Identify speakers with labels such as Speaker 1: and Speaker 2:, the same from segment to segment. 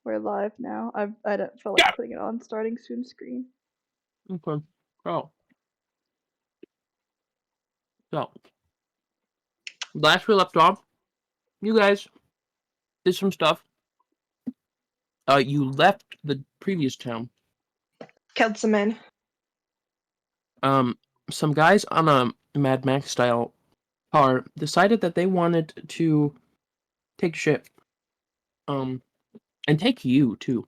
Speaker 1: We're live now. I don't feel like putting it on starting soon screen.
Speaker 2: Okay. Oh. So, last we left off, you guys did some stuff. You left the previous town.
Speaker 3: Killed some men.
Speaker 2: Some guys on a Mad Max style car decided that they wanted to take shit. And take you too.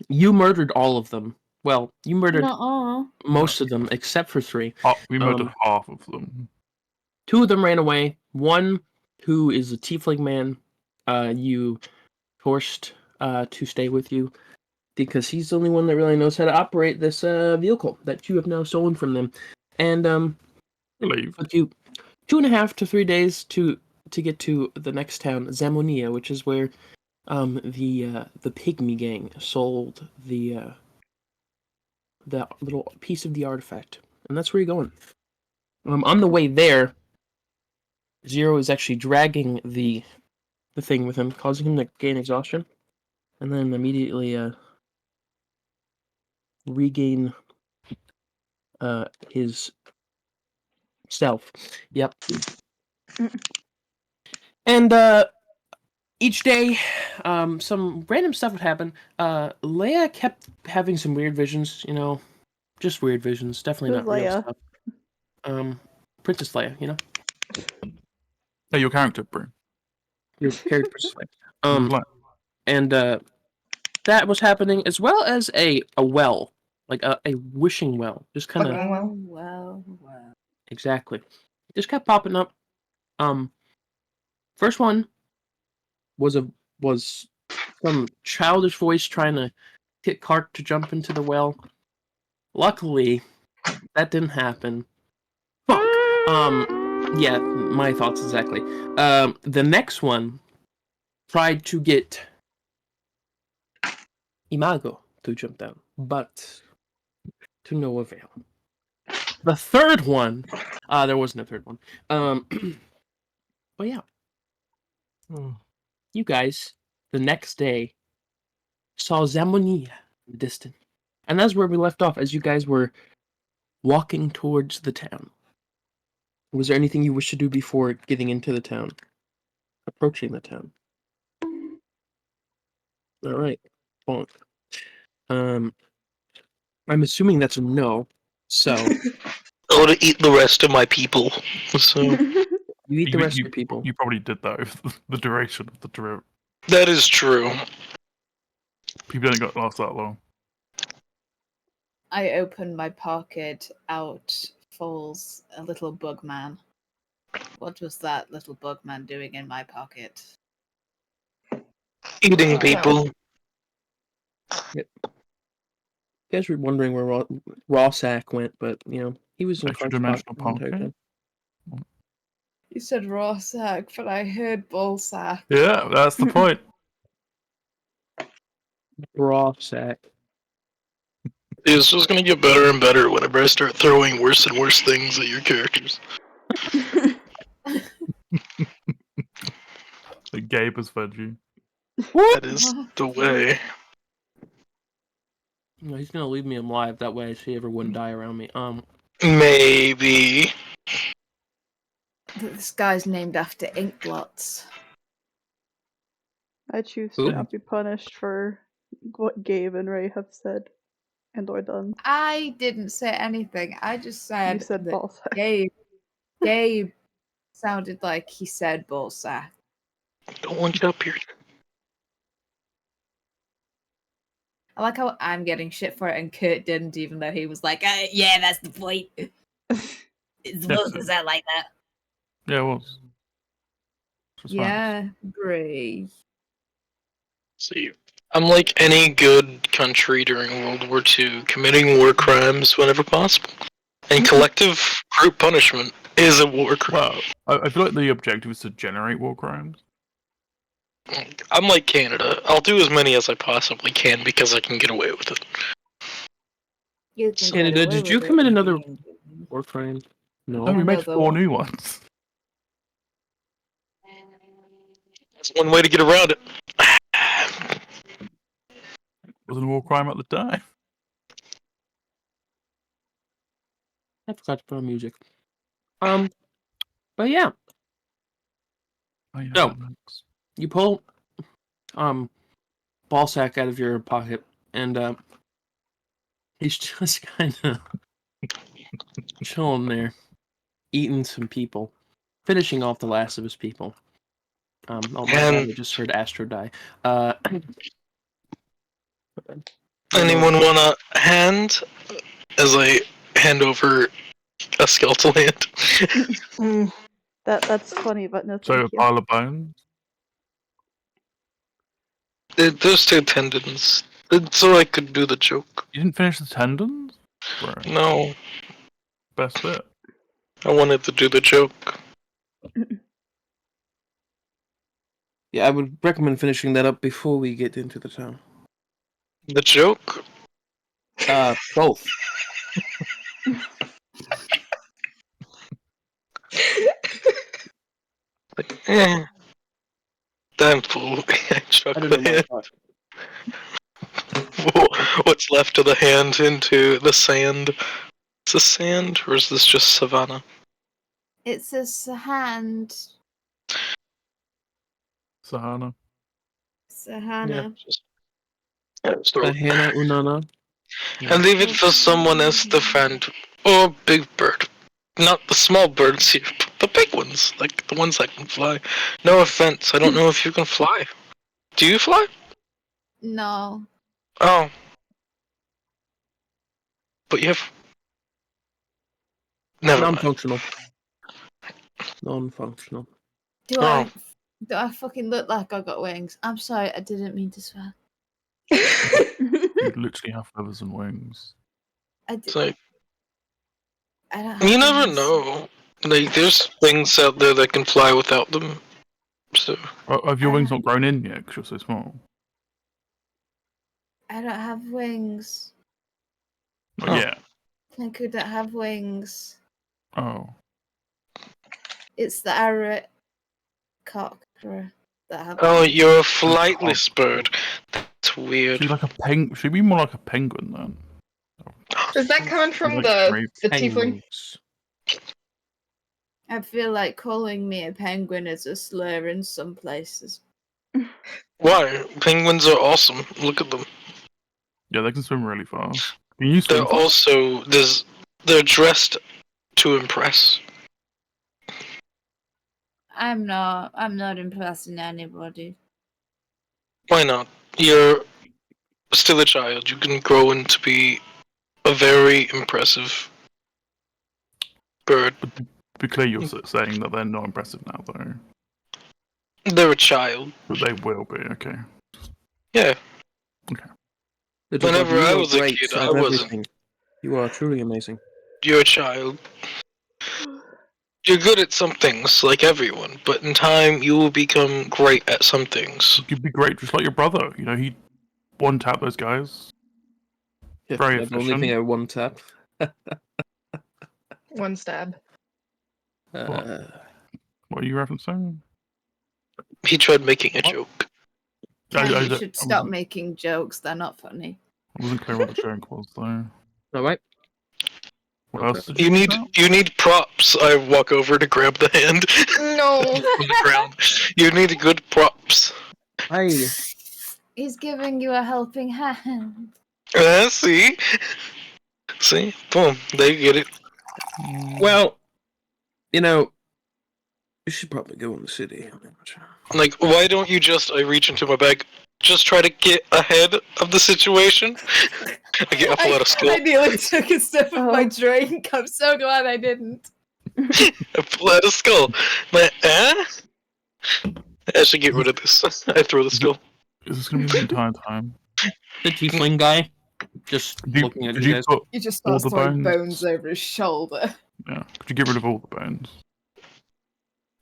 Speaker 2: You murdered all of them. Well, you murdered most of them except for 3.
Speaker 4: We murdered half of them.
Speaker 2: 2 of them ran away. 1, who is a tiefling man, you forced to stay with you because he's the only one that really knows how to operate this vehicle that you have now stolen from them. And
Speaker 4: Leave.
Speaker 2: took you 2.5 to 3 days to get to the next town, Zamonia, which is where the pygmy gang sold the little piece of the artifact, and that's where you're going. On the way there, Zero is actually dragging the thing with him, causing him to gain exhaustion, and then immediately regain his self. Yep. And each day, some random stuff would happen. Leia kept having some weird visions, just weird visions. Definitely
Speaker 1: Who's
Speaker 2: not real
Speaker 1: Leia?
Speaker 2: stuff. Princess Leia,
Speaker 4: Hey, your character, bro.
Speaker 2: Your character Princess Leia. And that was happening, as well as a well, like a wishing well, just kind of.
Speaker 3: Well.
Speaker 2: Exactly. Just kept popping up. First one was some childish voice trying to get Clark to jump into the well. Luckily, that didn't happen. Fuck. Yeah, my thoughts exactly. The next one tried to get Imago to jump down, but to no avail. The third one, there wasn't a third one. But yeah. You guys, the next day, saw Zamonia in the distance. And that's where we left off, as you guys were walking towards the town. Was there anything you wish to do before getting into the town? Approaching the town. Alright. Bonk. I'm assuming that's a no, so...
Speaker 5: I want to eat the rest of my people, so...
Speaker 2: You eat the rest of your people.
Speaker 4: You probably did that over the duration of the trip.
Speaker 5: That is true.
Speaker 4: People don't got last that long.
Speaker 6: I open my pocket. Out falls a little bug man. What was that little bug man doing in my pocket?
Speaker 5: Eating people.
Speaker 2: Yep. You guys were wondering where Rawsack went, but, he was in a front spot the entire time.
Speaker 6: You said raw sack, but I heard ball sack.
Speaker 4: Yeah, that's the point.
Speaker 2: Rawsack.
Speaker 5: It's just gonna get better and better whenever I start throwing worse and worse things at your characters.
Speaker 4: Like Gabe has fed you.
Speaker 5: That is the way.
Speaker 2: No, he's gonna leave me alive, that way she ever wouldn't die around me.
Speaker 5: Maybe.
Speaker 6: This guy's named after ink blots.
Speaker 1: I choose to not be punished for what Gabe and Ray have said and or done.
Speaker 6: I didn't say anything. I just said,
Speaker 1: You said
Speaker 6: that
Speaker 1: ball sack.
Speaker 6: Gabe sounded like he said ball sack.
Speaker 5: Don't want you up here.
Speaker 6: I like how I'm getting shit for it and Kurt didn't, even though he was like, yeah, that's the point. It's supposed to sound like that.
Speaker 4: Yeah, it was.
Speaker 6: Yeah, great.
Speaker 5: See, unlike any good country during World War II, committing war crimes whenever possible. And collective group punishment is a war crime.
Speaker 4: Well, I feel like the objective is to generate war crimes.
Speaker 5: Unlike Canada, I'll do as many as I possibly can because I can get away with it.
Speaker 2: Canada, did you commit another war crime? No.
Speaker 4: No, we made 4 new ones.
Speaker 5: That's one way to get around it.
Speaker 4: Wasn't a war crime at the time.
Speaker 2: I forgot to put on music. But yeah,
Speaker 4: Oh, yeah,
Speaker 2: No.
Speaker 4: that makes-
Speaker 2: you pull ball sack out of your pocket, and he's just kind of chilling there, eating some people, finishing off the last of his people. Oh my god,
Speaker 5: And-
Speaker 2: we just heard Astro die.
Speaker 5: Anyone want a hand? As I hand over a skeletal hand.
Speaker 3: Mm.
Speaker 1: That's funny, but no
Speaker 4: So
Speaker 1: thank
Speaker 4: a
Speaker 1: you.
Speaker 4: pile of bones.
Speaker 5: There's 2 tendons. So I could do the joke.
Speaker 4: You didn't finish the tendons? Right.
Speaker 5: No,
Speaker 4: Best bit.
Speaker 5: I wanted to do the joke.
Speaker 2: Yeah, I would recommend finishing that up before we get into the town.
Speaker 5: The joke?
Speaker 2: Both.
Speaker 5: Eh. Damn fool. I struck
Speaker 2: I don't
Speaker 5: the
Speaker 2: know my
Speaker 5: hand.
Speaker 2: part.
Speaker 5: What's left of the hand into the sand? Is this sand, or is this just savannah?
Speaker 6: It's a hand.
Speaker 4: Sahana.
Speaker 6: Sahana.
Speaker 5: Yeah, just throw it.
Speaker 2: Hannah Unana.
Speaker 5: And leave it for someone else to find. Or big bird. Not the small birds here, but the big ones. Like the ones that can fly. No offense, I don't know if you can fly. Do you fly?
Speaker 6: No.
Speaker 5: Oh. But you have. Never mind.
Speaker 2: Non-functional. Non-functional.
Speaker 6: Do I fucking look like I got wings? I'm sorry, I didn't mean to swear.
Speaker 4: You literally have feathers and wings.
Speaker 5: It's like,
Speaker 6: I don't have
Speaker 5: you never
Speaker 6: wings.
Speaker 5: know. Like, there's things out there that can fly without them. So.
Speaker 4: Have your wings not grown in yet because you're so small?
Speaker 6: I don't have wings.
Speaker 4: Not
Speaker 2: Oh.
Speaker 4: yet.
Speaker 6: I couldn't have wings.
Speaker 4: Oh.
Speaker 6: It's the arrow cockcrow that have
Speaker 5: Oh,
Speaker 6: wings.
Speaker 5: you're a flightless bird. That's weird.
Speaker 4: She's like a Should be more like a penguin then.
Speaker 3: Is that coming from
Speaker 4: Like
Speaker 3: the tiefling?
Speaker 2: Penguins.
Speaker 6: I feel like calling me a penguin is a slur in some places.
Speaker 5: Why? Penguins are awesome. Look at them.
Speaker 4: Yeah, they can swim really fast. Can you
Speaker 5: They're
Speaker 4: swim fast?
Speaker 5: also they're dressed to impress.
Speaker 6: I'm not impressing anybody.
Speaker 5: Why not? You're still a child. You can grow into be a very impressive bird.
Speaker 4: To be clear, you're saying that they're not impressive now, though.
Speaker 5: They're a child.
Speaker 4: But they will be, okay.
Speaker 5: Yeah.
Speaker 2: Little
Speaker 5: Whenever
Speaker 2: dog,
Speaker 5: I
Speaker 2: you are
Speaker 5: was a
Speaker 2: great
Speaker 5: kid,
Speaker 2: at
Speaker 5: I wasn't.
Speaker 2: everything. You are truly amazing.
Speaker 5: You're a child. You're good at some things, like everyone, but in time you will become great at some things.
Speaker 4: You'd be great, just like your brother. You know, he one-tap those guys.
Speaker 2: Yeah,
Speaker 4: Very
Speaker 2: that's the only thing
Speaker 4: efficient.
Speaker 2: I one tap.
Speaker 3: One stab.
Speaker 2: Uh,
Speaker 4: What are you referencing?
Speaker 5: He tried making a
Speaker 4: What?
Speaker 5: joke.
Speaker 6: Ken, you
Speaker 4: I
Speaker 6: should stop
Speaker 4: wasn't-
Speaker 6: making jokes. They're not funny.
Speaker 4: I wasn't clear what the joke was, though.
Speaker 2: Alright.
Speaker 4: What
Speaker 2: Okay.
Speaker 4: else did
Speaker 5: You need
Speaker 4: shout?
Speaker 5: you need props. I walk over to grab the hand
Speaker 3: No.
Speaker 5: from the ground. You need good props.
Speaker 2: Hi.
Speaker 6: He's giving you a helping hand.
Speaker 5: See? See? Boom. They get it.
Speaker 2: Well, you know, you should probably go in the city.
Speaker 5: Like, why don't you just, I reach into my bag, just try to get ahead of the situation? I pull out a skill.
Speaker 6: I nearly took a sip of my
Speaker 1: Oh.
Speaker 6: drink. I'm so glad I didn't.
Speaker 5: I pull out a skull. Like, I should get rid of this. I throw the skull.
Speaker 4: Is this going to be the entire time?
Speaker 2: The tiefling guy, just
Speaker 4: Did you,
Speaker 2: looking at
Speaker 4: did
Speaker 2: you
Speaker 4: you
Speaker 2: guys.
Speaker 4: put...
Speaker 6: He just
Speaker 4: All
Speaker 6: starts
Speaker 4: the
Speaker 6: throwing
Speaker 4: bones.
Speaker 6: bones over his shoulder.
Speaker 4: Yeah. Could you get rid of all the bones?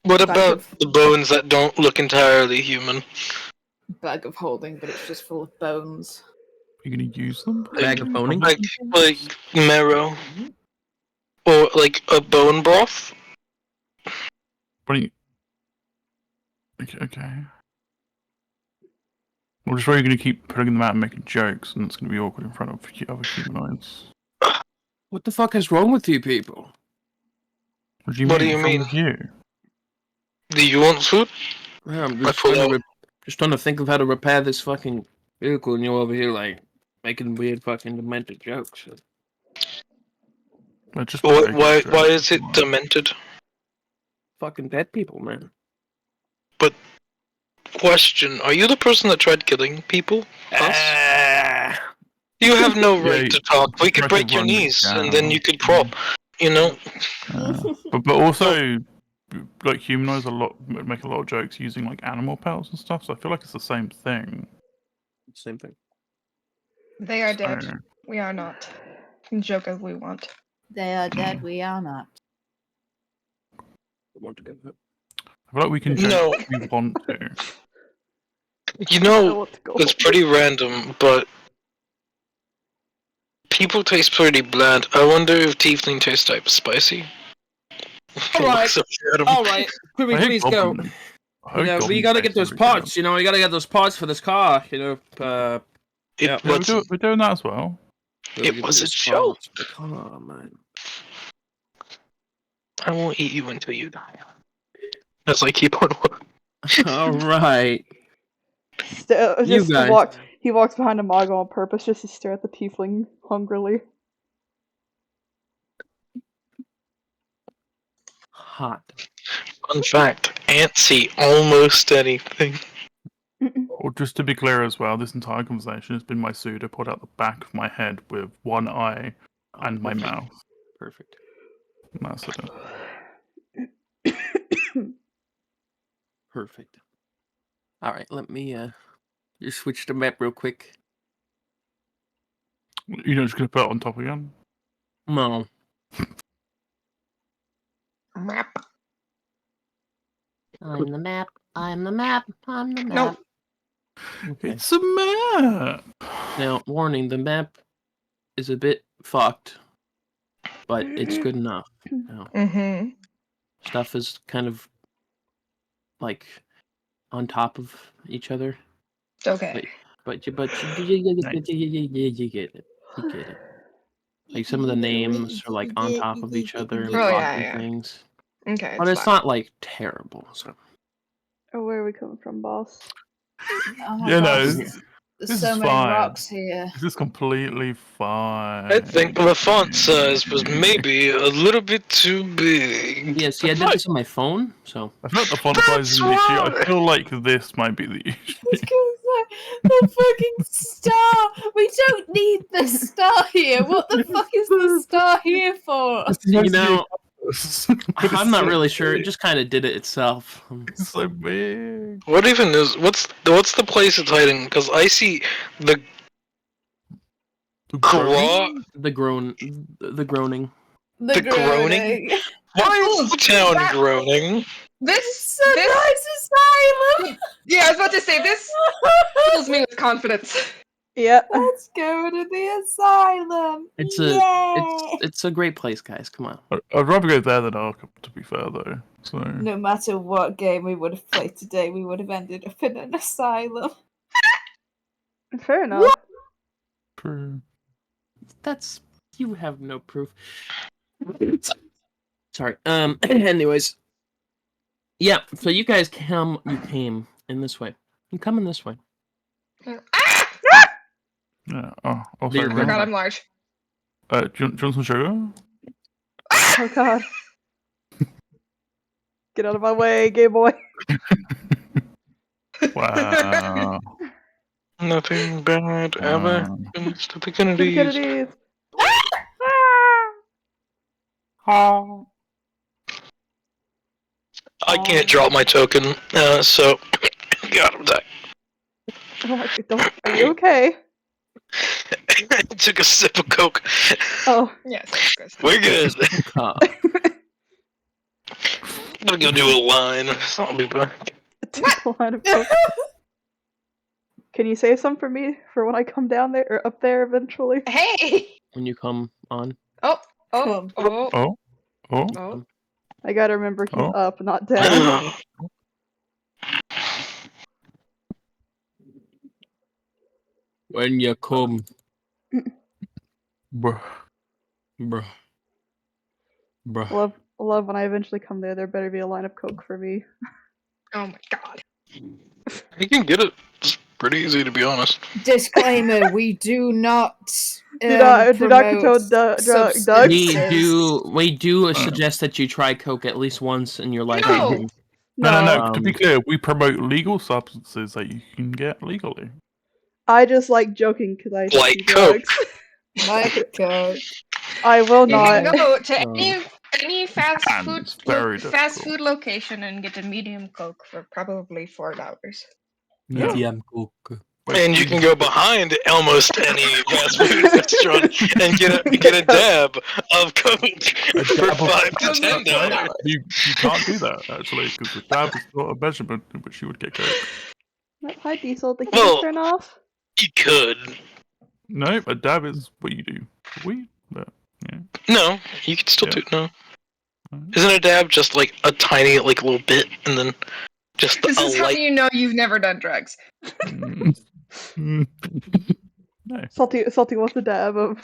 Speaker 5: What
Speaker 6: Bag
Speaker 5: about
Speaker 6: of-
Speaker 5: the bones that don't look entirely human?
Speaker 6: Bag of holding, but it's just full of bones.
Speaker 4: Are you going to use them?
Speaker 2: Bag of boning?
Speaker 5: Like marrow. Or like a bone broth?
Speaker 4: What are you... Okay. Or just where you're going to keep putting them out and making jokes, and it's going to be awkward in front of other humanoids.
Speaker 2: What the fuck is wrong with you people?
Speaker 4: What do you
Speaker 5: What
Speaker 4: mean?
Speaker 5: do you
Speaker 4: What's wrong
Speaker 5: mean?
Speaker 4: with you?
Speaker 5: Do you want food?
Speaker 2: Yeah, I'm
Speaker 5: I
Speaker 2: just
Speaker 5: pull
Speaker 2: trying, to
Speaker 5: out.
Speaker 2: just trying to think of how to repair this fucking vehicle, and you're over here like making weird fucking demented jokes.
Speaker 4: They're just
Speaker 5: Why?
Speaker 4: potato
Speaker 5: Why
Speaker 4: jokes,
Speaker 5: is it
Speaker 4: come on.
Speaker 5: demented?
Speaker 2: Fucking dead people, man.
Speaker 5: Question: are you the person that tried killing people? Us?
Speaker 2: Ah,
Speaker 5: You have no
Speaker 4: Yeah,
Speaker 5: right to talk. We
Speaker 4: you
Speaker 5: could
Speaker 4: tried to
Speaker 5: break your
Speaker 4: run me
Speaker 5: knees, and
Speaker 4: down.
Speaker 5: then you could crawl. You know.
Speaker 4: But also, like humanoids make a lot of jokes using like animal pelts and stuff. So I feel like it's the same thing.
Speaker 2: same thing.
Speaker 3: They are
Speaker 4: So,
Speaker 3: dead. We are not. We can joke as we want.
Speaker 6: They are dead, we are not.
Speaker 2: I want to get that.
Speaker 4: I feel like we can joke
Speaker 5: No.
Speaker 4: if we want to.
Speaker 5: You
Speaker 1: I
Speaker 5: know,
Speaker 1: want to go.
Speaker 5: it's pretty random, but people taste pretty bland. I wonder if tiefling tastes type spicy.
Speaker 2: Alright.
Speaker 5: Looks up at 'em.
Speaker 2: All right, Quibi,
Speaker 4: I hate
Speaker 2: please go.
Speaker 4: goblin- I
Speaker 2: You
Speaker 4: heard
Speaker 2: know, we
Speaker 4: goblin
Speaker 2: gotta get
Speaker 4: tastes
Speaker 2: those
Speaker 4: really
Speaker 2: parts. You know, we gotta get those parts for this car. You know, yeah.
Speaker 4: good. Yeah,
Speaker 5: What's-
Speaker 4: we're doing that as well.
Speaker 2: Gotta
Speaker 5: It
Speaker 2: get
Speaker 5: was a
Speaker 2: those
Speaker 5: joke.
Speaker 2: parts for the car, man.
Speaker 5: I won't eat you until you die. As I keep on.
Speaker 2: All right. You
Speaker 1: Just
Speaker 2: guys.
Speaker 1: he walks behind a Mago on purpose just to stare at the tiefling hungrily.
Speaker 2: Hot.
Speaker 5: Fun fact: ants eat almost anything.
Speaker 4: Or just to be clear as well, this entire conversation has been my pseudo put out the back of my head with one eye and my
Speaker 2: Perfect.
Speaker 4: mouth.
Speaker 2: Perfect.
Speaker 4: And that's it.
Speaker 2: Perfect. All right, let me just switch the map real quick.
Speaker 4: You're just going to put it on top again?
Speaker 2: No.
Speaker 3: Map.
Speaker 2: I'm the map. I'm the map. I'm the map.
Speaker 3: Nope.
Speaker 2: Okay.
Speaker 4: It's a map!
Speaker 2: Now, warning: the map is a bit fucked, but it's good enough. Now,
Speaker 3: Mm-hmm.
Speaker 2: stuff is kind of like on top of each other,
Speaker 3: Okay.
Speaker 2: but you get it. You get it. Like some of the names are like on top of each other and
Speaker 3: Oh, yeah,
Speaker 2: blocking
Speaker 3: yeah.
Speaker 2: things,
Speaker 3: Okay.
Speaker 2: but it's not like terrible. So
Speaker 1: Oh, where are we coming from, boss?
Speaker 6: Oh my
Speaker 4: Yeah, no,
Speaker 6: gosh,
Speaker 2: this-
Speaker 6: there's
Speaker 4: this
Speaker 6: so
Speaker 4: is
Speaker 6: many
Speaker 4: fine.
Speaker 6: rocks here.
Speaker 4: This is completely fine.
Speaker 5: I think the font size was maybe a little bit too big.
Speaker 2: yeah, see, I did this on my phone, so
Speaker 4: I feel like the font size isn't the issue. I feel like this might be the issue.
Speaker 6: The fucking star! We don't need the star here! What the fuck is the star here for?
Speaker 2: you know,
Speaker 4: But
Speaker 2: I'm
Speaker 4: it's
Speaker 2: not
Speaker 4: so
Speaker 2: really sure. It
Speaker 4: big.
Speaker 2: just kind of did it itself.
Speaker 4: It's so big.
Speaker 5: What even is what's the place it's hiding? Because I see the graw.
Speaker 2: The groaning.
Speaker 5: The groaning?
Speaker 6: groaning.
Speaker 5: Why is the town
Speaker 3: that-
Speaker 5: groaning?
Speaker 3: This.
Speaker 6: Sunrise Asylum!
Speaker 3: Yeah, I was about to say this fills me with confidence.
Speaker 1: Yeah.
Speaker 6: Let's go to the asylum!
Speaker 2: It's
Speaker 6: Yay!
Speaker 2: it's a great place, guys. Come on.
Speaker 4: I'd rather go there than Arkham, to be fair, though. So
Speaker 6: No matter what game we would have played today, we would have ended up in an asylum.
Speaker 1: Fair enough.
Speaker 4: true.
Speaker 2: That's you have no proof. Sorry. Anyways. Yeah. So you guys came in this way. You come in this way.
Speaker 3: Ah!
Speaker 4: Yeah. Oh, also,
Speaker 2: Dear
Speaker 3: Oh
Speaker 2: Remember.
Speaker 3: god, I'm large.
Speaker 4: do you want some sugar?
Speaker 1: Oh god. Get out of my way, gay boy.
Speaker 4: Wow.
Speaker 5: Nothing bad ever happens to the Kennedys.
Speaker 1: Kennedys.
Speaker 5: I can't drop my token, so God, I'm dying.
Speaker 1: Oh my god, are you okay?
Speaker 5: I took a sip of Coke.
Speaker 1: Oh.
Speaker 3: Yes, of course.
Speaker 5: We're good.
Speaker 2: Cup.
Speaker 5: I'm gonna go do a line. I'll be back.
Speaker 1: Take a line of coke. Can you save some for me for when I come down there or up there eventually?
Speaker 3: Hey!
Speaker 2: When you come on.
Speaker 3: Oh, oh,
Speaker 6: Come.
Speaker 3: oh,
Speaker 4: Oh. Oh.
Speaker 3: oh.
Speaker 1: I gotta remember he's
Speaker 4: Oh.
Speaker 1: up, not down.
Speaker 2: When you come,
Speaker 4: Bruh.
Speaker 2: bruh, bruh.
Speaker 1: Love when I eventually come there better be a line of coke for me.
Speaker 3: Oh my god.
Speaker 5: You can get it. It's pretty easy, to be honest.
Speaker 6: Disclaimer: we do not
Speaker 1: Do not
Speaker 6: promote
Speaker 1: condone drugs.
Speaker 6: substances.
Speaker 2: We do suggest that you try coke at least once in your life.
Speaker 3: No!
Speaker 4: No. To be
Speaker 2: Um,
Speaker 4: clear, we promote legal substances that you can get legally.
Speaker 1: I just like joking because I
Speaker 5: Like
Speaker 1: do
Speaker 5: coke.
Speaker 1: drugs.
Speaker 6: Like Coke.
Speaker 1: I will
Speaker 3: You can
Speaker 1: not.
Speaker 3: go to
Speaker 2: Um,
Speaker 3: any fast
Speaker 4: And
Speaker 3: food
Speaker 4: it's very
Speaker 3: fast
Speaker 4: difficult.
Speaker 3: food location and get a medium Coke for probably $4.
Speaker 2: medium coke.
Speaker 5: And you can go behind almost any fast food restaurant and get a dab of coke
Speaker 4: A
Speaker 5: for
Speaker 4: dab of
Speaker 5: $5 to
Speaker 4: coke,
Speaker 5: $10.
Speaker 4: right? You can't do that actually because the dab is not a measurement in which you would get coke.
Speaker 1: Hi, Diesel. The heater
Speaker 5: Well-
Speaker 1: turn off?
Speaker 5: You could.
Speaker 4: No, a dab is what you do for weed. But yeah,
Speaker 5: No, you can still
Speaker 4: Yeah.
Speaker 5: do no.
Speaker 4: Alright.
Speaker 5: Isn't a dab just like a tiny little bit and then just
Speaker 3: This
Speaker 5: a
Speaker 3: is how
Speaker 5: light?
Speaker 3: you know you've never done drugs.
Speaker 4: Mm. No.
Speaker 1: Salty, what's a dab of?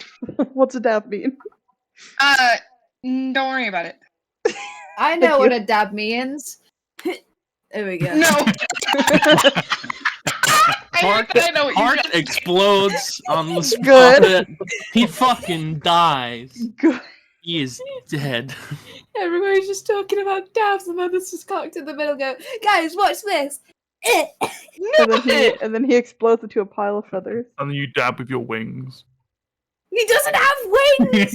Speaker 1: What's a dab mean?
Speaker 3: Don't worry about it.
Speaker 6: I
Speaker 1: Thank
Speaker 6: know what
Speaker 1: you.
Speaker 6: a dab means. There we go.
Speaker 3: No. I know what you
Speaker 2: Heart
Speaker 3: just
Speaker 2: explodes on the spot.
Speaker 1: Good.
Speaker 2: He fucking dies.
Speaker 1: Good.
Speaker 2: He is dead.
Speaker 6: Everybody's just talking about dabs, and then this is cocked in the middle. Go, guys, watch this.
Speaker 1: And then he explodes into a pile of feathers.
Speaker 4: And then you dab with your wings.
Speaker 6: He doesn't have wings.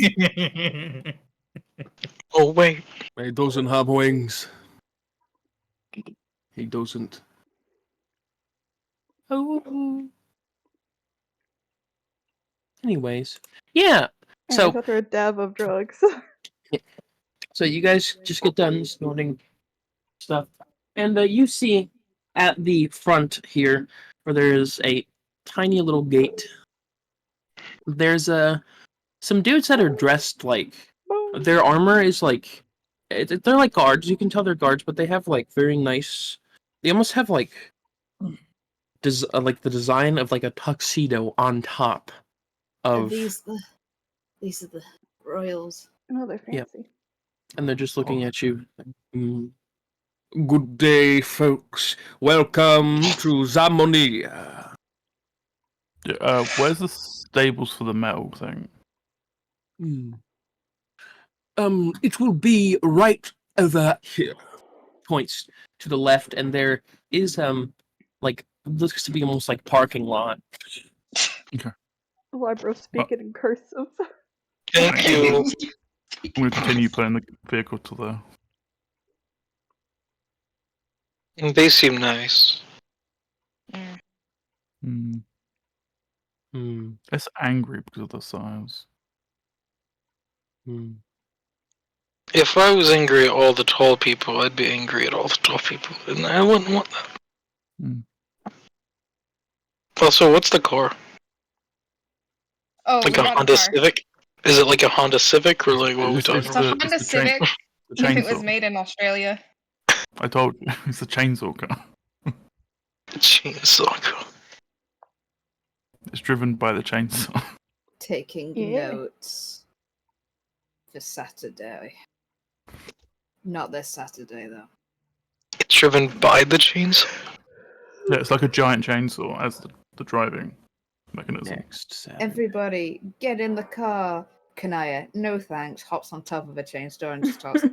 Speaker 5: Oh wait,
Speaker 2: He doesn't have wings. He doesn't. Oh. Anyways, yeah.
Speaker 1: So
Speaker 2: So,
Speaker 1: after a dab of drugs.
Speaker 2: so you guys just get done snorting stuff, and you see at the front here where there is a tiny little gate. There's some dudes that are dressed like their armor is like they're like guards. You can tell they're guards, but they have like very nice. They almost have like like the design of like a tuxedo on top
Speaker 6: Are
Speaker 2: of,
Speaker 6: these are the royals.
Speaker 1: No, they're
Speaker 2: Yep.
Speaker 1: fancy.
Speaker 2: and they're just looking at you. "Mm, Good day, folks. Welcome to Zamonia.
Speaker 4: Where's the stables for the metal thing?
Speaker 2: Hmm. It will be right over here. Points to the left, and there is like looks to be almost like parking lot.
Speaker 1: Libro speaking in cursive.
Speaker 5: thank you.
Speaker 4: I'm going to continue playing the vehicle to the.
Speaker 5: They seem nice.
Speaker 4: Hmm.
Speaker 2: Hmm.
Speaker 4: It's angry because of the size.
Speaker 2: Hmm.
Speaker 5: If I was angry at all the tall people, I'd be angry at all the tall people, and I wouldn't want that.
Speaker 4: Hmm.
Speaker 5: Also, what's the car?
Speaker 3: Oh,
Speaker 5: Like
Speaker 3: we
Speaker 5: a
Speaker 3: got
Speaker 5: Honda
Speaker 3: a car.
Speaker 5: Civic? Is it like a Honda Civic, or like what are we
Speaker 4: It's
Speaker 5: talking
Speaker 3: It's a
Speaker 5: about?
Speaker 3: Honda
Speaker 4: the
Speaker 3: Civic
Speaker 4: the
Speaker 3: if it was
Speaker 4: chainsaw.
Speaker 3: made in Australia.
Speaker 4: I told you, it's the chainsaw car.
Speaker 5: Chainsaw car.
Speaker 4: It's driven by the chainsaw.
Speaker 6: Taking
Speaker 1: Yeah.
Speaker 6: notes for Saturday. Not this Saturday though.
Speaker 5: It's driven by the chainsaw.
Speaker 4: Yeah, it's like a giant chainsaw as the driving mechanism.
Speaker 2: Next Saturday.
Speaker 6: Everybody, get in the car. Kanaya, no thanks, hops on top of a chainsaw and just tosses.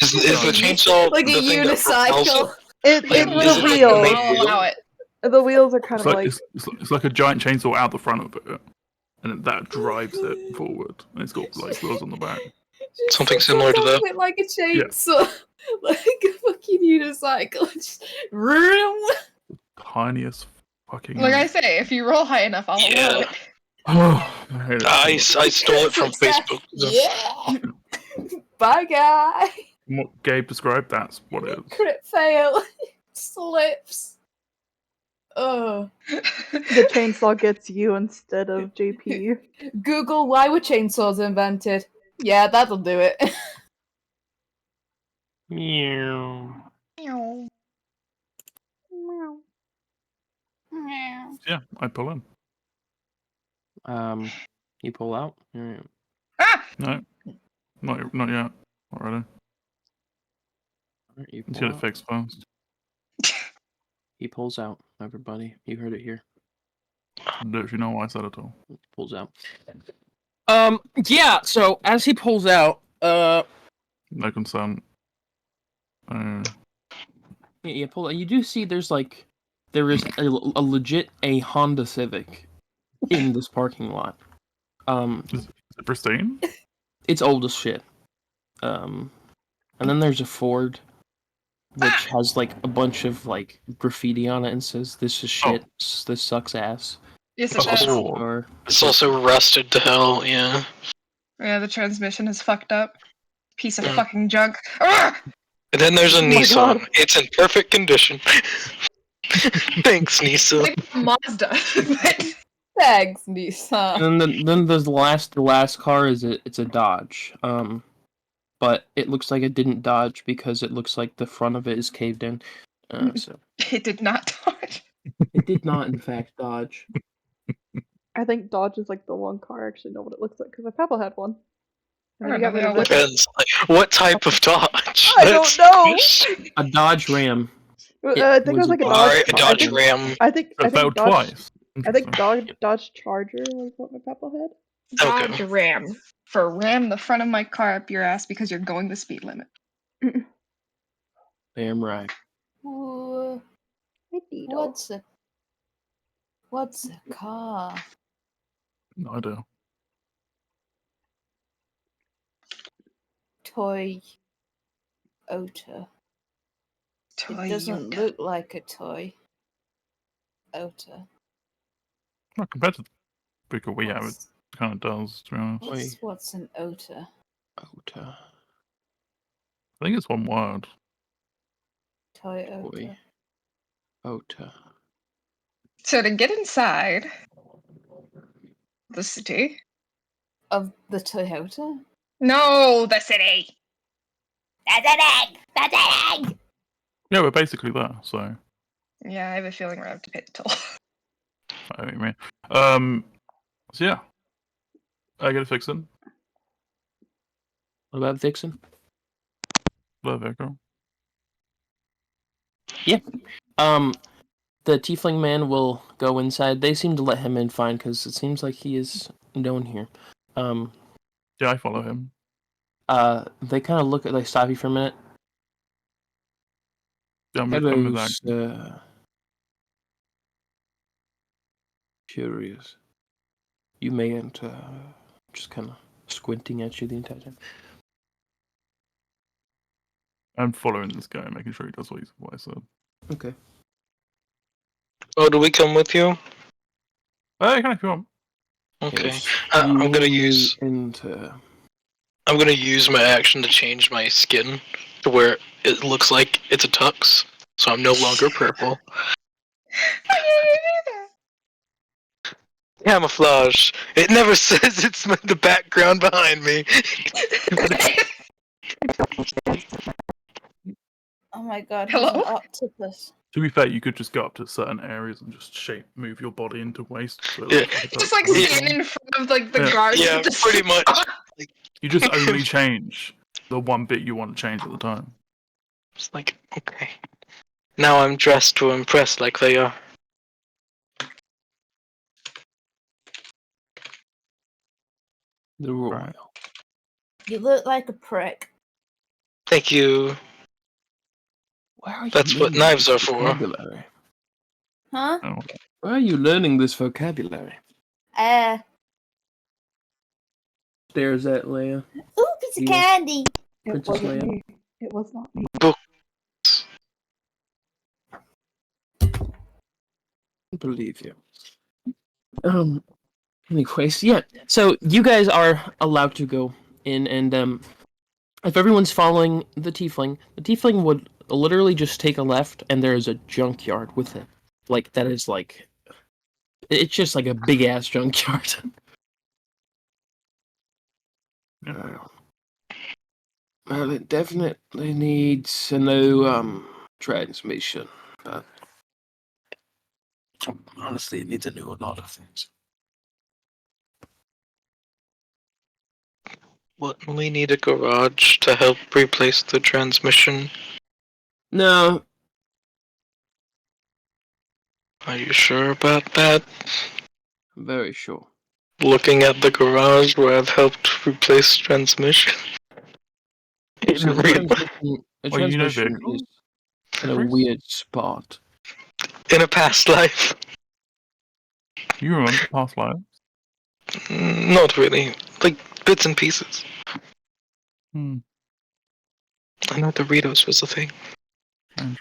Speaker 5: Is the chainsaw
Speaker 6: like
Speaker 5: the
Speaker 6: a
Speaker 5: thing that propels it?
Speaker 6: unicycle.
Speaker 1: It's
Speaker 5: Like,
Speaker 1: the
Speaker 5: is it like the
Speaker 1: wheels.
Speaker 5: main
Speaker 3: I'll
Speaker 5: wheel?
Speaker 3: allow it.
Speaker 1: The wheels are kind
Speaker 4: It's
Speaker 1: of
Speaker 4: like,
Speaker 1: like
Speaker 4: it's like a giant chainsaw out the front of it, and then that drives it forward, and it's got like wheels on the back.
Speaker 6: Just
Speaker 5: Something
Speaker 6: sits on
Speaker 5: similar to
Speaker 6: top
Speaker 5: that.
Speaker 6: of it like a chainsaw. Like a fucking unicycle. Just vroom.
Speaker 4: Tiniest fucking.
Speaker 3: Like I say, if you roll high enough, I'll allow
Speaker 5: Yeah.
Speaker 3: it.
Speaker 4: Oh, I hate it so
Speaker 5: I
Speaker 4: much.
Speaker 5: stole it from
Speaker 6: It's that-
Speaker 5: Facebook.
Speaker 6: Yeah. Bye, guy.
Speaker 4: From what Gabe described, that's what it is.
Speaker 6: Crit fail. Slips. Oh.
Speaker 1: the chainsaw gets you instead of JP.
Speaker 6: Google why were chainsaws invented? Yeah, that'll do it.
Speaker 2: Meow.
Speaker 4: Yeah, I pull in.
Speaker 2: You pull out. Alright.
Speaker 3: Ah!
Speaker 4: No, not yet. Not ready.
Speaker 2: You
Speaker 4: Let's
Speaker 2: pull
Speaker 4: get it
Speaker 2: out.
Speaker 4: fixed first.
Speaker 2: He pulls out. Everybody, you heard it here.
Speaker 4: Literally know why I said it all.
Speaker 2: He pulls out. Yeah. So as he pulls out,
Speaker 4: No consent.
Speaker 2: you pull. You do see there is a legit Honda Civic in this parking lot.
Speaker 4: Is it pristine?
Speaker 2: It's old as shit. And then there's a Ford, which has like a bunch of like graffiti on it and says, "This is shit. This sucks ass."
Speaker 3: Yes, it
Speaker 4: Of
Speaker 3: does.
Speaker 4: course.
Speaker 2: Or
Speaker 5: It's also rusted to hell, yeah.
Speaker 3: Yeah, the transmission is fucked up. Piece of
Speaker 5: Mm.
Speaker 3: fucking junk. Ah!
Speaker 5: And then there's a
Speaker 1: Oh my
Speaker 5: Nissan.
Speaker 1: God.
Speaker 5: It's in perfect condition. Thanks, Nissan.
Speaker 3: Maybe a Mazda. But
Speaker 6: Thanks, Nissan.
Speaker 2: and then there's the last car it's a Dodge. But it looks like it didn't dodge because it looks like the front of it is caved in. So
Speaker 3: it did not dodge.
Speaker 2: it did not, in fact, dodge.
Speaker 1: I think Dodge is like the one car I actually know what it looks like because my papa had one. And
Speaker 3: I
Speaker 1: then he
Speaker 3: don't
Speaker 1: got
Speaker 3: know,
Speaker 1: rid
Speaker 3: they
Speaker 1: of
Speaker 3: all
Speaker 1: it.
Speaker 5: Depends. Like, what type of Dodge?
Speaker 1: I don't know.
Speaker 2: A Dodge Ram.
Speaker 1: I think it was like a Dodge.
Speaker 5: Alright, a
Speaker 1: I
Speaker 5: Dodge
Speaker 1: think,
Speaker 5: Ram.
Speaker 1: I think
Speaker 4: It failed
Speaker 1: Dodge.
Speaker 4: twice.
Speaker 1: I think
Speaker 4: Interesting.
Speaker 1: Dodge Charger was what my papa had.
Speaker 3: Dodge Ram. For ram the front of my car up your ass because you're going the speed limit.
Speaker 2: Damn right.
Speaker 6: Ooh,
Speaker 1: Hey, Dido.
Speaker 6: what's a car?
Speaker 4: No idea.
Speaker 6: Toy Ota. It doesn't look like a toy. Ota.
Speaker 4: Well, compared to the bigger we have, it kind of does, to be honest.
Speaker 6: What's an Ota?
Speaker 2: Ota.
Speaker 4: I think it's one word.
Speaker 6: Toy Ota.
Speaker 2: Boy. Ota.
Speaker 3: So to get inside the city.
Speaker 6: Of the Toyota?
Speaker 3: No, the city.
Speaker 6: That's an egg! That's an egg!
Speaker 4: Yeah, we're basically there, so
Speaker 3: Yeah, I have a feeling we're gonna have to pay the toll.
Speaker 4: I mean, so yeah, I get it fixed in.
Speaker 2: What about Vixen?
Speaker 4: The vehicle.
Speaker 2: The tiefling man will go inside. They seem to let him in fine because it seems like he is known here.
Speaker 4: Yeah, I follow him.
Speaker 2: They kind of look at, they stop you for a minute.
Speaker 4: Yeah, I'm
Speaker 2: Hello,
Speaker 4: with that.
Speaker 2: sir. Curious. You may enter. Just kind of squinting at you the entire time.
Speaker 4: I'm following this guy, making sure he does what I said.
Speaker 2: Okay.
Speaker 5: Oh, do we come with you?
Speaker 4: Hey, can I come?
Speaker 5: Okay.
Speaker 2: Yes,
Speaker 5: I'm
Speaker 2: you
Speaker 5: gonna
Speaker 2: may
Speaker 5: use
Speaker 2: enter.
Speaker 5: I'm gonna use my action to change my skin to where it looks like it's a tux, so I'm no longer purple. Camouflage. It never says it's the background behind me.
Speaker 6: Oh my god,
Speaker 3: Hello?
Speaker 6: he's an octopus.
Speaker 4: To be fair, you could just go up to certain areas and just move your body into waste. So
Speaker 5: Yeah.
Speaker 3: Just like
Speaker 5: Yeah.
Speaker 3: stand in front of like the
Speaker 4: Yeah.
Speaker 3: guards.
Speaker 5: Yeah,
Speaker 3: with the
Speaker 5: pretty much.
Speaker 4: you just only change the one bit you want to change at the time.
Speaker 5: It's like, okay. Now I'm dressed to impress like they are.
Speaker 2: The royal.
Speaker 4: Right.
Speaker 6: You look like a prick.
Speaker 5: Thank you.
Speaker 2: Where are you
Speaker 5: That's what
Speaker 2: learning
Speaker 5: knives
Speaker 2: this
Speaker 5: are for.
Speaker 2: vocabulary?
Speaker 6: Huh?
Speaker 4: Oh,
Speaker 2: Where are you learning this vocabulary? Stares at Leia.
Speaker 6: Ooh, piece of
Speaker 2: You-
Speaker 6: candy!
Speaker 1: It
Speaker 2: Princess
Speaker 1: wasn't
Speaker 2: Leia.
Speaker 1: me. It was not me.
Speaker 2: I believe you. Anyways, yeah. So you guys are allowed to go in, and if everyone's following the tiefling would literally just take a left, and there is a junkyard with it. Like that is like, it's just like a big ass junkyard. Well, it definitely needs a new transmission, but honestly, it needs a lot of things.
Speaker 5: What? We need a garage to help replace the transmission.
Speaker 2: No,
Speaker 5: Are you sure about that?
Speaker 2: I'm very sure.
Speaker 5: Looking at the garage where I've helped replace transmission.
Speaker 2: See,
Speaker 5: In real,
Speaker 2: the
Speaker 4: Well, you know
Speaker 2: transmission
Speaker 4: vehicles?
Speaker 2: is in a
Speaker 4: Chris?
Speaker 2: weird spot.
Speaker 5: in a past life.
Speaker 4: You remember past lives?
Speaker 5: Not really. Like bits and pieces.
Speaker 4: Hmm.
Speaker 5: I know Doritos was a thing.
Speaker 4: Strange.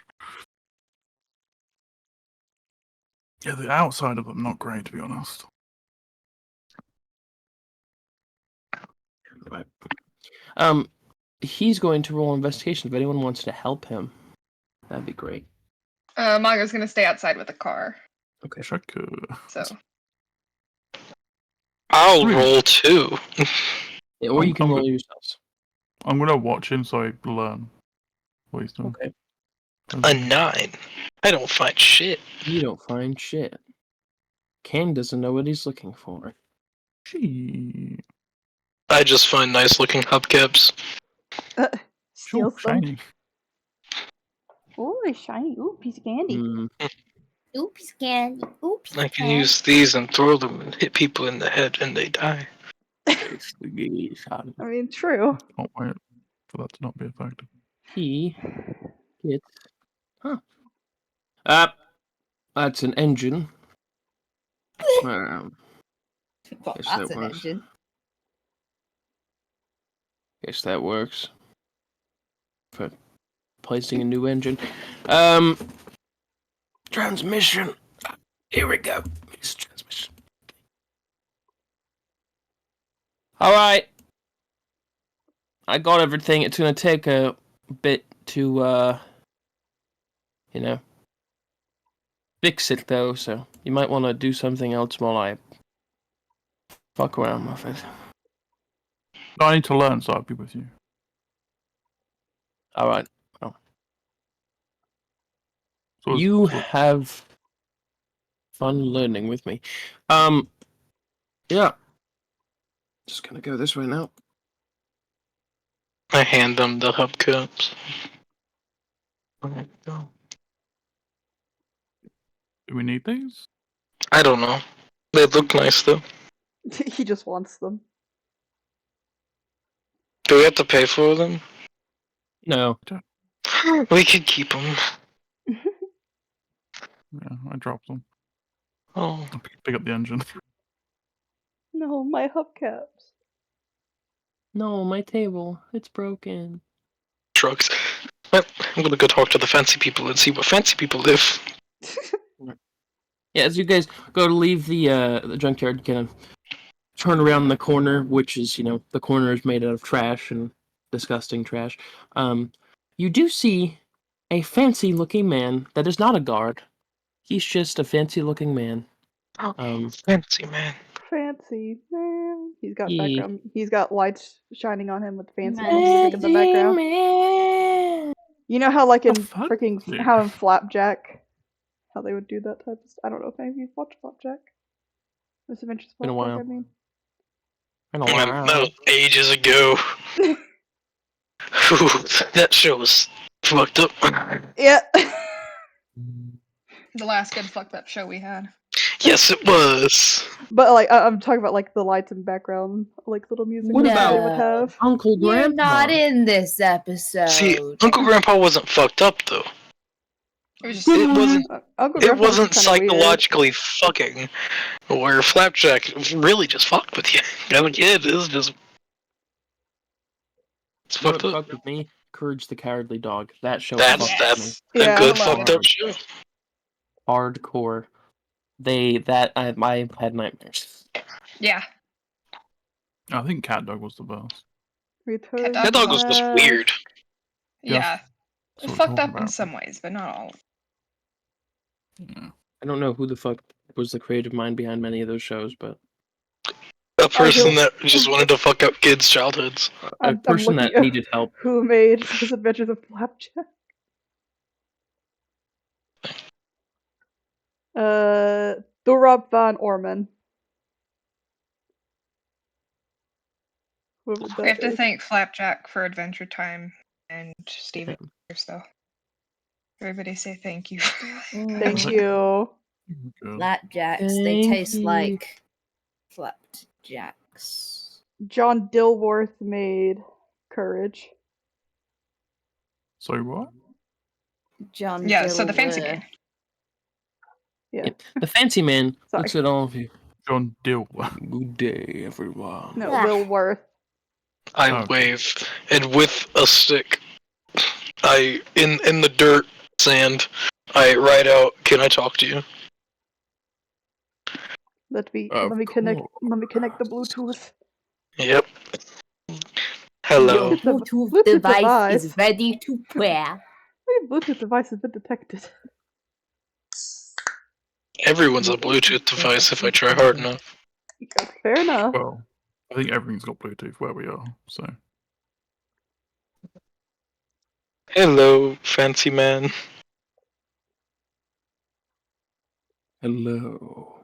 Speaker 4: Yeah, the outside of them not great, to be honest.
Speaker 2: Right. He's going to roll investigation. If anyone wants to help him, that'd be great.
Speaker 3: Maga's gonna stay outside with the car.
Speaker 2: Okay.
Speaker 4: Check.
Speaker 3: So
Speaker 5: I'll
Speaker 4: Hmm.
Speaker 5: roll too.
Speaker 2: Yeah, or you can
Speaker 4: I'm
Speaker 2: roll
Speaker 4: good.
Speaker 2: yourselves.
Speaker 4: I'm gonna watch him so I learn what he's doing.
Speaker 2: Okay.
Speaker 5: A 9. I don't find shit.
Speaker 2: You don't find shit. Kane doesn't know what he's looking for.
Speaker 4: Gee.
Speaker 5: I just find nice looking hubcaps.
Speaker 1: Steals
Speaker 4: Sure,
Speaker 1: them.
Speaker 4: shiny.
Speaker 1: Oh, it's shiny. Ooh, piece of candy.
Speaker 2: Hmm.
Speaker 7: Oops, candy. Oops,
Speaker 5: I can use these and throw them and hit people in the head and they die.
Speaker 1: I mean, true.
Speaker 4: Can't wait for that to not be effective.
Speaker 2: He gets. Huh. That's an engine.
Speaker 6: Well,
Speaker 2: Guess
Speaker 6: that's
Speaker 2: that
Speaker 6: an
Speaker 2: works.
Speaker 6: engine.
Speaker 2: Guess that works. For placing a new engine. Transmission. Here we go. It's transmission. Alright. I got everything. It's gonna take a bit to, fix it though, so you might want to do something else while I fuck around with it.
Speaker 4: No, I need to learn, so I'll be with you.
Speaker 2: Alright.
Speaker 4: So
Speaker 2: You have fun learning with me. Yeah. Just gonna go this way now.
Speaker 5: I hand them the hubcaps. There you go.
Speaker 4: do we need these?
Speaker 5: I don't know. They look nice though.
Speaker 1: He just wants them.
Speaker 5: Do we have to pay for them?
Speaker 2: No.
Speaker 5: We could keep them.
Speaker 4: Yeah, I dropped them.
Speaker 5: Oh,
Speaker 4: I'll pick up the engine.
Speaker 1: No, my hubcaps.
Speaker 2: No, my table. It's broken.
Speaker 5: trucks. Well, I'm gonna go talk to the fancy people and see what fancy people live.
Speaker 2: Yeah, as you guys go to leave the junkyard, you kind of turn around the corner, which is, the corner is made out of trash and disgusting trash. You do see a fancy-looking man that is not a guard. He's just a fancy-looking man.
Speaker 5: Fancy man.
Speaker 1: Fancy man. He's got
Speaker 2: He-
Speaker 1: background. He's got lights shining on him with fancy
Speaker 7: Man.
Speaker 1: music in the background.
Speaker 2: Man.
Speaker 1: You know how, like, in
Speaker 4: fuck?
Speaker 1: freaking
Speaker 4: Yeah.
Speaker 1: how in Flapjack, how they would do that type of stuff. I don't know if any of you watched Flapjack. Miss Adventures
Speaker 2: Been a
Speaker 1: Flapjack,
Speaker 2: while.
Speaker 1: I mean.
Speaker 2: Been a
Speaker 5: That
Speaker 2: while.
Speaker 5: was ages ago. Whew, that show was fucked up.
Speaker 1: Yeah.
Speaker 3: the last good fucked up show we had.
Speaker 5: Yes, it was.
Speaker 1: But like I'm talking about like the lights and background, like little music
Speaker 2: What
Speaker 1: that they
Speaker 2: about-
Speaker 1: would have.
Speaker 2: Uncle
Speaker 7: You're
Speaker 2: Grandpa.
Speaker 7: not in this episode.
Speaker 5: See, Uncle Grandpa wasn't fucked up though.
Speaker 3: It was just
Speaker 5: It wasn't.
Speaker 1: Uncle
Speaker 5: It
Speaker 1: Grandpa was
Speaker 5: wasn't
Speaker 1: just kinda weird.
Speaker 5: psychologically fucking. Where Flapjack really just fucked with you. As a kid, it was just. It's
Speaker 2: You know
Speaker 5: fucked
Speaker 2: what
Speaker 5: up.
Speaker 2: fucked with me? Courage the Cowardly Dog. That show
Speaker 5: That's
Speaker 2: fucked
Speaker 3: Yes.
Speaker 2: with me.
Speaker 1: Yeah.
Speaker 5: a good
Speaker 3: I love
Speaker 5: fucked
Speaker 3: it.
Speaker 5: up show.
Speaker 2: Hardcore. I had nightmares.
Speaker 3: Yeah.
Speaker 4: I think Cat Dog was the best.
Speaker 1: Return
Speaker 3: That
Speaker 5: That dog was just
Speaker 1: back.
Speaker 5: weird.
Speaker 4: Yeah.
Speaker 3: Yeah.
Speaker 4: That's
Speaker 3: It's
Speaker 4: what we're
Speaker 3: fucked
Speaker 4: talking
Speaker 3: up in
Speaker 4: about.
Speaker 3: some ways, but not all.
Speaker 4: Yeah.
Speaker 2: I don't know who the fuck was the creative mind behind many of those shows, but
Speaker 5: A person
Speaker 1: who-
Speaker 5: that just wanted to fuck up kids' childhoods.
Speaker 2: a
Speaker 1: I'm
Speaker 2: person
Speaker 1: looking
Speaker 2: that
Speaker 1: at
Speaker 2: needed help.
Speaker 1: Who made Miss Adventures of Flapjack? Thorab van Orman. Whoever
Speaker 3: We
Speaker 1: that
Speaker 3: have to
Speaker 1: is.
Speaker 3: thank Flapjack for Adventure Time and Steven though. Everybody say thank you.
Speaker 1: Thank you.
Speaker 4: Good.
Speaker 6: Flapjacks, they
Speaker 2: Thank
Speaker 6: taste
Speaker 2: you.
Speaker 6: like flapjacks.
Speaker 1: John Dilworth made courage.
Speaker 4: So what?
Speaker 6: John
Speaker 3: Yeah, so the fancy
Speaker 6: Dilworth.
Speaker 3: man.
Speaker 1: Yeah.
Speaker 2: Yeah, the fancy man
Speaker 1: Sorry.
Speaker 2: looks at all of you.
Speaker 4: John Dill.
Speaker 2: Good day, everyone.
Speaker 1: No,
Speaker 7: Ah.
Speaker 1: Dilworth.
Speaker 5: I
Speaker 4: Okay.
Speaker 5: wave, and with a stick, I in the dirt, sand, I write out, "Can I talk to you?"
Speaker 1: Let me
Speaker 2: Of
Speaker 1: connect the
Speaker 2: course.
Speaker 1: Bluetooth.
Speaker 5: Yep.
Speaker 7: Your
Speaker 5: Hello.
Speaker 1: The
Speaker 7: Bluetooth
Speaker 1: Bluetooth
Speaker 7: device is
Speaker 1: device.
Speaker 7: ready to pair.
Speaker 1: Bluetooth device has been detected.
Speaker 5: Everyone's a Bluetooth device if I try hard enough.
Speaker 1: Fair enough.
Speaker 4: Well, I think everything's got Bluetooth where we are, so.
Speaker 5: Hello, fancy man.
Speaker 2: Hello.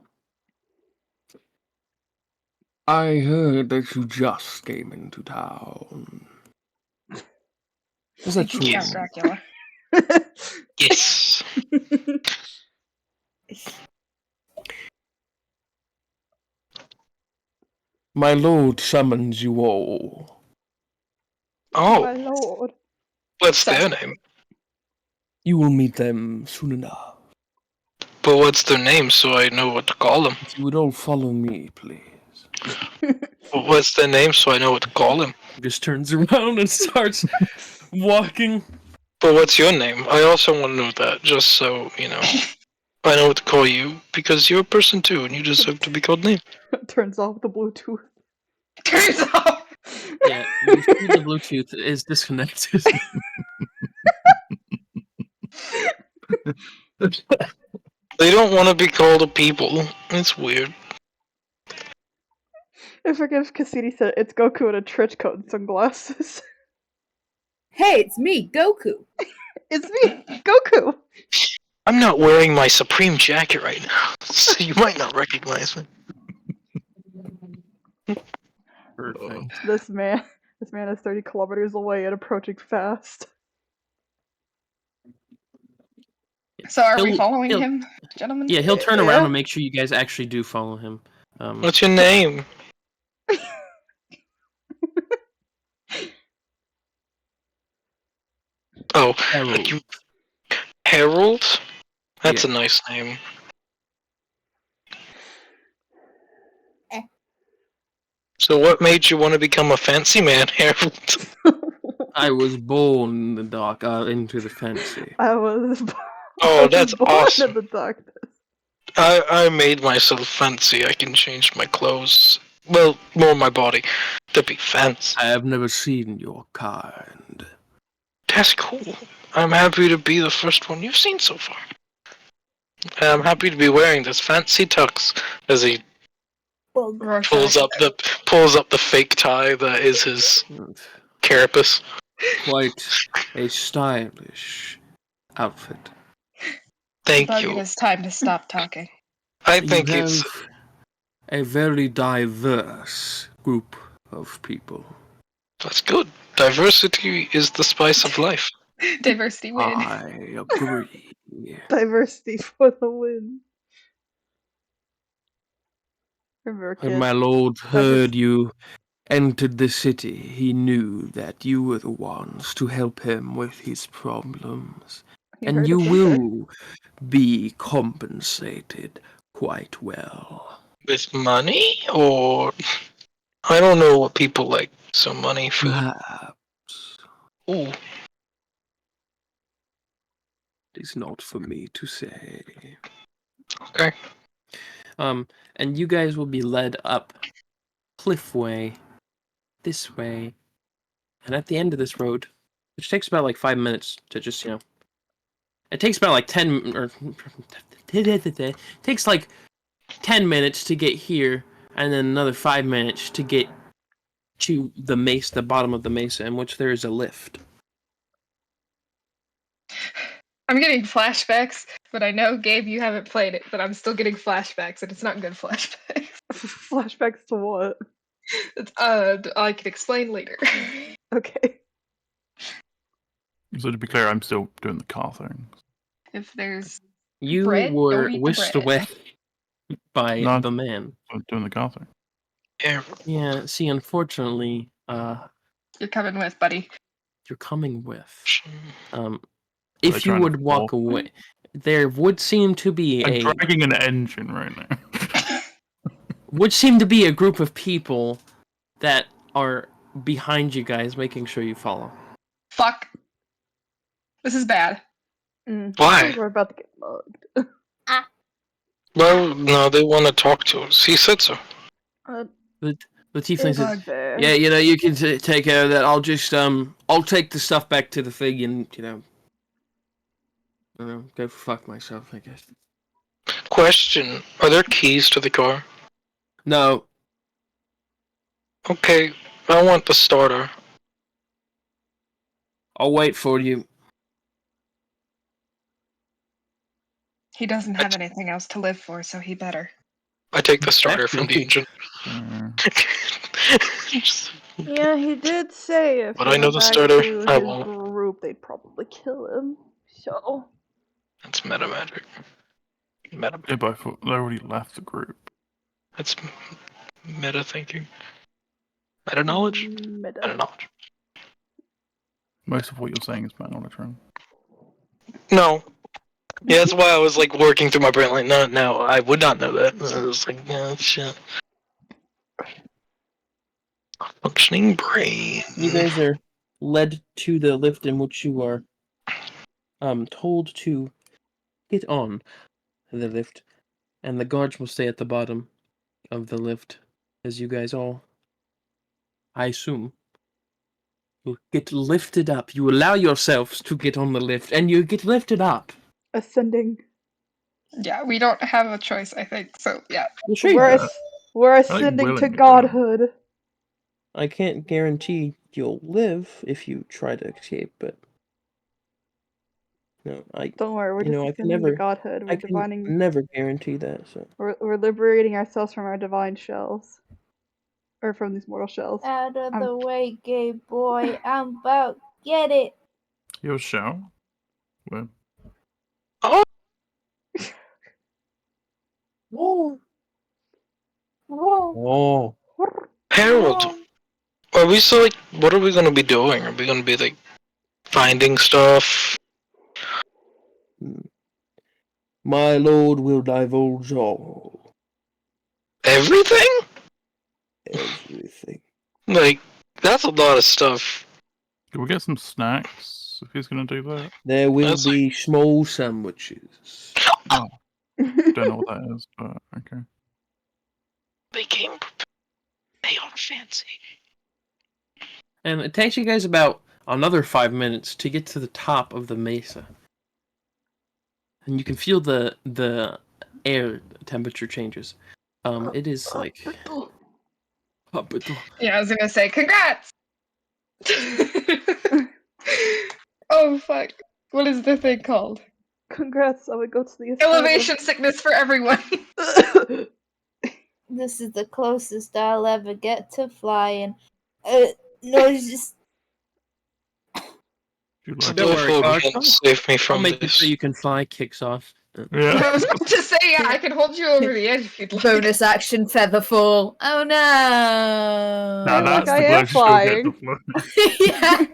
Speaker 2: I heard that you just came into town. Is that true?
Speaker 5: Yes.
Speaker 3: Dracula.
Speaker 5: Yes.
Speaker 2: My lord summons you all.
Speaker 5: Oh,
Speaker 1: My lord.
Speaker 5: what's their name?
Speaker 2: You will meet them soon enough.
Speaker 5: But what's their name so I know what to call them?
Speaker 2: If you would all follow me, please.
Speaker 5: But what's their name so I know what to call them?
Speaker 2: He just turns around and starts walking.
Speaker 5: But what's your name? I also want to know that, just so, you know, I know what to call you, because you're a person too, and you deserve to be called names.
Speaker 1: Turns off the Bluetooth.
Speaker 3: Turns off.
Speaker 2: Yeah, you see the Bluetooth is disconnected.
Speaker 5: They don't want to be called a people. It's weird.
Speaker 1: I forget if Cassidy said it's Goku in a trench coat and sunglasses.
Speaker 7: Hey, it's me, Goku.
Speaker 1: It's me, Goku.
Speaker 5: I'm not wearing my Supreme jacket right now, so you might not recognize me.
Speaker 2: Perfect.
Speaker 1: This man is 30 kilometers away and approaching fast.
Speaker 3: So are we
Speaker 2: He'll-
Speaker 3: following
Speaker 2: he'll-
Speaker 3: him, gentlemen?
Speaker 2: Yeah, he'll turn
Speaker 1: Yeah.
Speaker 2: around and make sure you guys actually do follow him.
Speaker 5: What's your name? Oh,
Speaker 2: Harold.
Speaker 5: Harold? That's
Speaker 2: Yeah.
Speaker 5: a nice name. So what made you want to become a fancy man, Harold?
Speaker 2: I was born in the dark, into the fancy.
Speaker 1: I was
Speaker 5: Oh, that's
Speaker 1: born
Speaker 5: awesome.
Speaker 1: in the darkness.
Speaker 5: I made myself fancy. I can change my clothes. Well, more my body. To be fancy.
Speaker 2: I have never seen your kind.
Speaker 5: That's cool. I'm happy to be the first one you've seen so far. And I'm happy to be wearing this fancy tux as he pulls up the fake tie that is his carapace.
Speaker 2: Quite a stylish outfit.
Speaker 5: Thank
Speaker 3: Bug,
Speaker 5: you.
Speaker 3: it is time to stop talking.
Speaker 5: I think
Speaker 2: you
Speaker 5: it's
Speaker 2: have a very diverse group of people.
Speaker 5: that's good. Diversity is the spice of life.
Speaker 3: Diversity win.
Speaker 2: I agree.
Speaker 1: Diversity for the win. Remember,
Speaker 2: When
Speaker 1: kid.
Speaker 2: my lord heard you entered the city, he knew that you were the ones to help him with his problems.
Speaker 1: You
Speaker 2: And
Speaker 1: heard
Speaker 2: you
Speaker 1: it from her.
Speaker 2: will be compensated quite well.
Speaker 5: With money, or I don't know what people like. So money, food.
Speaker 2: Perhaps
Speaker 5: Ooh,
Speaker 2: it is not for me to say.
Speaker 5: okay.
Speaker 2: And you guys will be led up Cliffway, this way, and at the end of this road, which takes about like 5 minutes to just, it takes about like 10, or it takes like 10 minutes to get here, and then another 5 minutes to get to the mesa, the bottom of the mesa, in which there is a lift.
Speaker 3: I'm getting flashbacks, but I know, Gabe, you haven't played it, but I'm still getting flashbacks, and it's not good flashbacks.
Speaker 1: Flashbacks to what?
Speaker 3: I can explain later.
Speaker 1: Okay.
Speaker 4: So to be clear, I'm still doing the car thing.
Speaker 3: If there's
Speaker 2: You
Speaker 3: bread,
Speaker 2: were
Speaker 3: don't eat the
Speaker 2: whisked
Speaker 3: bread.
Speaker 2: away by
Speaker 4: No.
Speaker 2: the man.
Speaker 4: I'm doing the car thing.
Speaker 5: Yeah.
Speaker 2: Yeah, see, unfortunately,
Speaker 3: You're coming with, buddy.
Speaker 2: you're coming with.
Speaker 4: Are they
Speaker 2: If you
Speaker 4: trying to
Speaker 2: would walk
Speaker 4: fall?
Speaker 2: away, there would seem to be
Speaker 4: I'm dragging an engine right now.
Speaker 2: a group of people that are behind you guys, making sure you follow.
Speaker 3: Fuck. This is bad.
Speaker 5: Why?
Speaker 1: We're about to get mugged.
Speaker 5: Well, no, they want to talk to us. He said so.
Speaker 2: The tiefling
Speaker 1: It's
Speaker 2: says,
Speaker 1: fair.
Speaker 2: "Yeah, you can take care of that. I'll just I'll take the stuff back to the thing and go fuck myself, I guess."
Speaker 5: Question: are there keys to the car?
Speaker 2: No,
Speaker 5: Okay, I want the starter.
Speaker 2: I'll wait for you.
Speaker 3: He doesn't have anything else to live for, so he better.
Speaker 5: I take the starter from the engine.
Speaker 1: Yeah, he did say if
Speaker 5: But
Speaker 1: he
Speaker 5: I know
Speaker 1: went
Speaker 5: the
Speaker 1: back
Speaker 5: starter.
Speaker 1: to
Speaker 5: I
Speaker 1: his
Speaker 5: won't.
Speaker 1: group, they'd probably kill him. So
Speaker 5: That's meta magic. Meta.
Speaker 4: Yeah, but I thought they already left the group.
Speaker 5: That's meta thinking. Meta knowledge.
Speaker 1: meta.
Speaker 5: Meta knowledge.
Speaker 4: Most of what you're saying is my knowledge, right?
Speaker 5: No. Yeah, that's why I was like working through my brain. Like, no, I would not know that. I was like, yeah, shit. Functioning brain.
Speaker 2: You guys are led to the lift in which you are told to get on the lift, and the guards will stay at the bottom of the lift as you guys all, I assume, will get lifted up. You allow yourselves to get on the lift, and you get lifted up.
Speaker 1: Ascending.
Speaker 3: Yeah, we don't have a choice, I think. So, yeah.
Speaker 2: Well, sure you
Speaker 1: We're,
Speaker 2: do.
Speaker 1: we're ascending to
Speaker 4: willingly do it.
Speaker 1: godhood.
Speaker 2: I can't guarantee you'll live if you try to escape, but no,
Speaker 1: Don't worry, we're
Speaker 2: You know,
Speaker 1: just
Speaker 2: I can
Speaker 1: ascending to
Speaker 2: never-
Speaker 1: godhood. We're
Speaker 2: I can
Speaker 1: divining.
Speaker 2: never guarantee that. So
Speaker 1: We're liberating ourselves from our divine shells, or from these mortal shells.
Speaker 7: Out of
Speaker 1: I'm-
Speaker 7: the way, gay boy. I'm about get it.
Speaker 4: Your shell? Well,
Speaker 7: Whoa. Whoa.
Speaker 2: oh,
Speaker 5: Harold, are we still like? What are we gonna be doing? Are we gonna be like finding stuff?
Speaker 2: my lord will divulge all,
Speaker 5: Everything?
Speaker 2: everything.
Speaker 5: Like, that's a lot of stuff.
Speaker 4: can we get some snacks if he's going to do that?
Speaker 2: There will
Speaker 5: That's
Speaker 2: be small sandwiches.
Speaker 4: Don't know what that is, but okay.
Speaker 5: They came. They are fancy.
Speaker 2: And it takes you guys about another 5 minutes to get to the top of the mesa. And you can feel the air temperature changes. It is like...
Speaker 3: Yeah, I was gonna say, congrats! Oh, fuck. What is the thing called?
Speaker 1: Congrats, I would go to the
Speaker 3: Elevation sickness for everyone.
Speaker 1: asylum.
Speaker 7: This is the closest I'll ever get to flying. No, it's just
Speaker 4: Do you like
Speaker 2: Don't
Speaker 5: The
Speaker 2: worry,
Speaker 5: full
Speaker 2: Garth.
Speaker 5: can save me
Speaker 2: I'll
Speaker 5: from
Speaker 2: make it
Speaker 5: this.
Speaker 2: so you can fly kicks off.
Speaker 4: Yeah.
Speaker 3: I was about to say, yeah, I can hold you over the edge if you'd like.
Speaker 7: bonus action feather fall. Oh no.
Speaker 4: Now
Speaker 1: Look,
Speaker 4: that's
Speaker 1: I
Speaker 4: the
Speaker 1: am
Speaker 4: closest you'll get
Speaker 1: flying.
Speaker 4: to fly.
Speaker 7: Yeah.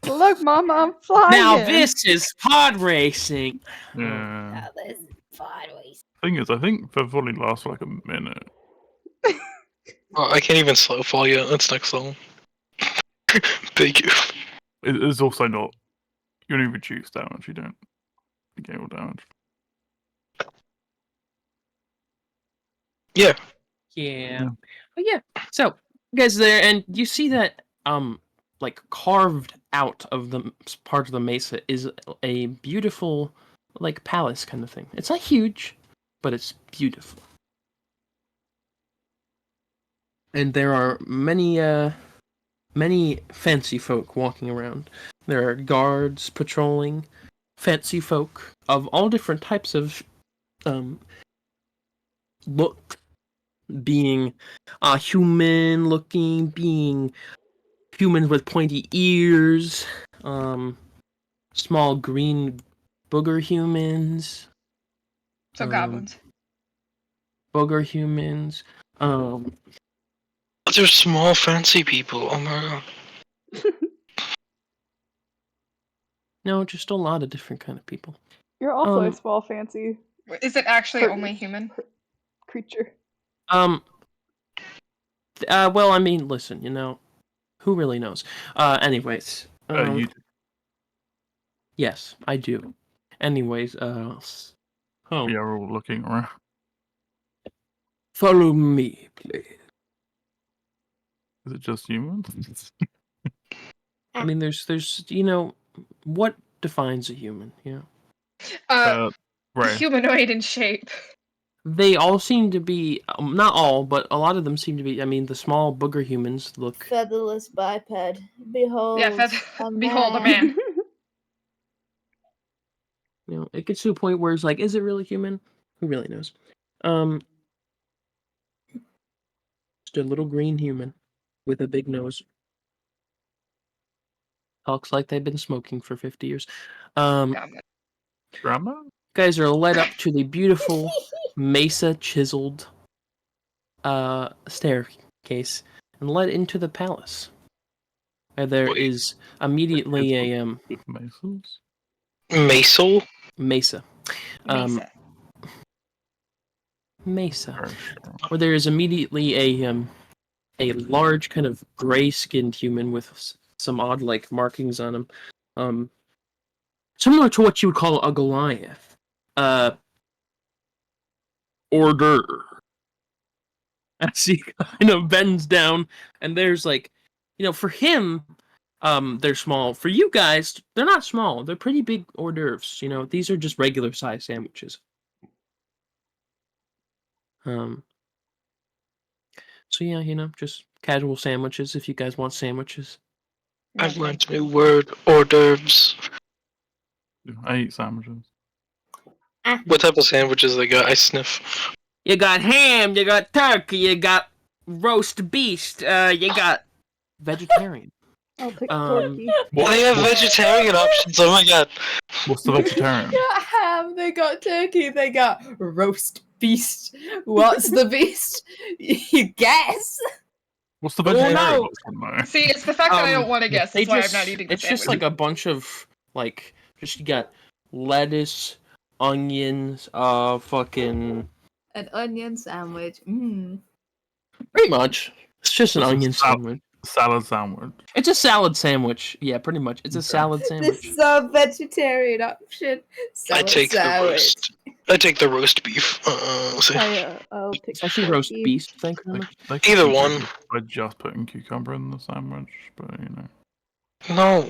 Speaker 1: Look, Mama, I'm flying.
Speaker 2: Now this is pod racing.
Speaker 4: Yeah.
Speaker 7: Oh, this is fun ways.
Speaker 4: Thing is, I think they'll probably last for like a minute.
Speaker 5: Oh, I can't even slow fall yet. That's next level. Thank you.
Speaker 4: It is also not. You only reduce damage, you don't gain all damage.
Speaker 5: Yeah.
Speaker 2: Yeah. But yeah. So you guys are there, and you see that like carved out of the part of the mesa is a beautiful like palace kind of thing. It's not huge, but it's beautiful. And there are many fancy folk walking around. There are guards patrolling, fancy folk of all different types of look being human looking, being humans with pointy ears, small green booger humans.
Speaker 3: So goblins.
Speaker 2: Booger humans.
Speaker 5: They're small, fancy people. Oh my god.
Speaker 2: No, just a lot of different kind of people.
Speaker 1: You're also a small, fancy
Speaker 3: Is it actually
Speaker 1: Per-
Speaker 3: only human?
Speaker 1: creature.
Speaker 2: Well, I mean, listen, who really knows? Anyways.
Speaker 4: You do.
Speaker 2: Yes, I do. Anyways,
Speaker 4: We are all looking around.
Speaker 2: follow me, please.
Speaker 4: Is it just humans?
Speaker 2: I mean, there's, what defines a human,
Speaker 4: Right.
Speaker 3: Humanoid in shape.
Speaker 2: They all seem to be, not all, but a lot of them seem to be, I mean, the small booger humans look...
Speaker 7: Featherless biped. Behold,
Speaker 3: Yeah, behold a man.
Speaker 2: It gets to a point where it's like, is it really human? Who really knows? Just a little green human with a big nose. Talks like they've been smoking for 50 years.
Speaker 3: Goblin.
Speaker 4: Grandma?
Speaker 2: Guys are led up to the beautiful mesa chiseled staircase and led into the palace. And there is immediately a
Speaker 4: Masons?
Speaker 5: Maisel?
Speaker 2: mesa.
Speaker 3: Mesa.
Speaker 2: Mesa.
Speaker 4: Very strong.
Speaker 2: Where there is immediately a large kind of gray-skinned human with some odd like markings on him, similar to what you would call a Goliath. Order. As he kind of bends down, and there's like, for him, they're small. For you guys, they're not small. They're pretty big hors d'oeuvres. These are just regular size sandwiches. So yeah, just casual sandwiches if you guys want sandwiches.
Speaker 5: I've learned a new word, hors d'oeuvres.
Speaker 4: I eat sandwiches.
Speaker 5: What type of sandwiches they got? I sniff.
Speaker 2: You got ham, you got turkey, you got roast beast, you got vegetarian.
Speaker 1: I'll take turkey.
Speaker 5: They have vegetarian options. Oh my god.
Speaker 4: What's the vegetarian?
Speaker 6: They got ham, they got turkey, they got roast beast. What's the beast? You guess.
Speaker 4: What's the vegetarian?
Speaker 2: no.
Speaker 4: One,
Speaker 3: See, it's the fact that I don't want to guess. That's why I'm not eating the
Speaker 2: It's just
Speaker 3: sandwich.
Speaker 2: like a bunch of you got lettuce, onions, fucking
Speaker 6: An onion sandwich.
Speaker 2: pretty much. It's just an
Speaker 4: This is
Speaker 2: onion sandwich.
Speaker 4: Salad sandwich.
Speaker 2: It's a salad sandwich. Yeah, pretty much. It's a salad
Speaker 6: This
Speaker 2: sandwich.
Speaker 6: is a vegetarian option.
Speaker 5: I take the roast. I take the roast beef.
Speaker 1: I'll take
Speaker 2: It's actually roast
Speaker 1: turkey.
Speaker 2: beast. Thank you very much.
Speaker 4: They could
Speaker 5: Either
Speaker 4: do
Speaker 5: one.
Speaker 4: By just putting cucumber in the sandwich, but
Speaker 5: No.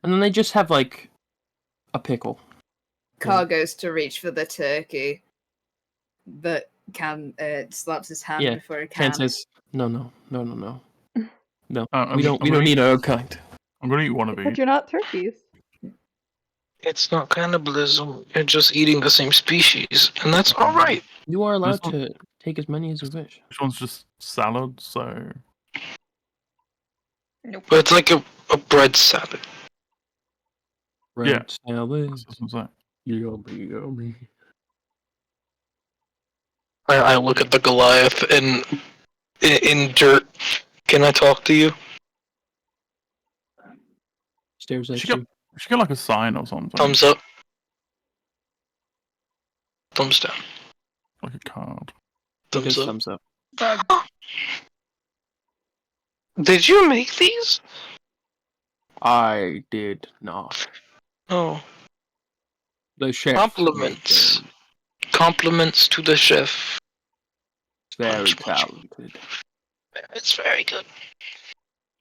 Speaker 2: And then they just have like a pickle.
Speaker 6: Car goes to reach for the turkey, but Cam slaps his hand
Speaker 2: Yeah,
Speaker 6: before he
Speaker 2: Ken
Speaker 6: can.
Speaker 2: says, no. No,
Speaker 4: I'm
Speaker 2: we
Speaker 4: gonna
Speaker 2: don't
Speaker 4: eat-
Speaker 2: need our kind.
Speaker 4: I'm gonna eat one of
Speaker 1: But
Speaker 4: each.
Speaker 1: you're not turkeys.
Speaker 5: It's not cannibalism. You're just eating the same species, and that's all right.
Speaker 2: You are allowed
Speaker 4: This one-
Speaker 2: to take as many as you wish.
Speaker 4: This one's just salad, so
Speaker 3: Nope.
Speaker 5: But it's like a bread salad.
Speaker 2: Red salad.
Speaker 4: that's what I'm saying.
Speaker 2: Yummy.
Speaker 5: I look at the Goliath and in dirt. Can I talk to you?
Speaker 2: Stares at
Speaker 4: She got-
Speaker 2: you.
Speaker 4: We should get like a sign or something.
Speaker 5: Thumbs up. Thumbs down.
Speaker 4: Like a card.
Speaker 2: He does
Speaker 5: Thumbs up.
Speaker 2: thumbs up.
Speaker 3: Bug.
Speaker 5: Did you make these?
Speaker 2: I did not.
Speaker 5: Oh.
Speaker 2: The chef.
Speaker 5: Compliments. Compliments to the chef.
Speaker 2: Very talented.
Speaker 5: It's very good.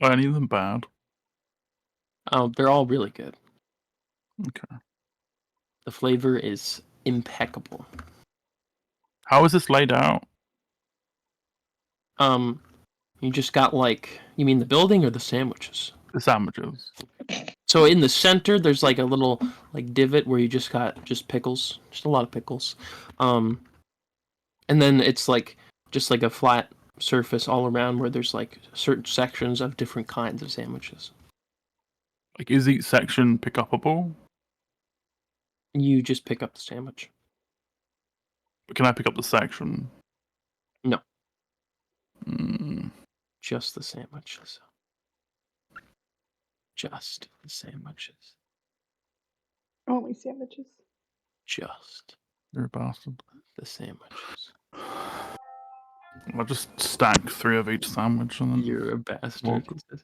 Speaker 4: Are any of them bad?
Speaker 2: Oh, they're all really good.
Speaker 4: Okay.
Speaker 2: The flavor is impeccable.
Speaker 4: How is this laid out?
Speaker 2: You just got you mean the building or the sandwiches?
Speaker 4: The sandwiches.
Speaker 2: So in the center, there's like a little divot where you just got pickles, just a lot of pickles. And then it's just like a flat surface all around where there's like certain sections of different kinds of sandwiches.
Speaker 4: Like, is each section pick upable?
Speaker 2: You just pick up the sandwich.
Speaker 4: Can I pick up the section?
Speaker 2: No.
Speaker 4: Mm.
Speaker 2: Just the sandwiches. Just the sandwiches.
Speaker 1: Only sandwiches.
Speaker 2: Just
Speaker 4: You're a bastard.
Speaker 2: the sandwiches.
Speaker 4: I'll just stack 3 of each sandwich and then.
Speaker 2: You're a bastard.
Speaker 4: Walk.
Speaker 2: He says.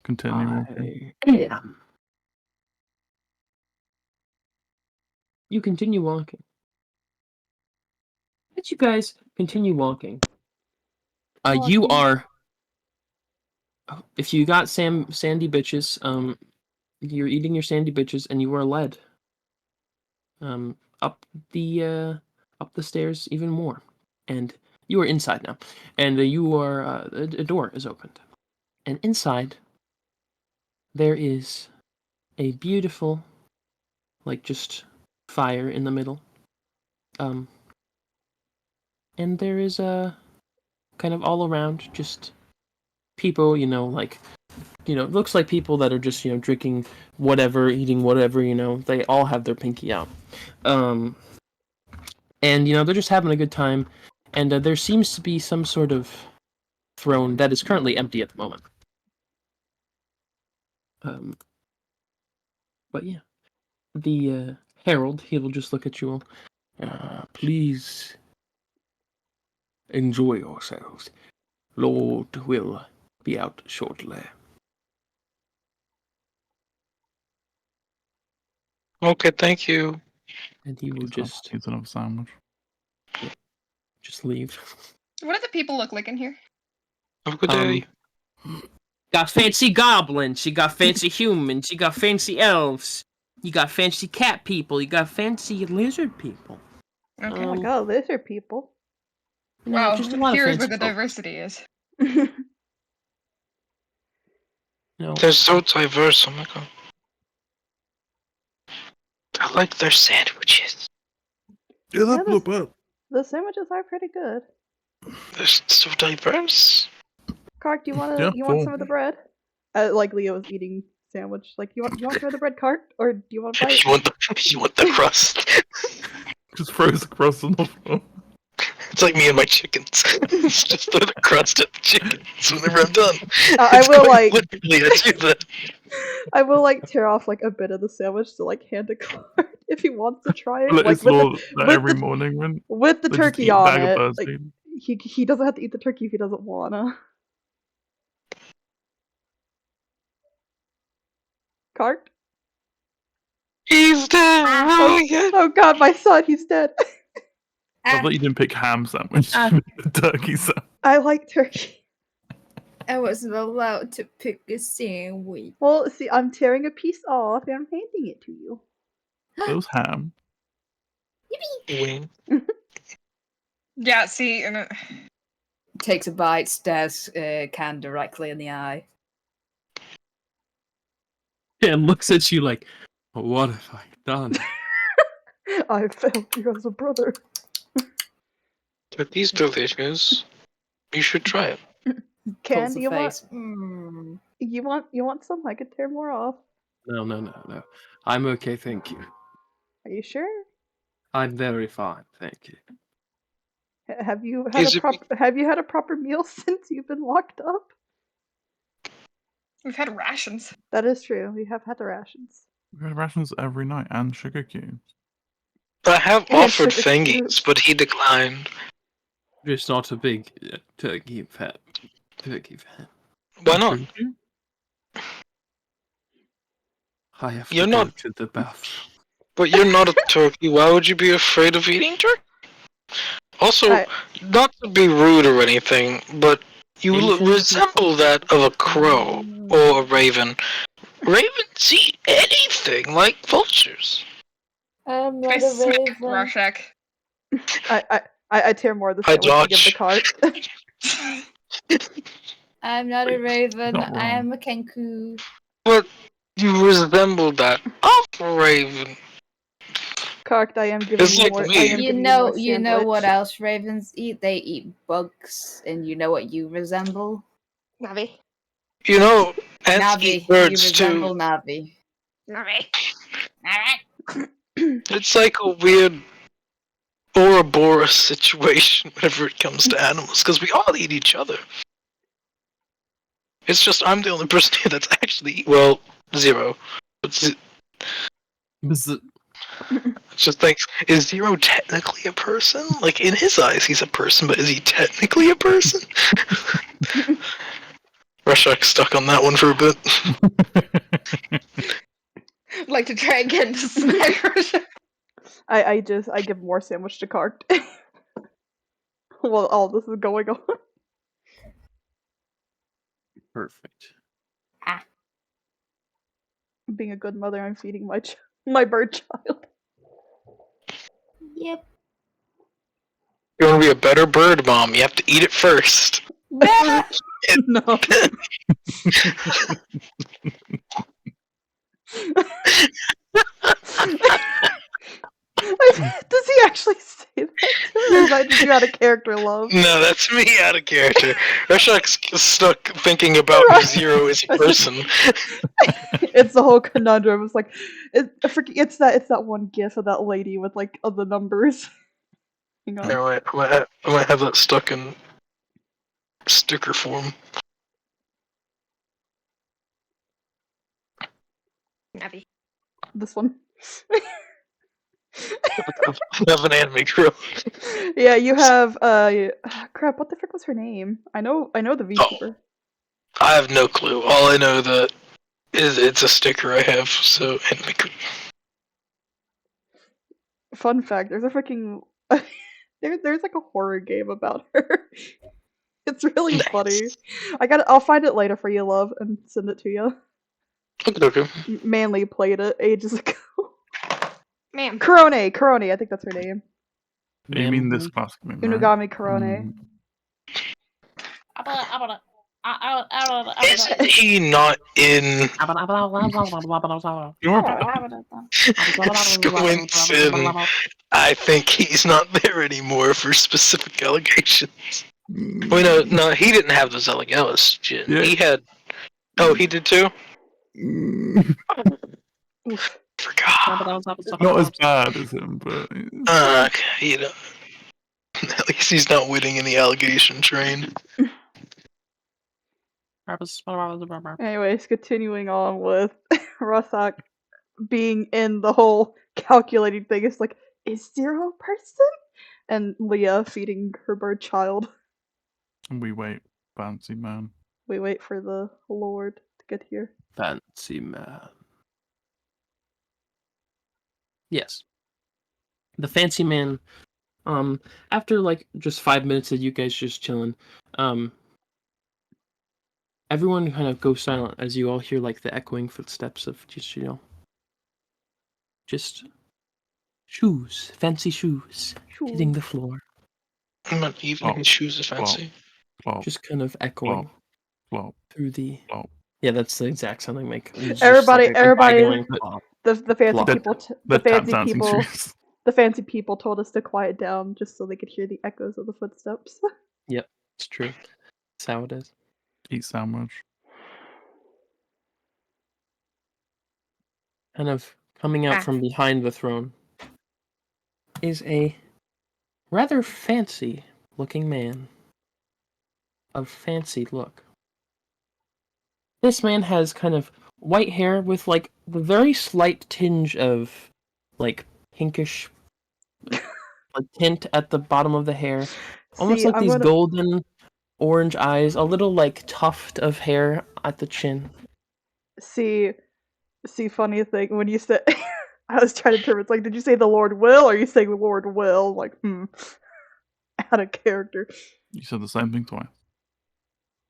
Speaker 4: Continue walking.
Speaker 2: Yeah. You continue walking. As you guys continue walking, you
Speaker 1: Walking.
Speaker 2: are. If you got sandy bitches, you're eating your sandy bitches, and you are led up the stairs even more, and you are inside now, and you are a door is opened, and inside there is a beautiful, like just fire in the middle, and there is a kind of all around just people, like. It looks like people that are just, drinking whatever, eating whatever, they all have their pinky out. And, they're just having a good time. And there seems to be some sort of throne that is currently empty at the moment. But yeah, the herald, he will just look at you all. Please enjoy yourselves. Lord will be out shortly.
Speaker 5: Okay, thank you.
Speaker 2: And he will just
Speaker 4: He's another sandwich.
Speaker 2: leave.
Speaker 3: What do the people look like in here?
Speaker 5: Have a good day.
Speaker 2: Got fancy goblins, you got fancy humans, you got fancy elves, you got fancy cat people, you got fancy lizard people.
Speaker 3: Okay.
Speaker 1: Oh my god, lizard people.
Speaker 3: Wow,
Speaker 2: just a lot of
Speaker 3: here's
Speaker 2: fancy
Speaker 3: where the
Speaker 2: folk.
Speaker 3: diversity is.
Speaker 5: They're so diverse. Oh my god. I like their sandwiches.
Speaker 4: Yeah,
Speaker 1: that's not bad. The sandwiches are pretty good.
Speaker 5: They're so diverse.
Speaker 1: Kark, do you want
Speaker 4: Yeah,
Speaker 1: you want
Speaker 4: full.
Speaker 1: some of the bread? Like Leo was eating sandwich. Like you want some of the bread, Kark, or do you want to bite?
Speaker 5: You want the crust.
Speaker 4: Just throws the crust on the floor.
Speaker 5: It's like me and my chickens. Just throw the crust at the chickens whenever I'm done.
Speaker 1: I
Speaker 5: It's
Speaker 1: will,
Speaker 5: quite
Speaker 1: like-
Speaker 5: literally, I do that.
Speaker 1: I will like tear off like a bit of the sandwich to like hand to Kark if he wants to try it.
Speaker 4: Like,
Speaker 1: Like
Speaker 4: it's law that
Speaker 1: with
Speaker 4: every
Speaker 1: the-
Speaker 4: morning when
Speaker 1: with the
Speaker 4: they just
Speaker 1: turkey
Speaker 4: eat a
Speaker 1: on
Speaker 4: bag of
Speaker 1: it.
Speaker 4: birds
Speaker 1: Like
Speaker 4: feed.
Speaker 1: he doesn't have to eat the turkey if he doesn't wanna. Kark?
Speaker 5: He's dead. Oh my god.
Speaker 1: Oh god, my son, he's dead.
Speaker 4: I thought you didn't pick ham sandwich. Turkey sandwich.
Speaker 1: I like turkey.
Speaker 7: I wasn't allowed to pick a sandwich.
Speaker 1: Well, see, I'm tearing a piece off and I'm handing it to you.
Speaker 4: It was ham.
Speaker 5: Wing.
Speaker 3: Yeah, see, and
Speaker 6: Takes a bite, stares Can directly in the eye.
Speaker 2: And looks at you like, what have I done?
Speaker 1: I failed you as a brother.
Speaker 5: Turkey's delicious. You should try it.
Speaker 1: Can
Speaker 6: Pulls a
Speaker 1: you want
Speaker 6: face. Mm.
Speaker 1: you want some? I could tear more off.
Speaker 2: No. I'm okay, thank you.
Speaker 1: Are you sure?
Speaker 2: I'm very fine, thank you.
Speaker 1: Have you had a proper meal since you've been locked up?
Speaker 3: we've had rations.
Speaker 1: That is true. We have had the rations.
Speaker 4: We had rations every night and sugar cubes.
Speaker 5: I have
Speaker 1: And
Speaker 5: offered
Speaker 1: sugar
Speaker 5: Fengies,
Speaker 1: cubes.
Speaker 5: but he declined.
Speaker 2: Just not a big turkey fan.
Speaker 5: Why not?
Speaker 2: I have
Speaker 5: You're
Speaker 2: to
Speaker 5: not-
Speaker 2: go to the bathroom.
Speaker 5: But you're not a turkey. Why would you be afraid of eating turkey? Also,
Speaker 1: I-
Speaker 5: not to be rude or anything, but you
Speaker 2: Anything
Speaker 5: resemble that of a crow or a raven. Ravens eat anything like vultures.
Speaker 7: I'm
Speaker 3: I
Speaker 7: not a
Speaker 3: smack
Speaker 7: raven.
Speaker 3: Rorschach.
Speaker 1: I tear more of the
Speaker 5: I
Speaker 1: sandwich to give the
Speaker 5: dodge.
Speaker 1: cart.
Speaker 7: I'm not a raven.
Speaker 4: not
Speaker 7: I
Speaker 4: wrong.
Speaker 7: am a kangaroo.
Speaker 5: But you resemble that of a raven.
Speaker 1: Cocked, I am giving
Speaker 5: It's
Speaker 1: you
Speaker 5: like
Speaker 1: more.
Speaker 5: me.
Speaker 1: I am
Speaker 6: You
Speaker 1: giving
Speaker 6: know,
Speaker 1: more
Speaker 6: you know what
Speaker 1: sandwich.
Speaker 6: else ravens eat? They eat bugs, and you know what you resemble?
Speaker 3: Navi.
Speaker 5: You know, ants
Speaker 6: Navi.
Speaker 5: eat
Speaker 6: You
Speaker 5: birds
Speaker 6: resemble
Speaker 5: too.
Speaker 6: Navi.
Speaker 3: Navi.
Speaker 5: It's like a weird Ouroboros situation whenever it comes to animals, because we all eat each other. It's just I'm the only person here that's actually Zero. But just thinks, is Zero technically a person? Like in his eyes, he's a person, but is he technically a person? Rushak's stuck on that one for a bit.
Speaker 3: I'd like to try again to smack Russia.
Speaker 1: I give more sandwich to Cocked. While all this is going on.
Speaker 2: Perfect.
Speaker 1: Being a good mother, I'm feeding my bird child.
Speaker 7: Yep.
Speaker 5: You want to be a better bird mom, you have to eat it first.
Speaker 1: No. Does he actually say that to her? Or is that just you out of character love?
Speaker 5: No, that's me out of character. Rushak's stuck thinking about if Zero is a person.
Speaker 1: It's the whole conundrum. It's like it's that one gif of that lady with like all the numbers. Hang on.
Speaker 5: I might have that stuck in sticker form.
Speaker 3: Navi.
Speaker 1: This one.
Speaker 5: Have an anime girl.
Speaker 1: Yeah, you have crap, what the frick was her name? I know the VTuber.
Speaker 5: I have no clue. All I know that is it's a sticker I have, so anime girl.
Speaker 1: Fun fact, there's a freaking there's like a horror game about her. It's really funny. I'll find it later for you, love, and send it to you.
Speaker 5: Okay.
Speaker 1: Manly played it ages ago.
Speaker 3: Ma'am.
Speaker 1: Korone, I think that's her name.
Speaker 4: You mean this classic meme, right?
Speaker 1: Unogami Korone.
Speaker 5: Isn't he not in Squints in? I think he's not there anymore for specific allegations. Wait, no, he didn't have those allegations.
Speaker 4: Yeah.
Speaker 5: He had. Oh, he did too?
Speaker 1: Oof.
Speaker 5: Forgot.
Speaker 4: Not as bad as him, but
Speaker 5: You know. At least he's not winning in the allegation train.
Speaker 1: Anyways, continuing on with Rosak being in the whole calculating thing. It's like, is Zero a person? And Leah feeding her bird child.
Speaker 4: we wait, fancy man.
Speaker 1: We wait for the Lord to get here.
Speaker 2: Fancy man. Yes. The fancy man, after like just 5 minutes of you guys just chilling, everyone kind of goes silent as you all hear like the echoing footsteps of just, just shoes, fancy shoes hitting the floor.
Speaker 5: I'm not even his shoes are fancy.
Speaker 4: Plop,
Speaker 2: Just kind of echoing
Speaker 4: plop,
Speaker 2: through the.
Speaker 4: plop.
Speaker 2: Yeah, that's the exact sound they make. It's just
Speaker 1: Everybody,
Speaker 2: like a guy going,
Speaker 1: the fancy
Speaker 4: Plop.
Speaker 1: people,
Speaker 4: The tap dancing shoes.
Speaker 1: the fancy people told us to quiet down just so they could hear the echoes of the footsteps.
Speaker 2: Yep, it's true. That's how it is.
Speaker 4: Eat sandwich.
Speaker 2: Kind of coming out from behind the throne is a rather fancy-looking man. Of fancy look. This man has kind of white hair with like the very slight tinge of like pinkish like tint at the bottom of the hair. Almost
Speaker 1: See,
Speaker 2: like these golden orange eyes, a little like tuft of hair at the chin.
Speaker 1: See, funny thing, when you said, I was trying to determine, it's like, did you say the Lord will, or are you saying the Lord will? Like, out of character.
Speaker 4: You said the same thing twice.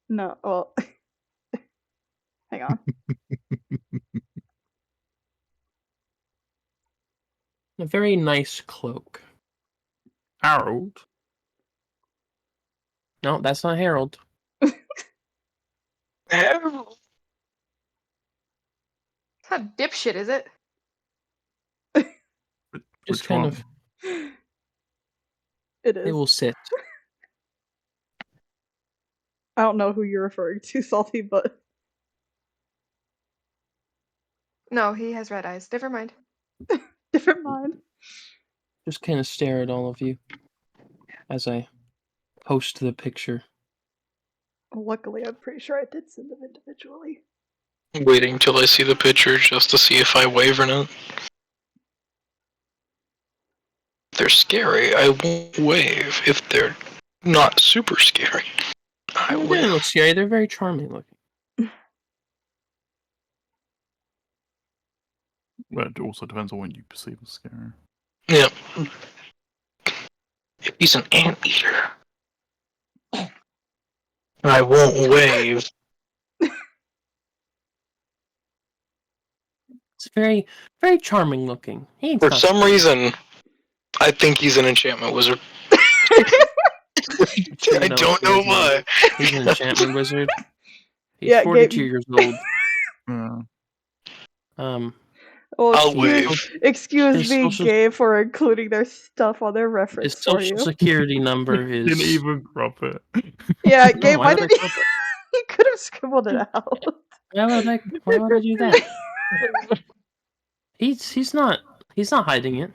Speaker 1: No, well, hang on.
Speaker 2: A very nice cloak.
Speaker 4: Harold?
Speaker 2: No, that's not Harold.
Speaker 5: Harold?
Speaker 3: It's not dipshit, is it?
Speaker 2: Just
Speaker 4: Which
Speaker 2: kind
Speaker 4: one?
Speaker 2: of.
Speaker 1: It is.
Speaker 2: They will sit.
Speaker 1: I don't know who you're referring to, Salty, but
Speaker 8: No, he has red eyes. Never mind.
Speaker 1: different mind.
Speaker 2: Just kind of stare at all of you as I post the picture.
Speaker 1: Luckily, I'm pretty sure I did send them individually.
Speaker 5: I'm waiting till I see the picture just to see if I wave or not. If they're scary, I won't wave. If they're not super scary, I
Speaker 2: They don't
Speaker 5: will.
Speaker 2: look scary. They're very charming looking.
Speaker 4: Well, it also depends on what you perceive as scary.
Speaker 5: Yeah. He's an anteater. I won't wave.
Speaker 2: It's very, very charming looking. He's
Speaker 5: For
Speaker 2: not
Speaker 5: some
Speaker 2: scary.
Speaker 5: reason, I think he's an enchantment wizard.
Speaker 2: Sure
Speaker 5: I don't know
Speaker 2: he is
Speaker 5: why.
Speaker 2: He's an enchantment wizard. He's
Speaker 1: Yeah,
Speaker 2: 42 years old.
Speaker 4: Yeah.
Speaker 1: Well,
Speaker 5: I'll wave.
Speaker 1: excuse
Speaker 2: His
Speaker 1: me,
Speaker 2: social-
Speaker 1: Gabe, for including their stuff on their
Speaker 2: His
Speaker 1: reference for
Speaker 2: social
Speaker 1: you.
Speaker 2: security number is.
Speaker 4: Didn't even crop it.
Speaker 1: Yeah,
Speaker 2: No,
Speaker 1: Gabe,
Speaker 2: why
Speaker 1: why
Speaker 2: would
Speaker 1: did
Speaker 2: I
Speaker 1: you?
Speaker 2: crop it?
Speaker 1: You could have scribbled it out.
Speaker 2: Why would I do that? He's not hiding it.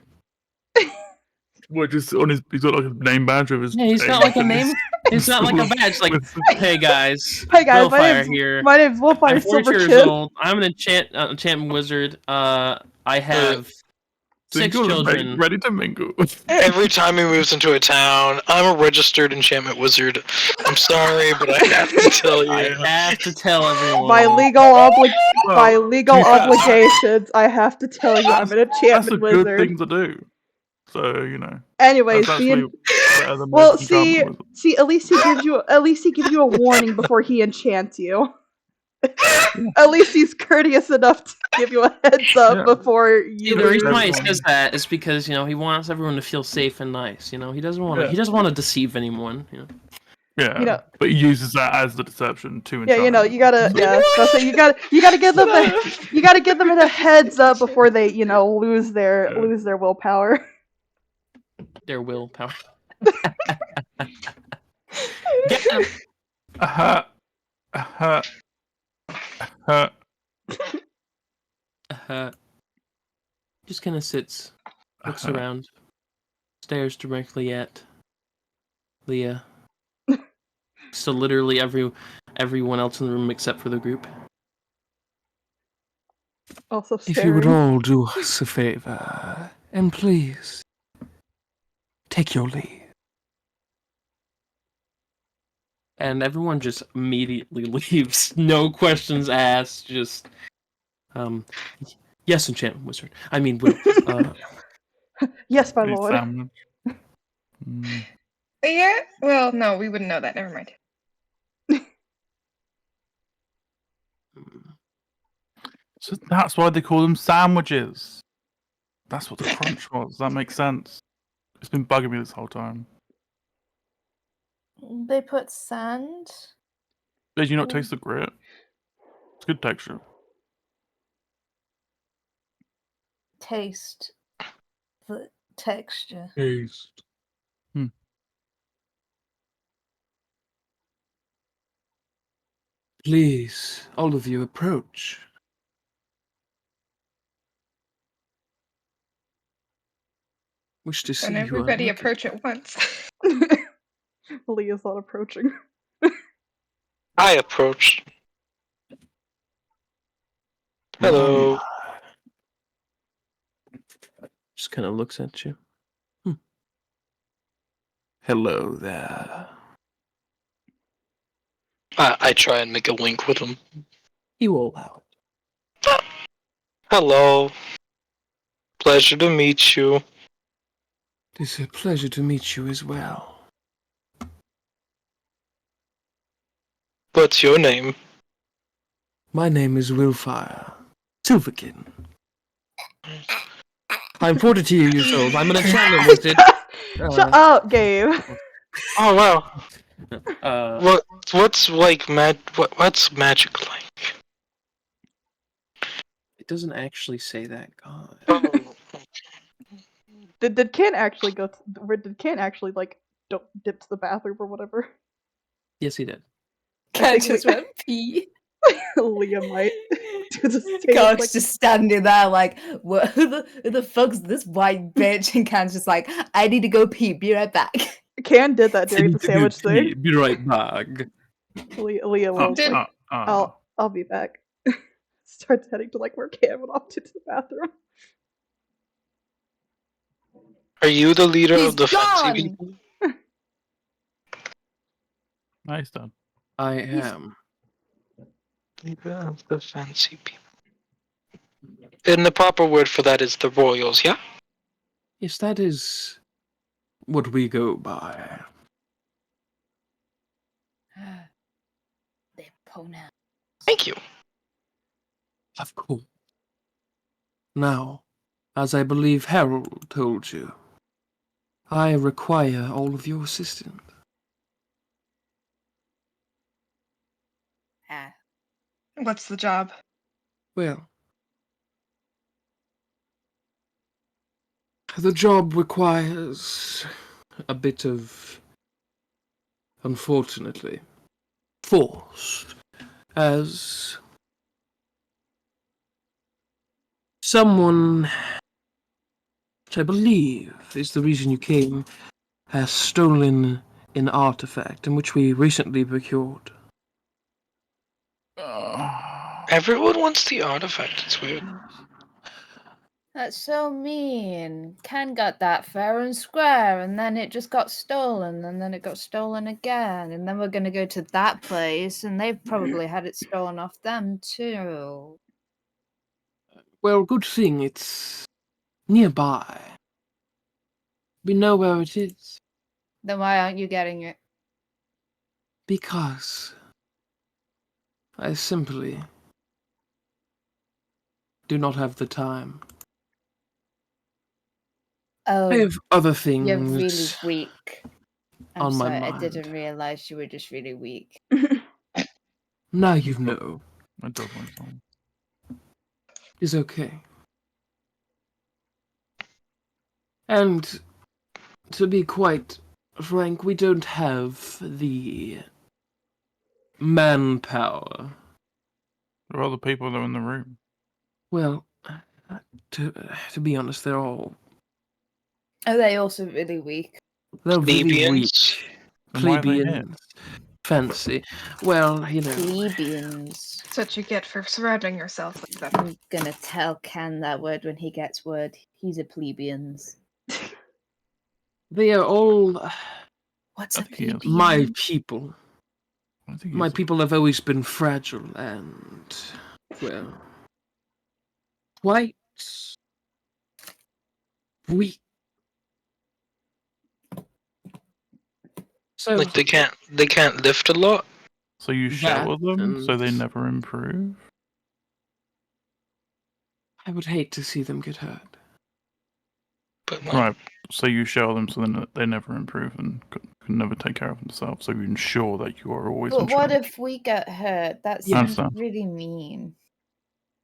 Speaker 4: What, just on his, he's got like a name badge with his
Speaker 2: Yeah, he's got like a name. He's got like a badge, like,
Speaker 4: with-
Speaker 2: hey guys,
Speaker 1: Hey guys,
Speaker 2: Willfire here.
Speaker 1: my name's Willfire
Speaker 2: I'm 42 years
Speaker 1: Silverkid.
Speaker 2: old. I'm an enchantment wizard. I have 6
Speaker 4: single and
Speaker 2: children.
Speaker 4: ready to mingle.
Speaker 5: Every time he moves into a town, I'm a registered enchantment wizard. I'm sorry, but I have to tell you.
Speaker 2: I have to tell everyone.
Speaker 1: By legal obligations, I have to tell you, I'm an
Speaker 4: That's a
Speaker 1: enchantment
Speaker 4: good
Speaker 1: wizard.
Speaker 4: thing to do. So, you know.
Speaker 1: Anyways,
Speaker 4: That's
Speaker 1: the
Speaker 4: actually better than
Speaker 1: well,
Speaker 4: most enchantment wizards.
Speaker 1: see, at least he gives you a warning before he enchants you. At least he's courteous enough to give you a heads up
Speaker 4: Yeah.
Speaker 1: before you.
Speaker 2: The reason
Speaker 1: lose.
Speaker 2: why he says that is because he wants everyone to feel safe and nice. He doesn't want to.
Speaker 4: Yeah.
Speaker 2: He doesn't want to deceive anyone.
Speaker 4: Yeah, but he uses that as the deception to
Speaker 1: Yeah,
Speaker 4: enchant.
Speaker 1: you gotta. Yeah, so you gotta give them a heads up before they lose their willpower.
Speaker 2: Their willpower. Just kind of sits, looks around, stares directly at Leah. So literally everyone else in the room except for the group.
Speaker 1: Also staring.
Speaker 2: If you would all do us a favor, and please take your leave. And everyone just immediately leaves, no questions asked. Just, yes, enchantment wizard. I mean, Will.
Speaker 1: Yes, my lord.
Speaker 3: Yeah, well, no, we wouldn't know that. Never mind.
Speaker 4: So that's why they call them sandwiches. That's what the crunch was. That makes sense. It's been bugging me this whole time.
Speaker 7: They put sand.
Speaker 4: Did you not taste the grit? It's good texture.
Speaker 7: Taste the texture.
Speaker 4: Taste.
Speaker 2: Please, all of you approach. Wish to see
Speaker 3: And
Speaker 2: you.
Speaker 3: everybody approach at once.
Speaker 1: Leah's not approaching.
Speaker 5: I approached. Hello.
Speaker 2: Just kind of looks at you. Hello there.
Speaker 5: I try and make a link with him.
Speaker 2: He will allow it.
Speaker 5: Hello. Pleasure to meet you.
Speaker 2: It's a pleasure to meet you as well.
Speaker 5: What's your name?
Speaker 2: My name is Willfire Silverkin. I'm 42 years old. I'm an enchantment wizard.
Speaker 1: Shut up, Gabe.
Speaker 5: Oh wow. What's like what's magic like?
Speaker 2: It doesn't actually say that, God.
Speaker 1: Did Ken actually go? Did Ken actually like don't dip to the bathroom or whatever?
Speaker 2: Yes, he did.
Speaker 6: Ken just went pee.
Speaker 1: Leah might do the same.
Speaker 6: Garg's
Speaker 1: Like,
Speaker 6: just standing there like, what, who the fuck's this white bitch? And Ken's just like, I need to go pee, be right back.
Speaker 1: Ken did that during the sandwich thing.
Speaker 2: Be right back.
Speaker 1: Leah was like, I'll be back. Starts heading to like where Ken went off to the bathroom.
Speaker 5: Are you the leader
Speaker 6: He's
Speaker 5: of the fancy
Speaker 6: gone!
Speaker 5: people?
Speaker 4: Nice done.
Speaker 2: I am.
Speaker 5: Leader of the fancy people. And the proper word for that is the royals, yeah?
Speaker 2: Yes, that is what we go by.
Speaker 6: They're pronouns.
Speaker 5: Thank you.
Speaker 2: Of course. Now, as I believe Harold told you, I require all of your assistance.
Speaker 6: Ah.
Speaker 3: What's the job?
Speaker 2: Well, the job requires a bit of, unfortunately, force, as someone, which I believe is the reason you came, has stolen an artifact in which we recently procured.
Speaker 5: Everyone wants the artifact, it's weird.
Speaker 6: That's so mean. Ken got that fair and square, and then it just got stolen, and then it got stolen again, and then we're gonna go to that place, and they've probably had it stolen off them too.
Speaker 2: Well, good thing it's nearby. We know where it is.
Speaker 6: Then why aren't you getting it?
Speaker 2: Because I simply do not have the time.
Speaker 6: Oh,
Speaker 2: I have other things
Speaker 6: you're really weak. I'm
Speaker 2: on my
Speaker 6: sorry, I
Speaker 2: mind.
Speaker 6: didn't realize you were just really weak.
Speaker 2: Now you know.
Speaker 4: I dug myself.
Speaker 2: It's okay. And to be quite frank, we don't have the manpower.
Speaker 4: There are other people that are in the room.
Speaker 2: Well, to be honest, they're all
Speaker 6: Are they also really weak?
Speaker 2: they're really
Speaker 5: Plebeians?
Speaker 2: weak.
Speaker 4: Then why are they here?
Speaker 2: Plebeians. Fancy. Well, you know.
Speaker 6: Plebeians.
Speaker 3: That's what you get for surrounding yourself with them.
Speaker 6: I'm gonna tell Ken that word when he gets word. He's a plebeians.
Speaker 2: They are all
Speaker 6: What's
Speaker 4: I
Speaker 6: a
Speaker 4: think he is.
Speaker 6: plebeian?
Speaker 2: my people.
Speaker 4: I think
Speaker 2: My
Speaker 4: he's-
Speaker 2: people have always been fragile and, well, quite weak. So,
Speaker 5: Like they can't lift a lot?
Speaker 4: So you shower them so they
Speaker 2: and-
Speaker 4: never improve?
Speaker 2: I would hate to see them get hurt.
Speaker 5: But like,
Speaker 4: Right. So you shower them so then they never improve and can never take care of themselves. So you ensure that you are always in
Speaker 6: But what
Speaker 4: check.
Speaker 6: if we get hurt? That
Speaker 2: Yeah.
Speaker 6: seems
Speaker 4: Understand.
Speaker 6: really mean.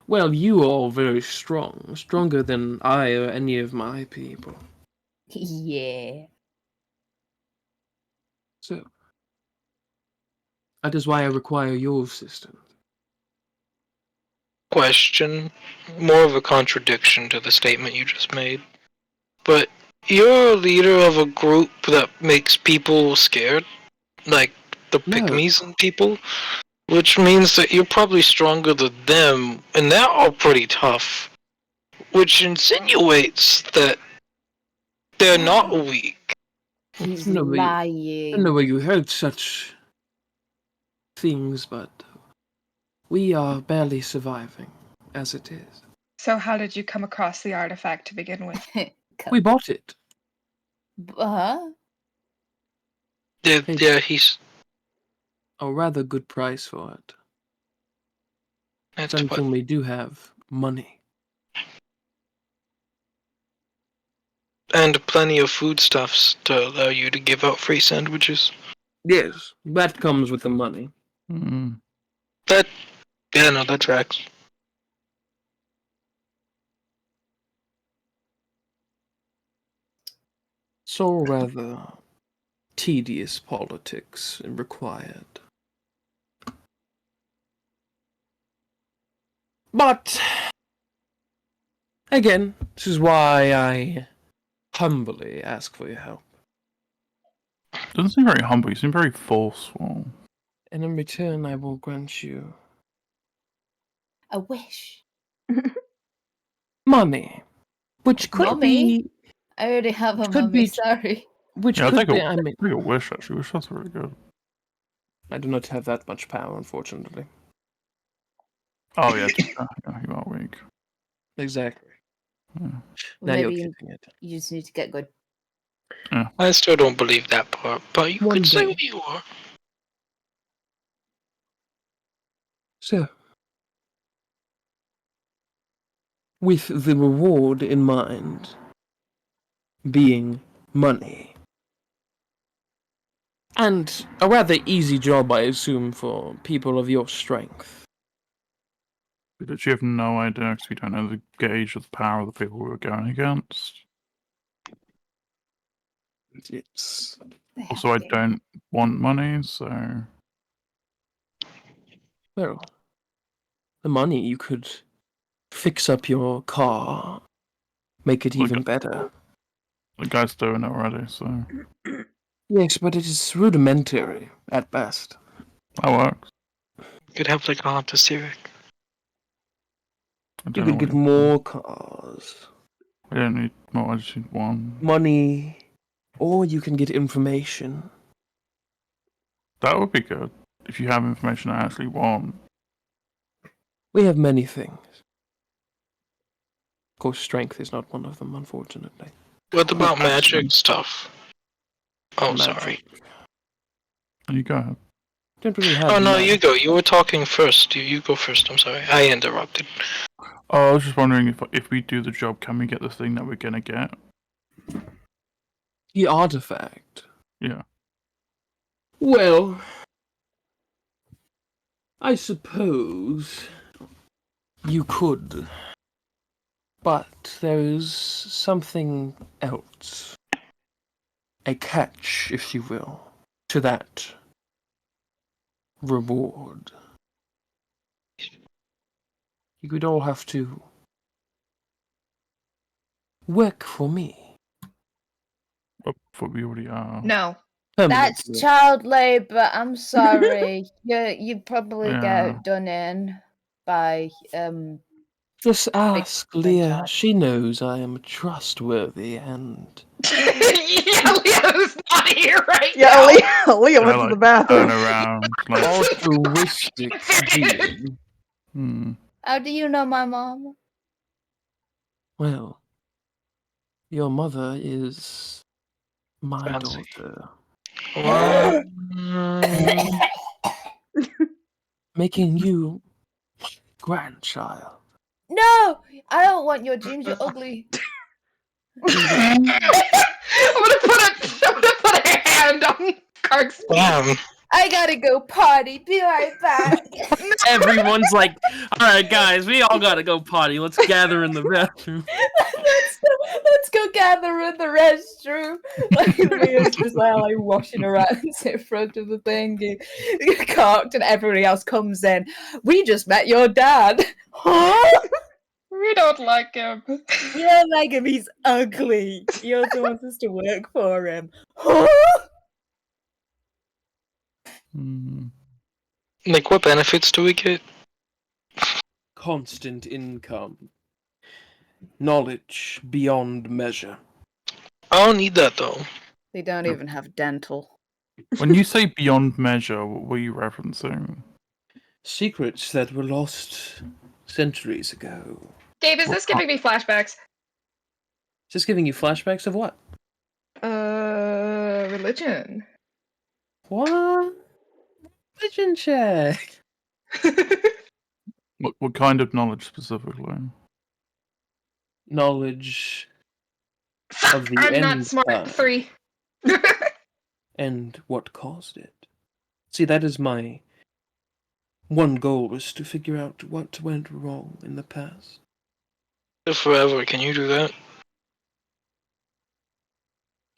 Speaker 2: Well, you are all very strong. Stronger than I or any of my people.
Speaker 6: Yeah.
Speaker 2: So, that is why I require your assistance.
Speaker 5: question, more of a contradiction to the statement you just made. But you're a leader of a group that makes people scared, like the
Speaker 2: No.
Speaker 5: pygmies and people, which means that you're probably stronger than them, and they're all pretty tough, which insinuates that they're not weak.
Speaker 6: He's
Speaker 2: No, but I
Speaker 6: lying.
Speaker 2: don't know where you heard such things, but we are barely surviving, as it is.
Speaker 3: So how did you come across the artifact to begin with?
Speaker 2: We bought it.
Speaker 6: Huh?
Speaker 5: Yeah, he's.
Speaker 2: A rather good price for it.
Speaker 5: That's
Speaker 2: Something
Speaker 5: what.
Speaker 2: we do have money.
Speaker 5: And plenty of foodstuffs to allow you to give out free sandwiches.
Speaker 2: Yes, that comes with the money.
Speaker 4: Mm.
Speaker 5: Yeah, no, that tracks.
Speaker 2: So rather tedious politics required. But again, this is why I humbly ask for your help.
Speaker 4: Doesn't seem very humble. You seem very forceful.
Speaker 2: And in return, I will grant you
Speaker 6: A wish.
Speaker 2: money, which could
Speaker 6: Mummy?
Speaker 2: be,
Speaker 6: I already have a
Speaker 2: Which could
Speaker 6: mummy,
Speaker 2: be-
Speaker 6: sorry.
Speaker 2: which
Speaker 4: Yeah, I'll
Speaker 2: could
Speaker 4: take
Speaker 2: be.
Speaker 4: a,
Speaker 2: I mean,
Speaker 4: take a wish, actually. Wish that's really good.
Speaker 2: I do not have that much power, unfortunately.
Speaker 4: Oh, yeah, you are weak.
Speaker 2: Exactly.
Speaker 4: Yeah.
Speaker 2: Now
Speaker 6: Maybe
Speaker 2: you're
Speaker 6: you,
Speaker 2: kidding it.
Speaker 6: you just need to get good.
Speaker 5: I still don't believe that part, but you
Speaker 2: One
Speaker 5: could say
Speaker 2: day.
Speaker 5: what you are.
Speaker 2: So, with the reward in mind being money, and a rather easy job, I assume, for people of your strength.
Speaker 4: We literally have no idea because we don't know the gauge of the power of the people we were going against.
Speaker 2: It's
Speaker 4: Also, I don't want money, so...
Speaker 2: well, the money you could fix up your car, make it even better.
Speaker 4: The guy's doing it already, so...
Speaker 2: Yes, but it is rudimentary at best.
Speaker 4: That works.
Speaker 5: You could have like a Honda Civic.
Speaker 4: I
Speaker 2: You
Speaker 4: don't know
Speaker 2: could get
Speaker 4: what
Speaker 2: more cars,
Speaker 4: I don't need more, I just need one.
Speaker 2: money, or you can get information.
Speaker 4: That would be good. If you have information I actually want.
Speaker 2: We have many things. Of course, strength is not one of them, unfortunately.
Speaker 5: What about
Speaker 4: that's
Speaker 5: magic stuff? Oh, sorry.
Speaker 4: You go ahead.
Speaker 2: Don't really have.
Speaker 5: Oh no,
Speaker 2: magic.
Speaker 5: you go. You were talking first. You go first. I'm sorry. I interrupted.
Speaker 4: Oh, I was just wondering if we do the job, can we get the thing that we're gonna get?
Speaker 2: The artifact.
Speaker 4: Yeah.
Speaker 2: Well, I suppose you could, but there is something else. A catch, if you will, to that reward. You could all have to work for me.
Speaker 4: But we already are.
Speaker 8: No.
Speaker 6: That's
Speaker 2: Permanently.
Speaker 6: child labour. I'm sorry. You probably
Speaker 4: Yeah.
Speaker 6: get done in by
Speaker 2: Just ask
Speaker 6: big
Speaker 2: Leah.
Speaker 6: child.
Speaker 2: She knows I am trustworthy and...
Speaker 8: Yeah, Leo's not here right
Speaker 1: Yeah,
Speaker 8: now.
Speaker 1: Leah
Speaker 4: I
Speaker 1: went to
Speaker 4: like
Speaker 1: the bathroom.
Speaker 4: turn around. Like,
Speaker 2: altruistic being.
Speaker 6: How do you know my mom?
Speaker 2: Well, your mother is my
Speaker 5: Fancy.
Speaker 2: daughter,
Speaker 5: What?
Speaker 2: making you my grandchild.
Speaker 6: No, I don't want your genes. You're ugly.
Speaker 8: I'm gonna put a hand on Kark's.
Speaker 5: Damn.
Speaker 6: I gotta go potty. Be right back.
Speaker 2: Everyone's like, all right, guys, we all gotta go potty. Let's gather in the bathroom.
Speaker 6: let's go gather in the restroom. Like Leah's just like washing around in front of the thing, cocked, and everybody else comes in. We just met your dad. Huh?
Speaker 8: We don't like him.
Speaker 6: You don't like him, he's ugly. He also wants us to work for him. Huh?
Speaker 5: Like, what benefits do we get?
Speaker 2: Constant income. Knowledge beyond measure.
Speaker 5: I don't need that though.
Speaker 6: They don't even have dental.
Speaker 4: when you say beyond measure, what were you referencing?
Speaker 2: Secrets that were lost centuries ago.
Speaker 8: Gabe, is this giving me flashbacks?
Speaker 2: Is this giving you flashbacks of what?
Speaker 8: Religion.
Speaker 2: What? Religion check.
Speaker 4: What kind of knowledge specifically?
Speaker 2: Knowledge of the
Speaker 8: I'm
Speaker 2: end
Speaker 8: not smart.
Speaker 2: time
Speaker 8: 3.
Speaker 2: and what caused it. See, that is my one goal, is to figure out what went wrong in the past.
Speaker 5: Forever, can you do that?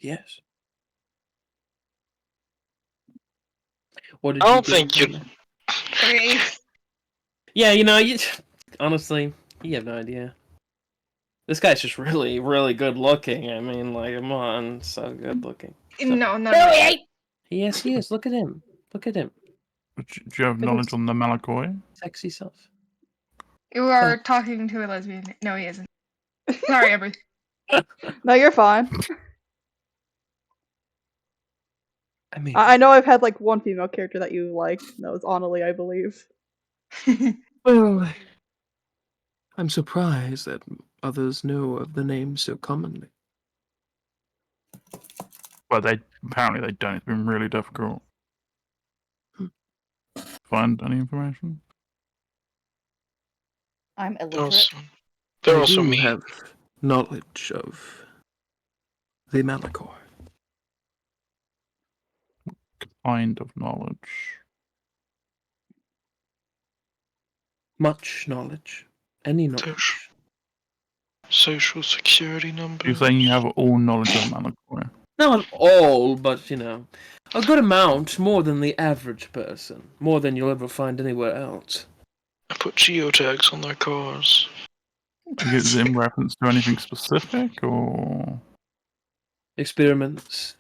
Speaker 2: Yes. What did
Speaker 5: I
Speaker 2: you
Speaker 5: don't
Speaker 2: get
Speaker 5: think
Speaker 2: from
Speaker 5: you.
Speaker 2: that?
Speaker 3: 3.
Speaker 2: Yeah, honestly, you have no idea. This guy's just really, really good looking. I mean, like, come on, so good looking. So,
Speaker 3: No.
Speaker 2: yes, he is. Look at him. Look at him.
Speaker 4: Do you have knowledge on the Malakoi?
Speaker 2: Sexy self.
Speaker 3: You are talking to a lesbian. No, he isn't. Sorry, Amber.
Speaker 1: No, you're fine.
Speaker 2: I mean,
Speaker 1: I know I've had like one female character that you liked, and that was Annalie, I believe.
Speaker 2: well, I'm surprised that others know of the name so commonly.
Speaker 4: Well, apparently they don't. It's been really difficult. Find any information?
Speaker 6: I'm illiterate.
Speaker 5: They're
Speaker 2: I
Speaker 5: also
Speaker 2: do
Speaker 5: me.
Speaker 2: have knowledge of the Malachor.
Speaker 4: Kind of knowledge.
Speaker 2: Much knowledge. Any knowledge.
Speaker 5: Social security number.
Speaker 4: You're saying you have all knowledge of Malakoi?
Speaker 2: Not all, but, a good amount, more than the average person. More than you'll ever find anywhere else.
Speaker 5: I put geotags on their cars.
Speaker 4: Is it in reference to anything specific, or...?
Speaker 2: Experiments.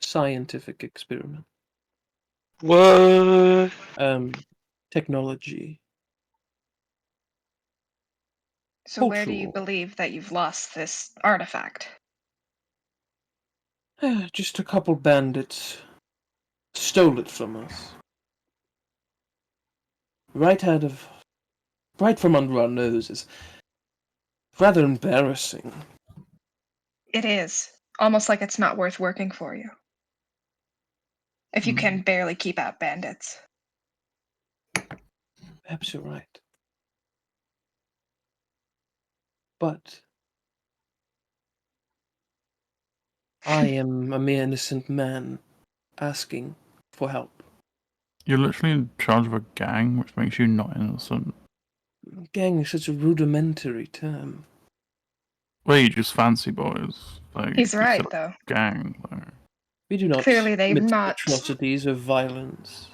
Speaker 2: Scientific experiment.
Speaker 5: What?
Speaker 2: Technology.
Speaker 3: So where do you believe that you've lost this artifact?
Speaker 2: Just a couple bandits stole it from us. Right from under our noses. Rather embarrassing.
Speaker 3: It is. Almost like it's not worth working for you. If you can barely keep out bandits.
Speaker 2: Perhaps you're right. But I am a mere innocent man asking for help.
Speaker 4: You're literally in charge of a gang, which makes you not innocent.
Speaker 2: Gang is such a rudimentary term.
Speaker 4: Well, you just fancy boys. Like,
Speaker 3: He's
Speaker 4: you
Speaker 3: right,
Speaker 4: said
Speaker 3: though.
Speaker 4: gang. Like.
Speaker 2: We do not
Speaker 3: Clearly they've
Speaker 2: commit
Speaker 3: not.
Speaker 2: atrocities or violence.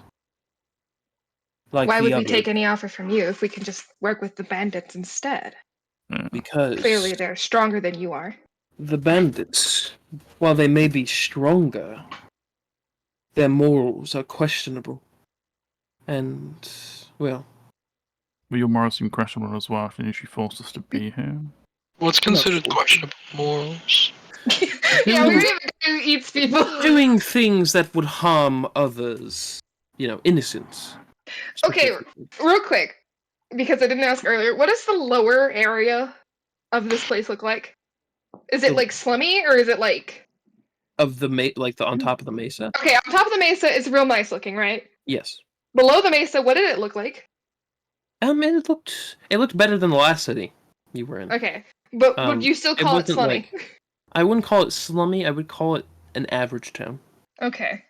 Speaker 2: Like
Speaker 3: Why
Speaker 2: the
Speaker 3: would we
Speaker 2: others.
Speaker 3: take any offer from you if we can just work with the bandits instead?
Speaker 4: Yeah.
Speaker 2: Because
Speaker 3: Clearly they're stronger than you are.
Speaker 2: the bandits, while they may be stronger, their morals are questionable. And, well...
Speaker 4: But your morals seem questionable as well, since you forced us to be here.
Speaker 5: What's considered questionable morals?
Speaker 3: Yeah, we're even who eats people.
Speaker 2: Doing things that would harm others. Innocents.
Speaker 3: Okay,
Speaker 2: specifically.
Speaker 3: real quick, because I didn't ask earlier, what does the lower area of this place look like? Is it like slummy or is it like
Speaker 2: Of the on top of the mesa?
Speaker 3: Okay, on top of the mesa is real nice looking, right?
Speaker 2: Yes.
Speaker 3: Below the mesa, what did it look like?
Speaker 2: It looked better than the last city you were in.
Speaker 3: Okay. But would you still call it
Speaker 2: wasn't
Speaker 3: slummy?
Speaker 2: I wouldn't call it slummy, I would call it an average town.
Speaker 3: Okay.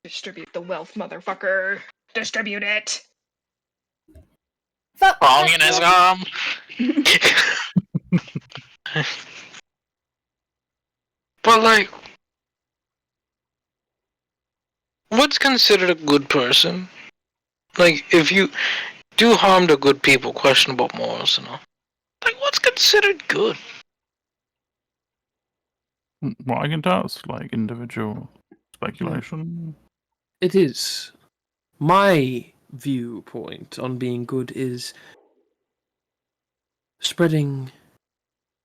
Speaker 3: Distribute the wealth, motherfucker. Distribute it.
Speaker 5: Communism! But, like, what's considered a good person? Like, if you do harm to good people, questionable morals and all. Like, what's considered good?
Speaker 4: What I can tell is like individual speculation.
Speaker 2: It is. My viewpoint on being good is spreading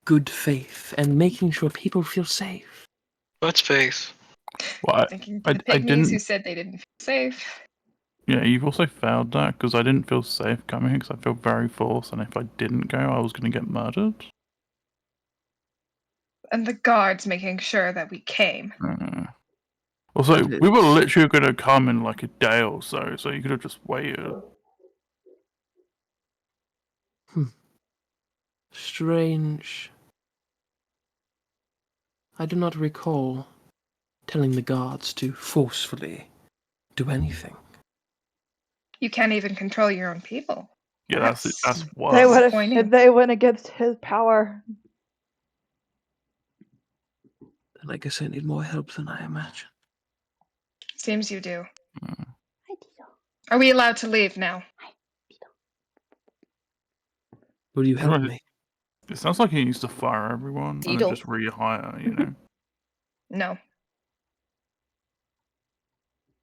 Speaker 2: good faith and making sure people feel safe.
Speaker 5: What's faith?
Speaker 4: Well,
Speaker 3: Thinking
Speaker 4: I
Speaker 3: to the pygmies
Speaker 4: didn't.
Speaker 3: who said they didn't feel safe.
Speaker 4: Yeah, you've also failed that because I didn't feel safe coming here because I feel very forced, and if I didn't go, I was going to get murdered.
Speaker 3: And the guards making sure that we came.
Speaker 4: Also, we were literally going to come in like a day or so you could have just waited.
Speaker 2: Strange. I do not recall telling the guards to forcefully do anything.
Speaker 3: You can't even control your own people.
Speaker 4: Yeah, that's what.
Speaker 1: They went against his power.
Speaker 2: And I guess I need more help than I imagine.
Speaker 3: Seems you do.
Speaker 1: Hi, Tito.
Speaker 3: Are we allowed to leave now?
Speaker 2: Will you help
Speaker 4: Right.
Speaker 2: me?
Speaker 4: It sounds like he needs to fire everyone and then
Speaker 6: Deedle.
Speaker 4: just rehire, you know?
Speaker 3: No.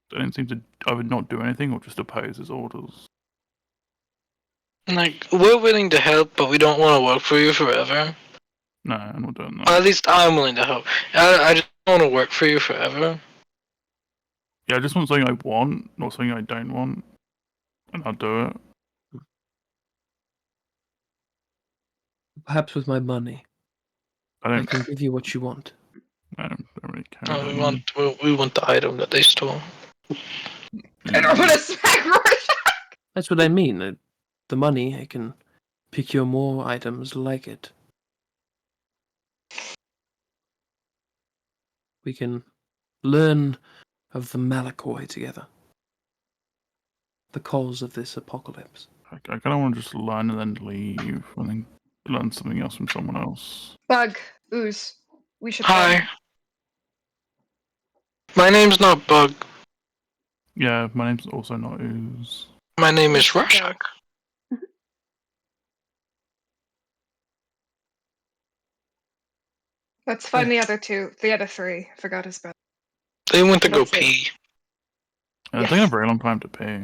Speaker 4: They don't seem to either not do anything or just oppose his orders.
Speaker 5: Like, we're willing to help, but we don't want to work for you forever.
Speaker 4: No, I'm not doing
Speaker 5: Or
Speaker 4: that.
Speaker 5: at least I'm willing to help. I just don't want to work for you forever.
Speaker 4: Yeah, I just want something I want, not something I don't want. And I'll do it.
Speaker 2: Perhaps with my money,
Speaker 4: I
Speaker 2: I
Speaker 4: don't,
Speaker 2: can give you what you want.
Speaker 4: I don't really care
Speaker 5: Oh,
Speaker 4: about
Speaker 5: we
Speaker 4: money.
Speaker 5: want the item that they stole.
Speaker 3: I don't want to smack Rorschach!
Speaker 2: That's what I mean. The money, I can pick you more items like it. We can learn of the Malakoi together. The cause of this apocalypse.
Speaker 4: I kind of want to just learn and then leave and then learn something else from someone else.
Speaker 3: Bug, Ooze, we should
Speaker 5: Hi.
Speaker 3: go.
Speaker 5: My name's not Bug.
Speaker 4: Yeah, my name's also not Ooze.
Speaker 5: My name
Speaker 3: We
Speaker 5: is
Speaker 3: should go.
Speaker 5: Rorschach.
Speaker 3: Let's find the other three. I forgot his brother.
Speaker 5: They went to go
Speaker 3: Let's see.
Speaker 5: pee.
Speaker 4: And
Speaker 3: Yes.
Speaker 4: It's taking a very long time to pay.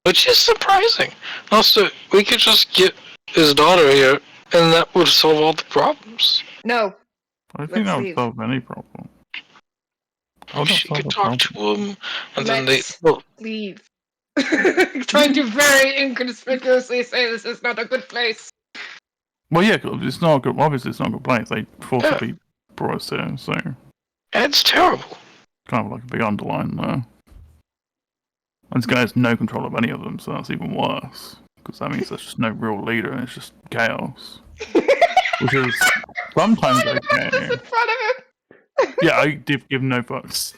Speaker 5: Which is surprising. Also, we could just get his daughter here, and that would solve all the problems.
Speaker 3: No.
Speaker 4: I don't think
Speaker 3: Let's
Speaker 4: that would
Speaker 3: leave.
Speaker 4: solve any problem. How would that
Speaker 5: She
Speaker 4: solve
Speaker 5: could
Speaker 4: a
Speaker 5: talk
Speaker 4: problem?
Speaker 5: to him, and then they.
Speaker 3: Let's
Speaker 5: Well,
Speaker 3: leave. Trying to very inconspicuously say this is not a good place.
Speaker 4: Well, yeah, 'cause it's not a good. Obviously, it's not a good place. They
Speaker 5: Yeah.
Speaker 4: forcibly brought us here, so
Speaker 5: it's terrible.
Speaker 4: kind of like a big underline there. And this guy has no control of any of them, so that's even worse. Because that means there's just no real leader, and it's just chaos. Which is sometimes
Speaker 3: In
Speaker 4: okay.
Speaker 3: front of him.
Speaker 4: Yeah, I give no fucks.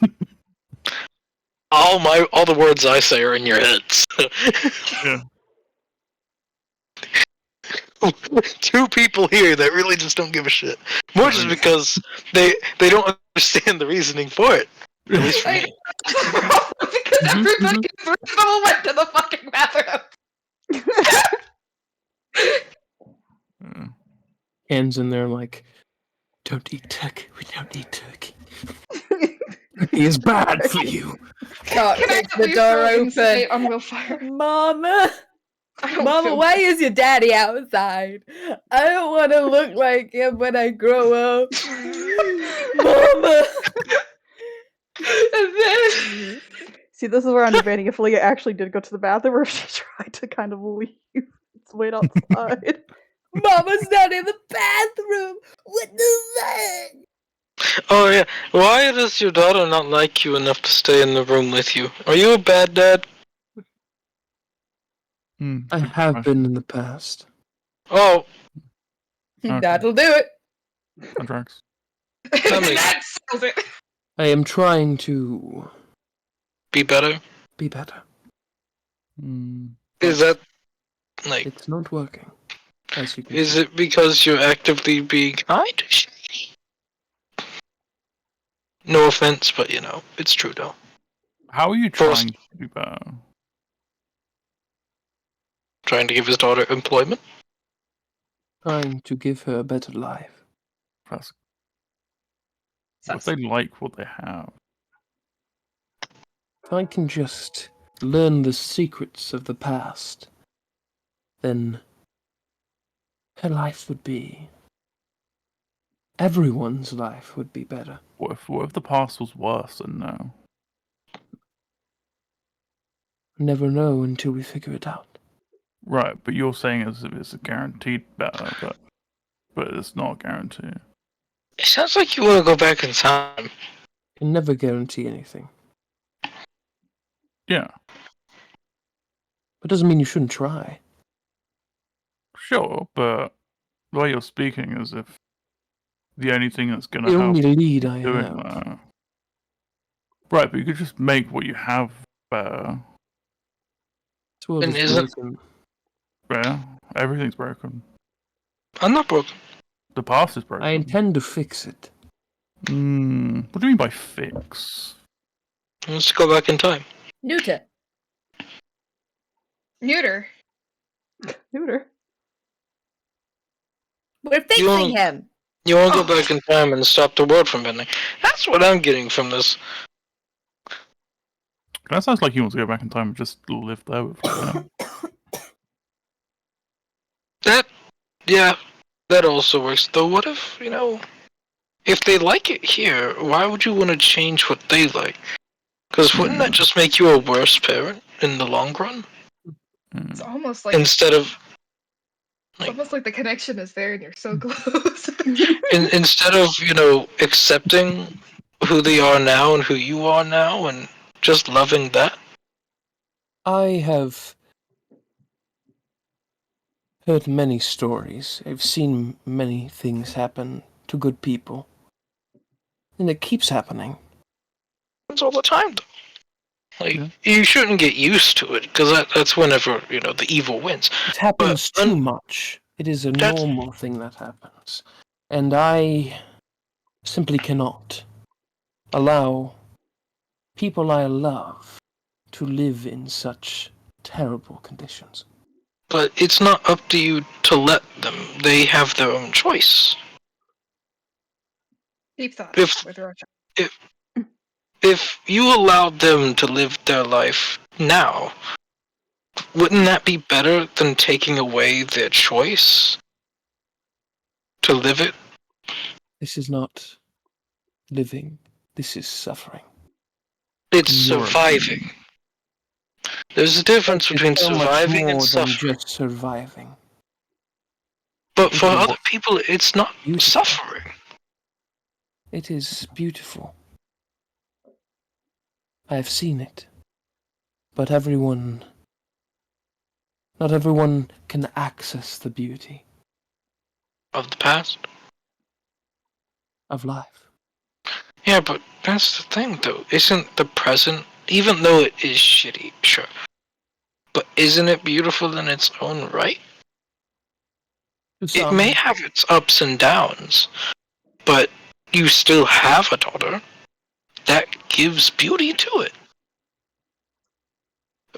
Speaker 5: All the words I say are in your heads.
Speaker 4: Yeah.
Speaker 5: Two people here that really just don't give a shit. More just
Speaker 4: Right.
Speaker 5: because they don't understand the reasoning for it. At least for me.
Speaker 3: Because everybody reasonable went to the fucking bathroom.
Speaker 4: Yeah.
Speaker 2: Hands in there like, don't eat turkey. We don't eat turkey. Turkey is bad for you.
Speaker 6: Can't
Speaker 3: Can I
Speaker 6: kick
Speaker 3: at
Speaker 6: the
Speaker 3: least
Speaker 6: door
Speaker 3: roll
Speaker 6: open.
Speaker 3: insight on Willfire?
Speaker 6: Mama,
Speaker 3: I don't
Speaker 6: Mama,
Speaker 3: feel
Speaker 6: why
Speaker 3: good.
Speaker 6: is your daddy outside? I don't want to look like him when I grow up. Mama.
Speaker 3: And then
Speaker 1: See, this is where I'm debating if Leah actually did go to the bathroom or if she tried to kind of leave. It's wait outside.
Speaker 6: Mama's not in the bathroom. What the fuck?
Speaker 5: Oh yeah. Why does your daughter not like you enough to stay in the room with you? Are you a bad dad?
Speaker 2: I have been in the past.
Speaker 5: Oh,
Speaker 4: Okay.
Speaker 6: That'll do it.
Speaker 4: Contracts.
Speaker 3: that sells it.
Speaker 2: I am trying to
Speaker 5: be better.
Speaker 2: be better.
Speaker 5: Is that like?
Speaker 2: It's not working. As you can
Speaker 5: Is
Speaker 2: see.
Speaker 5: it because you're actively being kind? No offense, but you know, it's true though.
Speaker 4: How are you
Speaker 5: First-
Speaker 4: trying to do better?
Speaker 5: Trying to give his daughter employment?
Speaker 2: Trying to give her a better life.
Speaker 4: What if they like what they have?
Speaker 2: If I can just learn the secrets of the past, then her life would be... everyone's life would be better.
Speaker 4: What if the past was worse than now?
Speaker 2: Never know until we figure it out.
Speaker 4: Right, but you're saying as if it's a guaranteed better, but it's not guaranteed.
Speaker 5: It sounds like you want to go back in time.
Speaker 2: Can never guarantee anything.
Speaker 4: Yeah,
Speaker 2: But doesn't mean you shouldn't try.
Speaker 4: sure, but the way you're speaking is if the only thing that's going to
Speaker 2: The
Speaker 4: help
Speaker 2: only lead I
Speaker 4: doing
Speaker 2: have.
Speaker 4: that. Right, but you could just make what you have better.
Speaker 2: This world
Speaker 5: And
Speaker 2: is
Speaker 5: isn't-
Speaker 2: broken.
Speaker 4: Yeah, everything's broken.
Speaker 5: I'm not broken.
Speaker 4: The past is broken.
Speaker 2: I intend to fix it.
Speaker 4: What do you mean by fix?
Speaker 5: Let's go back in time.
Speaker 6: Neuter.
Speaker 3: Neuter.
Speaker 1: Neuter.
Speaker 6: We're fixing him.
Speaker 5: You want to go back in time and stop the world from ending. That's what I'm getting from this.
Speaker 4: That sounds like he wants to go back in time and just live there with them.
Speaker 5: That also works. Though, what if, if they like it here, why would you want to change what they like? Because wouldn't that just make you a worse parent in the long run?
Speaker 3: It's almost like
Speaker 5: Instead of
Speaker 3: it's almost like the connection is there and you're so close.
Speaker 5: instead of accepting who they are now and who you are now and just loving that.
Speaker 2: I have heard many stories. I've seen many things happen to good people. And it keeps happening.
Speaker 5: It's all the time, though. You shouldn't get used to it, because that's whenever, the evil wins.
Speaker 2: It happens too much. It is a normal thing that happens. And I simply cannot allow people I love to live in such terrible conditions.
Speaker 5: But it's not up to you to let them. They have their own choice.
Speaker 3: Deep thoughts with Rocha.
Speaker 5: If you allowed them to live their life now, wouldn't that be better than taking away their choice to live it?
Speaker 2: This is not living. This is suffering.
Speaker 5: It's surviving. There's a difference between surviving and suffering.
Speaker 2: Just surviving.
Speaker 5: But for other people, it's not suffering.
Speaker 2: It is beautiful. I have seen it. But not everyone can access the beauty.
Speaker 5: Of the past?
Speaker 2: Of life.
Speaker 5: Yeah, but that's the thing, though. Isn't the present, even though it is shitty, sure, but isn't it beautiful in its own right? It may have its ups and downs, but you still have a daughter. That gives beauty to it.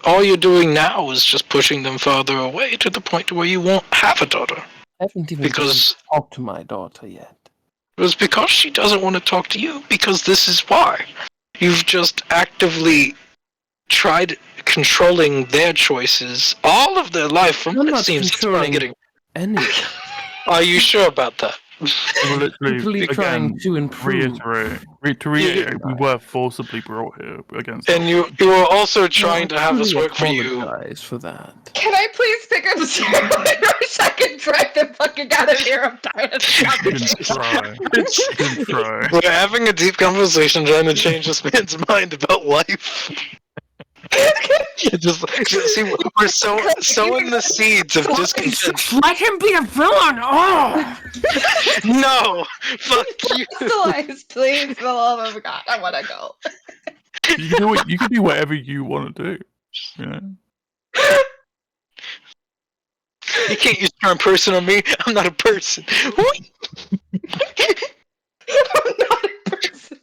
Speaker 5: All you're doing now is just pushing them farther away to the point where you won't have a daughter.
Speaker 2: I haven't even talked to my daughter yet.
Speaker 5: It was because she doesn't want to talk to you, because this is why. You've just actively tried controlling their choices all of their life from what it seems.
Speaker 2: Anything.
Speaker 5: Are you sure about that?
Speaker 4: We're literally
Speaker 2: trying to improve.
Speaker 4: Reiterate, we were forcibly brought here against.
Speaker 5: And you were also trying to have us work for you.
Speaker 2: For that.
Speaker 3: Can I please pick up Zero and Rocha and drag them fucking out of here? I'm tired of
Speaker 4: Good try.
Speaker 5: We're having a deep conversation trying to change this man's mind about life. just see, we're sowing the seeds of discontent.
Speaker 2: Let him be a villain! Oh!
Speaker 5: No! Fuck you!
Speaker 3: Crystallize, please, for the love of God. I want to go.
Speaker 4: You can do whatever you want to do. Yeah.
Speaker 5: You can't use the term person on me. I'm not a person.
Speaker 3: I'm not a person.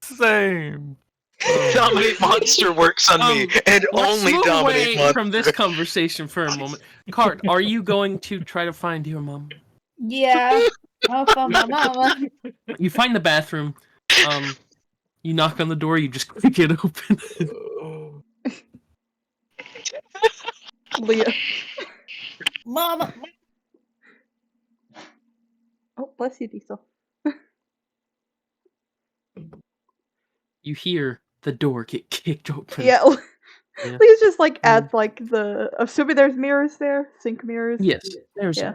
Speaker 4: Same.
Speaker 5: Dominate monster works on me, and only dominate monster.
Speaker 2: From this conversation for a moment. Cart, are you going to try to find your mom?
Speaker 7: Yeah. I'll find my mama.
Speaker 2: You find the bathroom. You knock on the door. You just kick it open.
Speaker 1: Leah.
Speaker 7: Mama.
Speaker 1: Oh, bless you, Diesel.
Speaker 2: You hear the door get kicked open.
Speaker 1: Yeah. Leah's just adds the. Assuming there's mirrors there, sink mirrors.
Speaker 2: Yes, there's.
Speaker 1: Yeah.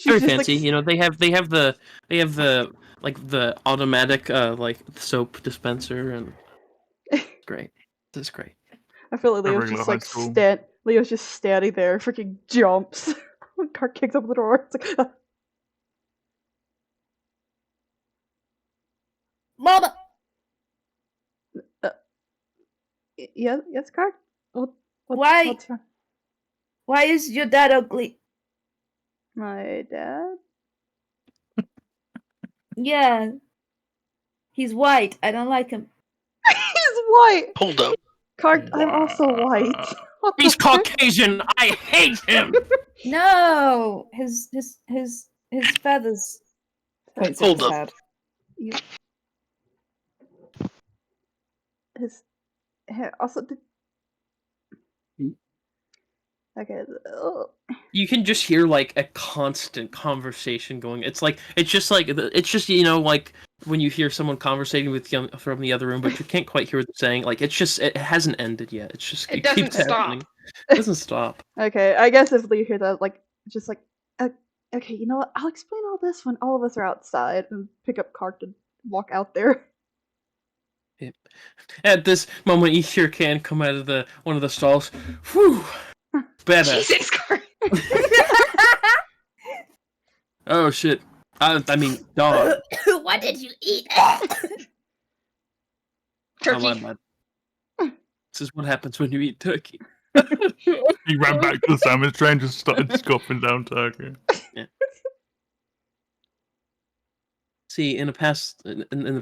Speaker 2: Very fancy. They have the automatic soap dispenser and. Great. This is great.
Speaker 1: I feel like Leo's just Leo's just standing there, freaking jumps. Car kicks up the door. It's like,
Speaker 7: Mama.
Speaker 1: yes, Car.
Speaker 7: Why? Why is your dad ugly?
Speaker 1: My dad.
Speaker 7: Yeah. He's white. I don't like him.
Speaker 1: He's white.
Speaker 5: Hold up.
Speaker 1: I'm also white. What the
Speaker 2: He's
Speaker 1: fuck?
Speaker 2: Caucasian. I hate him.
Speaker 7: No, his feathers. Points at
Speaker 5: Hold
Speaker 7: his
Speaker 5: up.
Speaker 7: head.
Speaker 1: His hair also did. Okay.
Speaker 2: You can just hear like a constant conversation going. It's just like like when you hear someone conversating with from the other room, but you can't quite hear what they're saying. Like it hasn't ended yet. It's just
Speaker 3: It doesn't
Speaker 2: keeps
Speaker 3: stop.
Speaker 2: happening. It doesn't stop.
Speaker 1: Okay, I guess if Lee hears that, like, just like, okay, you know what? I'll explain all this when all of us are outside and pick up Kark and walk out there.
Speaker 2: Yep. At this moment, you hear Can come out of one of the stalls. Whew. Better.
Speaker 3: Jesus Christ.
Speaker 2: Oh shit. I mean, dog.
Speaker 7: What did you eat?
Speaker 3: Turkey.
Speaker 2: Oh, my bad. This is what happens when you eat turkey.
Speaker 4: He ran back to the sandwich tray and just started scoffing down turkey.
Speaker 2: Yeah. See, in the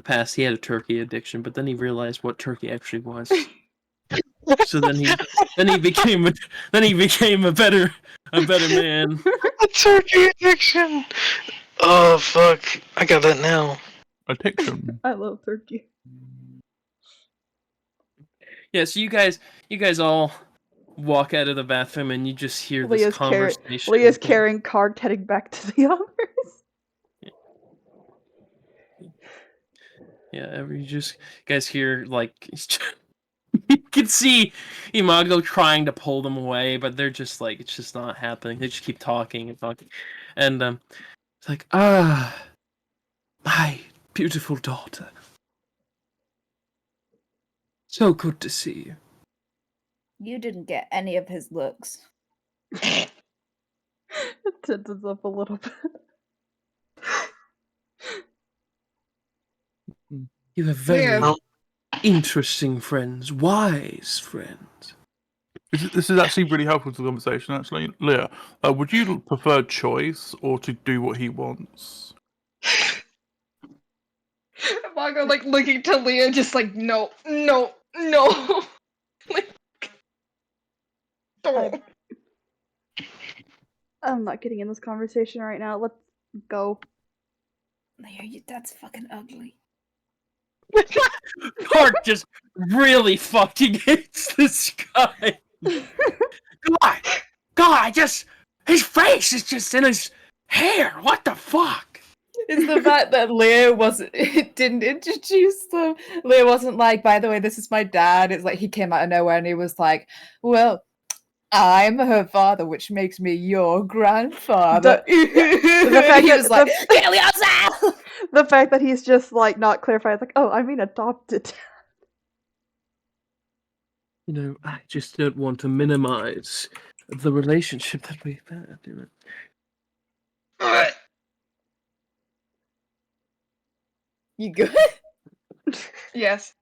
Speaker 2: past, he had a turkey addiction, but then he realized what turkey actually was. So then he became a better man.
Speaker 5: A turkey addiction. Oh fuck! I got that now.
Speaker 4: Addiction.
Speaker 1: I love turkey.
Speaker 2: Yeah, so you guys all walk out of the bathroom and you just hear this conversation.
Speaker 1: Leah's carrying Kark heading back to the others.
Speaker 2: Yeah, you guys hear like you can see Imago trying to pull them away, but they're just like it's just not happening. They just keep talking and talking, and it's like my beautiful daughter. So good to see you.
Speaker 7: You didn't get any of his looks.
Speaker 1: It tenses up a little bit.
Speaker 2: You have very
Speaker 3: Yeah.
Speaker 2: interesting friends, wise friends.
Speaker 4: This is actually really helpful to the conversation, actually. Leah, would you prefer choice or to do what he wants?
Speaker 3: Margo like looking to Leah, just like no. Like, don't.
Speaker 1: I'm not getting in this conversation right now. Let's go.
Speaker 7: Leah, your dad's fucking ugly.
Speaker 2: Kark just really fucking hates this guy. God, his face is just in his hair. What the fuck?
Speaker 6: It's the fact that Leah didn't introduce them. Leah wasn't like, by the way, this is my dad. It's like he came out of nowhere and he was like, well, I'm her father, which makes me your grandfather.
Speaker 1: The fact
Speaker 6: he
Speaker 1: that
Speaker 6: was like, get me outside!
Speaker 1: the fact that he's just like not clarified, it's like, oh, I mean adopted.
Speaker 2: You know, I just don't want to minimize the relationship that we've had. You know?
Speaker 6: You good?
Speaker 3: Yes.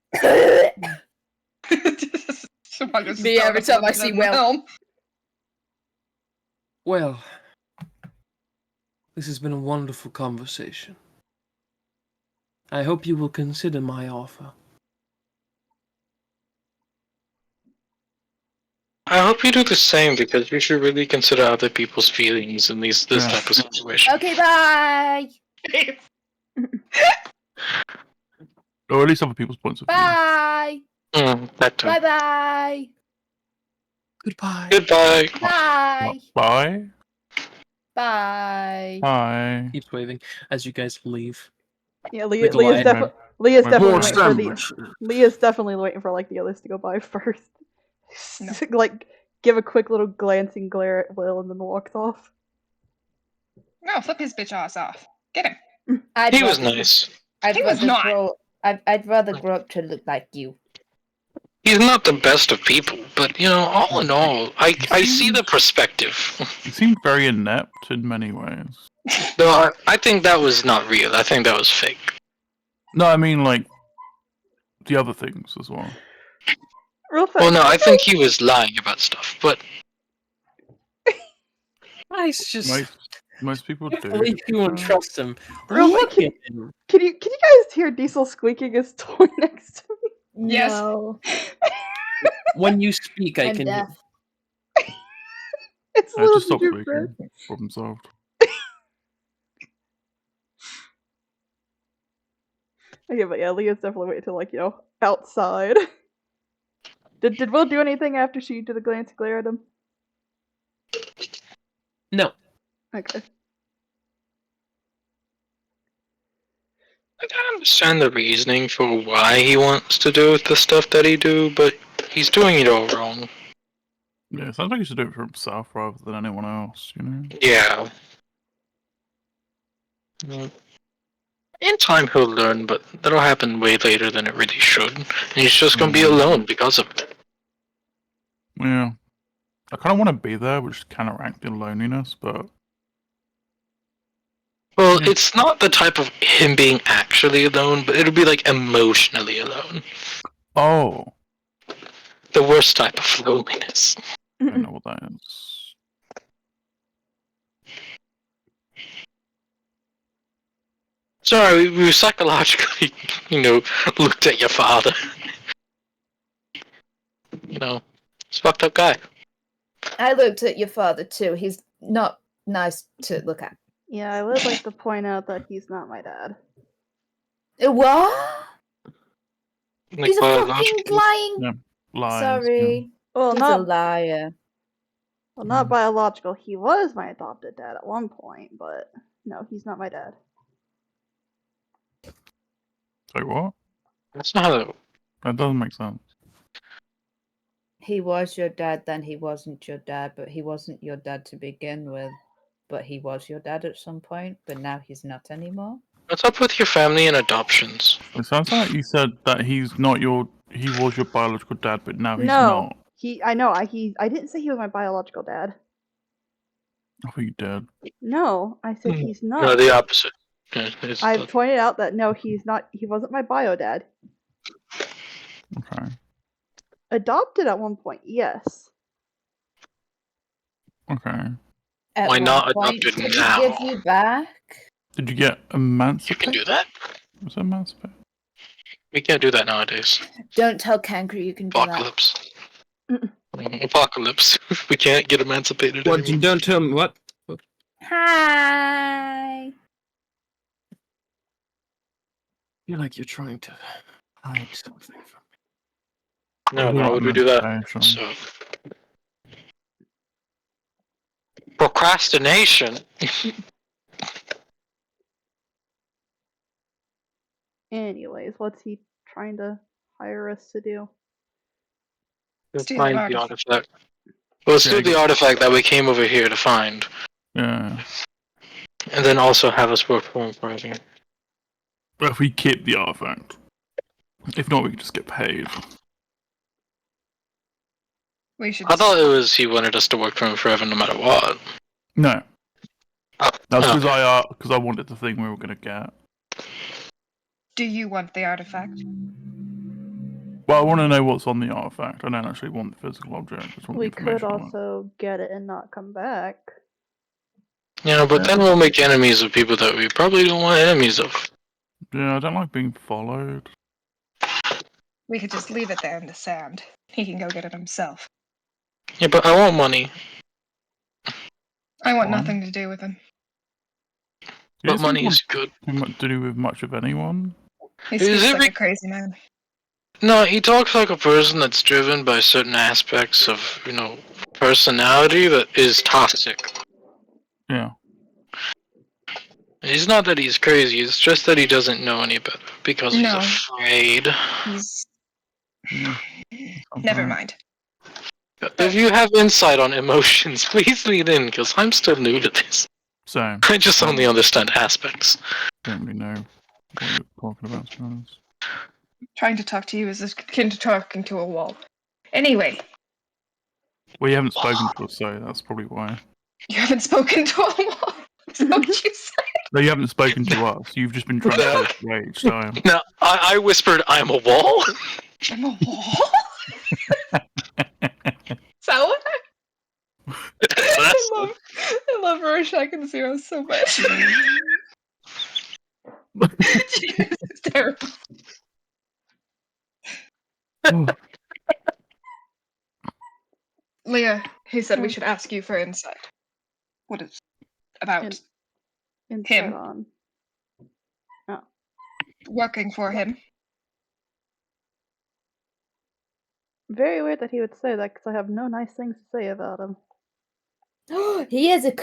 Speaker 6: Me every time I see Will.
Speaker 2: Well, this has been a wonderful conversation. I hope you will consider my offer.
Speaker 5: I hope you do the same because you should really consider other people's feelings in this type of situation.
Speaker 7: Okay, bye.
Speaker 4: Or at least other people's points of view.
Speaker 7: Bye.
Speaker 5: That too.
Speaker 7: Bye bye.
Speaker 2: Goodbye.
Speaker 5: Goodbye.
Speaker 7: Bye.
Speaker 4: Bye.
Speaker 7: Bye.
Speaker 4: Bye.
Speaker 2: Keeps waving as you guys leave.
Speaker 1: Yeah,
Speaker 2: Leah's
Speaker 1: Leah's definitely
Speaker 4: More
Speaker 1: waiting Leah's definitely waiting for like the others to go by first.
Speaker 3: No.
Speaker 1: Like give a quick little glancing glare at Will and then walks off.
Speaker 3: No, flip his bitch ass off. Get him.
Speaker 5: He was nice.
Speaker 3: He was not.
Speaker 7: I'd rather grow up to look like you.
Speaker 5: He's not the best of people, but you know, all in all, I see the perspective.
Speaker 4: He seemed very inept in many ways.
Speaker 5: No, I think that was not real. I think that was fake.
Speaker 4: No, I mean like the other things as well.
Speaker 1: Real fast.
Speaker 5: Well, no, I think he was lying about stuff, but
Speaker 2: Nice, just
Speaker 4: Nice. Most people do.
Speaker 2: Believe you and trust him.
Speaker 1: Real
Speaker 2: Look
Speaker 1: quick,
Speaker 2: at him.
Speaker 1: can you guys hear Diesel squeaking his toy next to me?
Speaker 3: Yes.
Speaker 7: No.
Speaker 2: When you speak, I
Speaker 7: I'm
Speaker 2: can.
Speaker 7: deaf.
Speaker 1: It's a
Speaker 4: I
Speaker 1: little
Speaker 4: just stopped
Speaker 1: gingerbread.
Speaker 4: speaking. Problem solved.
Speaker 1: Okay, but yeah, Leah's definitely waiting till, like, outside. Did Will do anything after she did a glare at him?
Speaker 2: No.
Speaker 1: Okay.
Speaker 5: I don't understand the reasoning for why he wants to do the stuff that he do, but he's doing it all wrong.
Speaker 4: Yeah, it sounds like he should do it for himself rather than anyone else, you know?
Speaker 5: Yeah. In time he'll learn, but that'll happen way later than it really should. And he's just gonna be alone because of it.
Speaker 4: Yeah. I kind of want to be there, which counteract the loneliness, but...
Speaker 5: Well, it's not the type of him being actually alone, but it'll be like emotionally alone.
Speaker 4: Oh.
Speaker 5: The worst type of loneliness.
Speaker 4: I don't know what that is.
Speaker 5: Sorry, we psychologically, looked at your father. He's a fucked up guy.
Speaker 6: I looked at your father too. He's not nice to look at.
Speaker 1: Yeah, I would like to point out that he's not my dad.
Speaker 6: What?
Speaker 5: Like,
Speaker 6: He's a fucking lying.
Speaker 4: Yeah, lies.
Speaker 6: Sorry.
Speaker 1: Well,
Speaker 6: He's
Speaker 1: not
Speaker 6: a liar.
Speaker 1: well, not biological. He was my adopted dad at one point, but no, he's not my dad.
Speaker 4: So what?
Speaker 5: That's not how
Speaker 4: That doesn't make sense.
Speaker 6: He was your dad, then he wasn't your dad, but he wasn't your dad to begin with. But he was your dad at some point, but now he's not anymore.
Speaker 5: What's up with your family and adoptions?
Speaker 4: It sounds like you said that he's not your... He was your biological dad, but now he's
Speaker 1: No,
Speaker 4: not.
Speaker 1: I didn't say he was my biological dad.
Speaker 4: I think you did.
Speaker 1: No, I said he's not.
Speaker 5: No, the opposite. Yeah,
Speaker 1: I've pointed out that no, he's not. He wasn't my bio dad.
Speaker 4: Okay.
Speaker 1: Adopted at one point, yes.
Speaker 4: Okay.
Speaker 6: At
Speaker 5: Why
Speaker 6: one
Speaker 5: not
Speaker 6: point,
Speaker 5: adopted
Speaker 6: did he
Speaker 5: now?
Speaker 6: give you back?
Speaker 4: Did you get emancipated?
Speaker 5: You can do that?
Speaker 4: Was it emancipated?
Speaker 5: We can't do that nowadays.
Speaker 6: Don't tell Kangaroo you can do that.
Speaker 5: Apocalypse. Apocalypse. We can't get emancipated
Speaker 9: What?
Speaker 5: anymore.
Speaker 9: You don't tell me what?
Speaker 6: Hi.
Speaker 2: I feel like you're trying to hide something from me.
Speaker 5: No, why would we do that? So. Procrastination.
Speaker 1: Anyways, what's he trying to hire us to do?
Speaker 3: Steal
Speaker 5: Find
Speaker 3: an
Speaker 5: the
Speaker 3: artifact.
Speaker 5: artifact. Well, let's do the artifact that we came over here to find.
Speaker 4: Yeah.
Speaker 5: And then also have us work for him for everything.
Speaker 4: But if we keep the artifact. If not, we can just get paid.
Speaker 3: We should.
Speaker 5: I thought it was he wanted us to work for him forever no matter what.
Speaker 4: No. That's
Speaker 5: Oh.
Speaker 4: because I wanted the thing we were going to get.
Speaker 3: Do you want the artifact?
Speaker 4: Well, I want to know what's on the artifact. I don't actually want the physical object. I just want
Speaker 1: We
Speaker 4: the
Speaker 1: could
Speaker 4: information on it.
Speaker 1: also get it and not come back.
Speaker 5: Yeah, but then we'll make enemies of people that we probably don't want enemies of.
Speaker 4: Yeah, I don't like being followed.
Speaker 3: We could just leave it there in the sand. He can go get it himself.
Speaker 5: Yeah, but I want money.
Speaker 3: I want
Speaker 4: Fine.
Speaker 3: nothing to do with him.
Speaker 4: You
Speaker 5: But
Speaker 4: just
Speaker 5: money
Speaker 4: don't
Speaker 5: is good.
Speaker 4: want to do with much of anyone.
Speaker 3: He
Speaker 5: Is
Speaker 3: speaks
Speaker 5: it
Speaker 3: like
Speaker 5: re-
Speaker 3: a crazy man.
Speaker 5: No, he talks like a person that's driven by certain aspects of, personality that is toxic.
Speaker 4: Yeah.
Speaker 5: It's not that he's crazy, it's just that he doesn't know any better because he's
Speaker 3: No.
Speaker 5: afraid.
Speaker 3: He's.
Speaker 4: Yeah.
Speaker 3: Never
Speaker 4: Okay.
Speaker 3: mind.
Speaker 5: If you have insight on emotions, please lead in, because I'm still new to this.
Speaker 4: Same.
Speaker 5: I just only understand aspects.
Speaker 4: Don't really know what you're talking about, to be honest.
Speaker 3: Trying to talk to you is akin to talking to a wall. Anyway,
Speaker 4: Well, you haven't spoken to us, so that's probably why.
Speaker 3: you haven't spoken to a wall. Is that what you said?
Speaker 4: No, you haven't spoken to us. You've just been transferred away each time.
Speaker 5: No, I whispered, I'm a wall?
Speaker 3: I'm a wall? Is that what I love her wish I could zero so much. Jesus, it's terrible. Leah, he said we should ask you for insight. What is about
Speaker 1: Insight
Speaker 3: him
Speaker 1: on. Oh.
Speaker 3: working for him?
Speaker 1: Very weird that he would say that, because I have no nice things to say about him.
Speaker 7: He is a.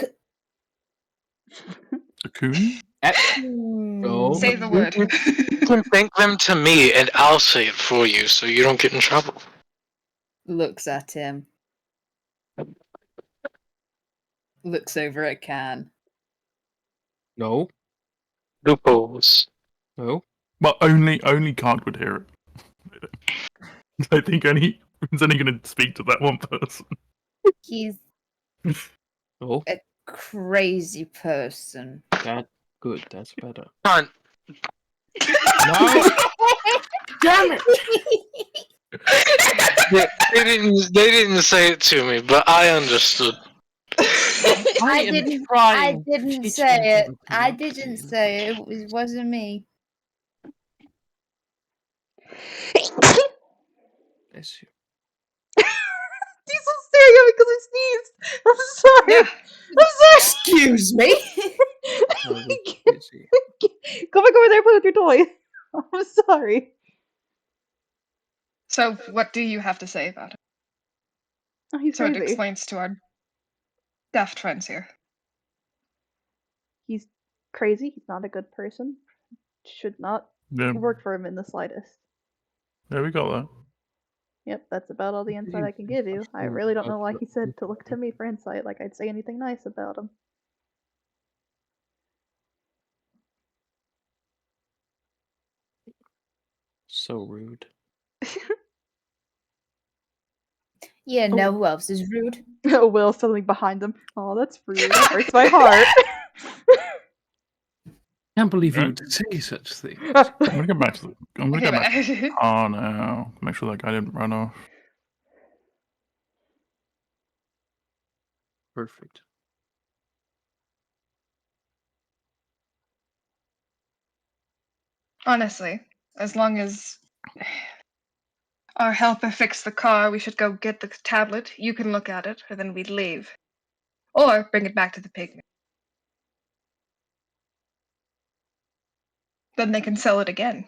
Speaker 4: A coon?
Speaker 2: Go.
Speaker 3: Say the word.
Speaker 5: You can thank them to me, and I'll say it for you, so you don't get in trouble.
Speaker 6: Looks at him. Looks over at Can.
Speaker 2: No.
Speaker 5: Loopholes.
Speaker 2: No.
Speaker 4: Well, only Kant would hear it. I think he's only going to speak to that one person.
Speaker 6: He's
Speaker 2: No.
Speaker 6: a crazy person.
Speaker 2: That good. That's better.
Speaker 5: Hunt.
Speaker 2: No. Damn it!
Speaker 5: They didn't say it to me, but I understood.
Speaker 6: I didn't say it. I didn't
Speaker 2: say
Speaker 6: say it. It wasn't me.
Speaker 2: Bless you.
Speaker 1: He's so staring at me because I sneezed. I'm sorry.
Speaker 3: Yeah.
Speaker 1: I'm sorry.
Speaker 6: Excuse me.
Speaker 1: Go back over there and play with your toy. I'm sorry.
Speaker 3: So, what do you have to say about it?
Speaker 1: Oh, he's
Speaker 3: So it
Speaker 1: crazy.
Speaker 3: explains to our daft friends here.
Speaker 1: He's crazy. He's not a good person. Should not
Speaker 4: Yeah,
Speaker 1: work for him in the slightest.
Speaker 4: yeah, we got that.
Speaker 1: Yep, that's about all the insight I can give you. I really don't know why he said to look to me for insight, like I'd say anything nice about him.
Speaker 2: So rude.
Speaker 6: Yeah, no, who else is rude?
Speaker 1: Oh, Will suddenly behind him. Oh, that's rude. That hurts my heart.
Speaker 2: Can't believe you would say such things.
Speaker 4: I'm gonna get back to the. I'm gonna
Speaker 3: Okay,
Speaker 4: get back to the car now. Make sure that guy didn't run off.
Speaker 2: Perfect.
Speaker 3: Honestly, as long as our helper fixed the car, we should go get the tablet. You can look at it, and then we'd leave. Or bring it back to the pigment. Then they can sell it again.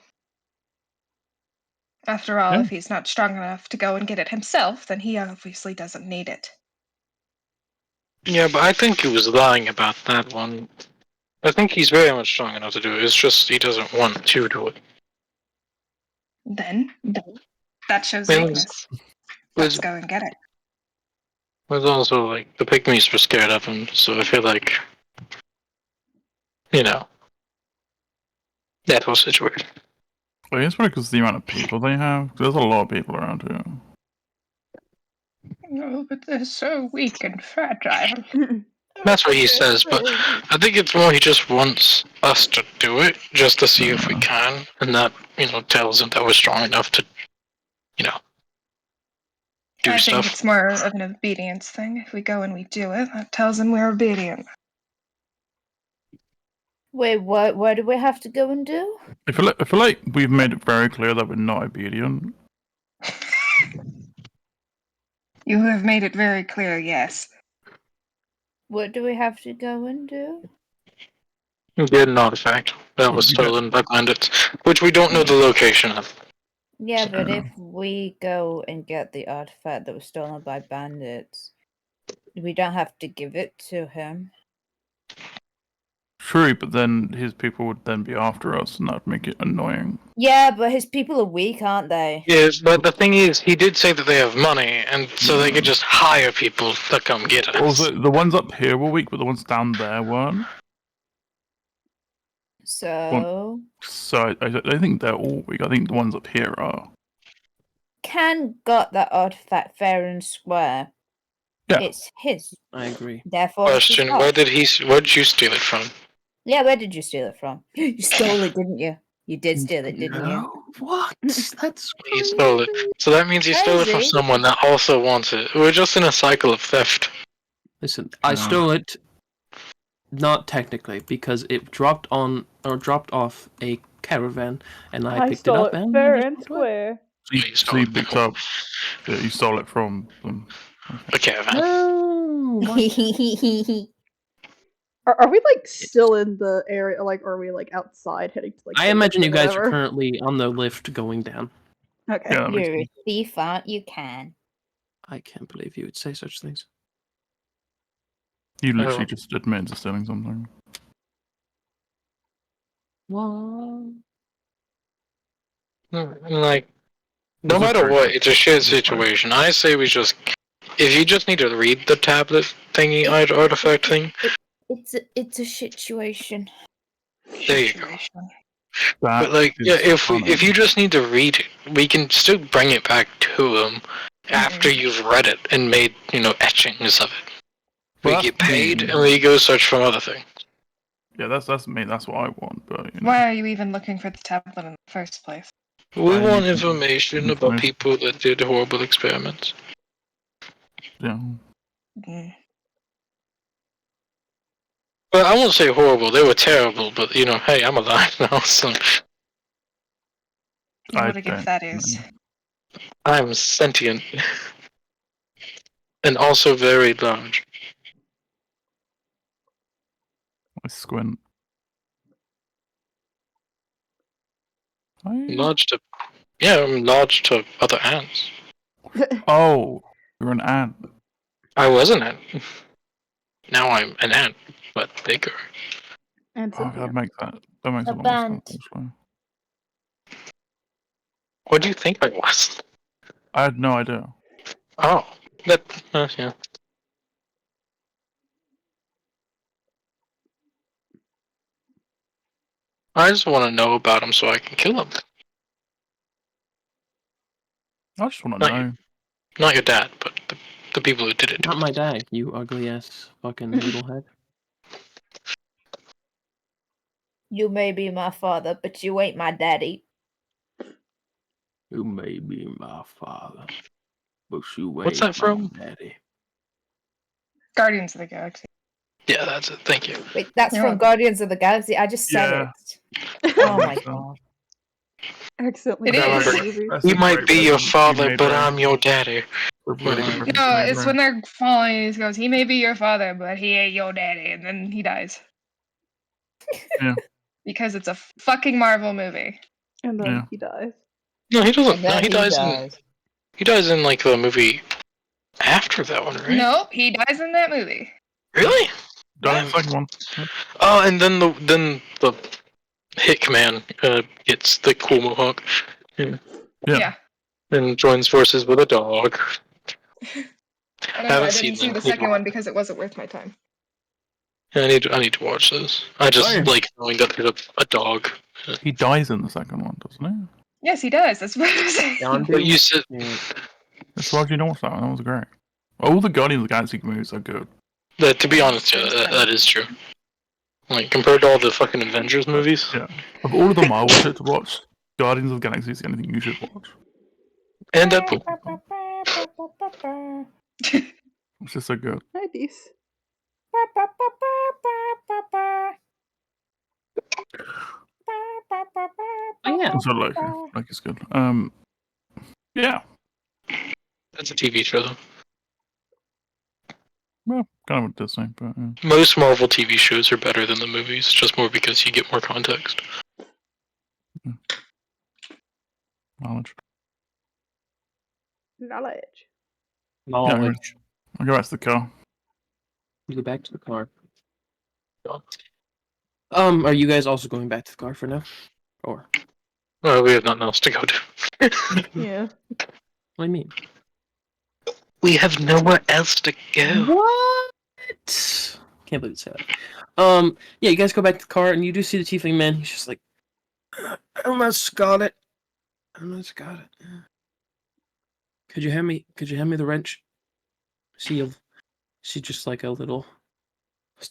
Speaker 3: After all,
Speaker 4: Yeah.
Speaker 3: if he's not strong enough to go and get it himself, then he obviously doesn't need it.
Speaker 5: Yeah, but I think he was lying about that one. I think he's very much strong enough to do it. It's just he doesn't want to do it.
Speaker 3: Then that shows
Speaker 5: Well,
Speaker 3: weakness. Let's go and get it.
Speaker 5: There's also, like, the pygmies were scared of him, so I feel like, you know, that whole situation.
Speaker 4: I guess probably because the amount of people they have. There's a lot of people around here.
Speaker 3: No, but they're so weak and fragile.
Speaker 5: That's what he says, but I think it's more he just wants us to do it, just to see if we can, and that, tells him that we're strong enough to, do
Speaker 3: I
Speaker 5: stuff.
Speaker 3: think it's more of an obedience thing. If we go and we do it, that tells him we're obedient.
Speaker 7: Wait, what do we have to go and do?
Speaker 4: I feel like we've made it very clear that we're not obedient.
Speaker 3: You have made it very clear, yes.
Speaker 7: What do we have to go and do?
Speaker 5: Get an artifact that was stolen by bandits, which we don't know the location of.
Speaker 7: Yeah, but if we go and get the artifact that was stolen by bandits, we don't have to give it to him.
Speaker 4: True, but then his people would then be after us, and that'd make it annoying.
Speaker 7: Yeah, but his people are weak, aren't they?
Speaker 5: Yes, but the thing is, he did say that they have money, and so they could just hire people to come get us.
Speaker 4: Also, the ones up here were weak, but the ones down there weren't.
Speaker 7: So
Speaker 4: I don't think they're all weak. I think the ones up here are.
Speaker 7: Can got that artifact fair and square.
Speaker 4: Yeah.
Speaker 7: It's his.
Speaker 2: I agree.
Speaker 7: Therefore,
Speaker 5: Question: Where did you steal it from?
Speaker 7: Yeah, where did you steal it from? You stole it, didn't you? You did steal it, didn't you?
Speaker 2: What? That's
Speaker 5: He stole it. So that means he stole it from
Speaker 7: Crazy.
Speaker 5: someone that also wants it. We're just in a cycle of theft.
Speaker 2: Listen, I stole it Not technically, because it dropped off a caravan, and I picked it
Speaker 1: stole
Speaker 2: up
Speaker 1: it
Speaker 2: and
Speaker 1: fair
Speaker 2: just
Speaker 1: and
Speaker 2: walked away.
Speaker 1: square.
Speaker 4: So you picked up. Yeah, you stole it from them.
Speaker 5: A caravan.
Speaker 2: No, what?
Speaker 1: Are we like still in the area? Like, are we like outside heading to like?
Speaker 2: I
Speaker 1: the
Speaker 2: imagine you
Speaker 1: lift or
Speaker 2: guys are
Speaker 1: whatever?
Speaker 2: currently on the lift going down.
Speaker 1: Okay.
Speaker 4: Yeah, that makes
Speaker 7: You're a
Speaker 4: sense.
Speaker 7: thief, aren't you, Can?
Speaker 2: I can't believe you would say such things.
Speaker 4: You literally just admitted to stealing something.
Speaker 2: What?
Speaker 5: Like, no
Speaker 4: This is
Speaker 5: matter
Speaker 4: very
Speaker 5: what,
Speaker 4: good.
Speaker 5: it's a shared
Speaker 4: This is fine.
Speaker 5: situation. I say we just. If you just need to read the tablet thingy, artifact thing,
Speaker 7: It's a situation.
Speaker 5: there you go.
Speaker 4: That
Speaker 5: But like,
Speaker 4: is
Speaker 5: yeah, if
Speaker 4: funny.
Speaker 5: you just need to read it, we can still bring it back to them after you've read it and made etchings of it. We
Speaker 4: Well,
Speaker 5: get
Speaker 4: that's
Speaker 5: paid
Speaker 4: me.
Speaker 5: and we go search for other things.
Speaker 4: Yeah, that's me. That's what I want. But
Speaker 3: Why are you even looking for the tablet in the first place?
Speaker 5: We
Speaker 4: I
Speaker 5: want
Speaker 4: need
Speaker 5: information about
Speaker 4: information.
Speaker 5: people that did horrible experiments.
Speaker 4: Yeah.
Speaker 5: Well, I won't say horrible; they were terrible. But hey, I'm alive now, so
Speaker 4: I
Speaker 3: What a gift that is.
Speaker 4: know.
Speaker 5: I'm sentient and also very large.
Speaker 4: I squint. I...
Speaker 5: I'm large to other ants.
Speaker 4: Oh, you're an ant.
Speaker 5: I was an ant. Now I'm an ant, but bigger.
Speaker 1: And
Speaker 4: Oh, that makes a lot more
Speaker 7: band.
Speaker 4: sense. Actually.
Speaker 5: What do you think I was?
Speaker 4: I had no idea.
Speaker 5: Oh, yeah. I just want to know about him so I can kill him.
Speaker 4: I just want to know.
Speaker 5: Not your dad, but the people who did it.
Speaker 2: Not my dad, you ugly ass fucking noodlehead.
Speaker 7: You may be my father, but you ain't my daddy.
Speaker 2: You may be my father, but you ain't
Speaker 5: What's that from?
Speaker 2: my daddy.
Speaker 3: Guardians of the Galaxy.
Speaker 5: Yeah, that's it. Thank you.
Speaker 7: Wait, that's
Speaker 3: You're
Speaker 7: from
Speaker 3: welcome.
Speaker 7: Guardians of the Galaxy. I just said
Speaker 4: Yeah.
Speaker 7: it. Oh my god.
Speaker 1: Accidentally.
Speaker 3: It
Speaker 1: said
Speaker 3: is.
Speaker 1: the movie.
Speaker 4: That's
Speaker 5: He
Speaker 4: a
Speaker 5: might
Speaker 4: great
Speaker 5: be your
Speaker 4: reference you
Speaker 5: father,
Speaker 4: made,
Speaker 5: but
Speaker 4: Ray.
Speaker 5: I'm your daddy.
Speaker 4: A really good reference
Speaker 3: No,
Speaker 4: you made,
Speaker 3: it's
Speaker 4: Ray.
Speaker 3: when they're falling. He goes, "He may be your father, but he ain't your daddy," and then he dies.
Speaker 4: Yeah.
Speaker 3: Because it's a fucking Marvel movie.
Speaker 1: And then
Speaker 4: Yeah.
Speaker 1: he dies.
Speaker 5: No, he doesn't.
Speaker 7: And
Speaker 5: No,
Speaker 7: then
Speaker 5: he dies. He dies in like the movie after that one, right?
Speaker 3: Nope, he dies in that movie.
Speaker 5: Really?
Speaker 4: Done the second one.
Speaker 5: Oh, and then the Hickman gets the cool mohawk.
Speaker 3: Yeah.
Speaker 5: And joins forces with a dog.
Speaker 3: I didn't see the second one because it wasn't worth my time.
Speaker 5: I need to watch this. I just
Speaker 4: Oh.
Speaker 5: like knowing that there's a dog.
Speaker 4: He dies in the second one, doesn't he?
Speaker 3: Yes, he does. That's what I'm saying.
Speaker 5: But you said
Speaker 4: That's why you know what's that one. That was great. All the Guardians of the Galaxy movies are good.
Speaker 5: that. To be honest, yeah, that is true. Like compared to all the fucking Avengers movies.
Speaker 4: Yeah. Of all of the Marvel shit to watch, Guardians of the Galaxy is the only thing you should watch.
Speaker 5: And Deadpool.
Speaker 4: It's just so good.
Speaker 1: Hi, Dees.
Speaker 2: Oh yeah.
Speaker 4: Also, Loki's good. Yeah.
Speaker 5: That's a TV show though.
Speaker 4: Well, kind of a Disney, but yeah.
Speaker 5: Most Marvel TV shows are better than the movies, just more because you get more context.
Speaker 4: Knowledge.
Speaker 1: Knowledge.
Speaker 2: Knowledge.
Speaker 4: I'll go back to the car.
Speaker 2: You go back to the car. Are you guys also going back to the car for now? Or
Speaker 5: Well, we have nothing else to go to.
Speaker 1: Yeah.
Speaker 2: what do you mean?
Speaker 5: We have nowhere else to go.
Speaker 2: What? Can't believe you said that. Yeah, you guys go back to the car and you do see the tiefling man. He's just like, I almost got it. Could you hand me the wrench? See just like a little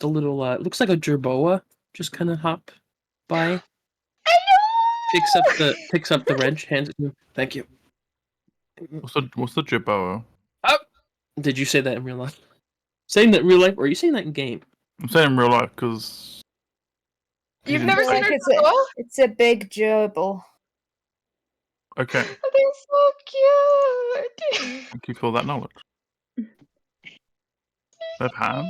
Speaker 2: looks like a jerboa just kind of hop by. Picks up the wrench, hands it to him. Thank you.
Speaker 4: What's the Jibbo?
Speaker 2: Oh! Did you say that in real life? Saying that in real life, or are you saying that in game?
Speaker 4: I'm saying in real life because
Speaker 3: You've never seen her
Speaker 7: it's
Speaker 3: before?
Speaker 7: it's a big gerbil.
Speaker 4: Okay,
Speaker 3: They're so cute.
Speaker 4: thank you for that knowledge. They've hands.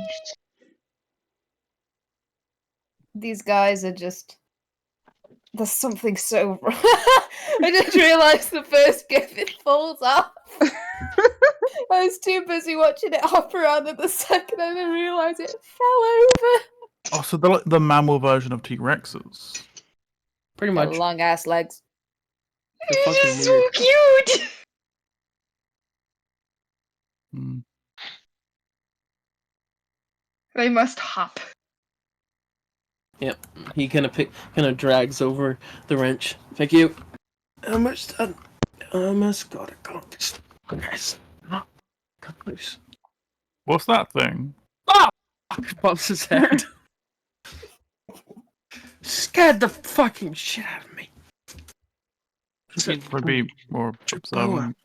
Speaker 7: These guys are just. There's something so wrong. I just realised the first gift it falls off. I was too busy watching it hop around at the second I didn't realise it fell over.
Speaker 4: Oh, so they're like the mammal version of T-Rexes.
Speaker 2: Pretty
Speaker 7: Got
Speaker 2: much.
Speaker 7: long ass legs.
Speaker 2: They're
Speaker 3: It's
Speaker 2: fucking
Speaker 3: just so
Speaker 2: weird.
Speaker 3: cute.
Speaker 4: Hmm.
Speaker 3: They must hop.
Speaker 2: Yep. He kind of drags over the wrench. Thank you. Almost done. Almost got it. Yes. Come loose.
Speaker 4: What's that thing?
Speaker 2: Ah! Bumps his head. Scared the fucking shit out of me.
Speaker 4: Probably more observant.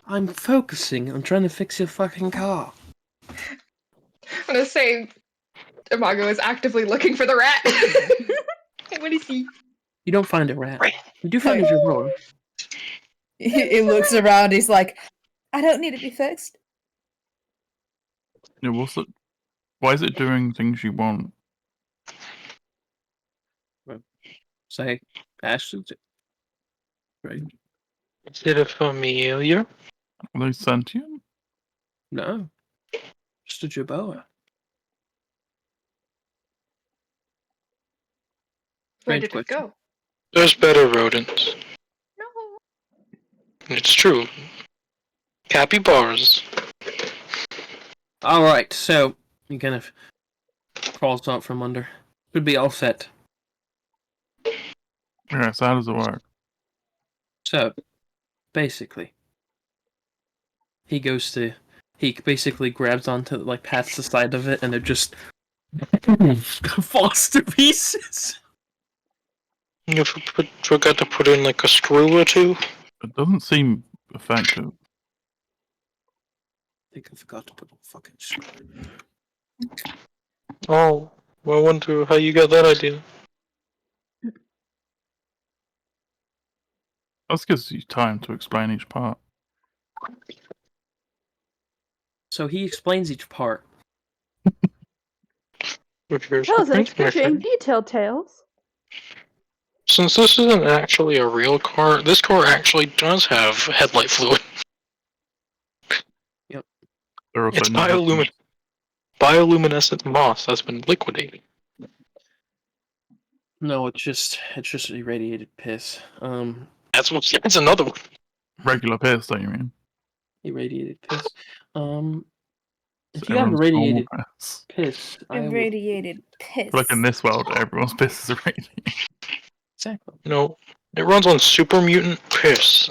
Speaker 3: I'm
Speaker 2: focusing. I'm trying to fix your fucking car.
Speaker 3: gonna say Imago is actively looking for the rat. What is he?
Speaker 2: You don't find a rat. You do find a gerbil.
Speaker 7: He looks around. He's like, I don't need to be fixed.
Speaker 4: Yeah, what's it? Why is it doing things you want?
Speaker 2: Say, Ashton's it. Right?
Speaker 5: Is it a familiar?
Speaker 4: Are they sentient?
Speaker 2: No. Just a jerboa.
Speaker 3: Where
Speaker 2: Strange
Speaker 3: did it
Speaker 2: question.
Speaker 3: go?
Speaker 5: There's better rodents.
Speaker 3: No.
Speaker 5: It's true. Capybaras.
Speaker 2: Alright, so he kind of crawls out from under. Should be all set.
Speaker 4: Yeah, so how does it work?
Speaker 2: So, basically, he basically grabs onto, like, pats the side of it, and it just falls to pieces.
Speaker 5: You forgot to put in like a screw or two?
Speaker 4: It doesn't seem effective.
Speaker 2: I think I forgot to put a fucking screw.
Speaker 5: Oh, well, I wonder how you got that idea.
Speaker 4: That gives you time to explain each part.
Speaker 2: So he explains each part.
Speaker 1: Tales and excruciating detailed tales.
Speaker 5: Since this isn't actually a real car, this car actually does have headlight fluid.
Speaker 2: Yep.
Speaker 5: It's bioluminescent moss that's been liquidated.
Speaker 2: No, it's just irradiated piss.
Speaker 5: That's another one.
Speaker 4: Regular piss, don't you mean?
Speaker 2: Irradiated piss. If
Speaker 4: So
Speaker 2: you have
Speaker 4: everyone's
Speaker 2: irradiated
Speaker 4: normal piss.
Speaker 2: piss,
Speaker 7: Irradiated piss.
Speaker 4: Like in this world, everyone's piss is irradiated.
Speaker 2: Exactly.
Speaker 5: No, it runs on super mutant piss.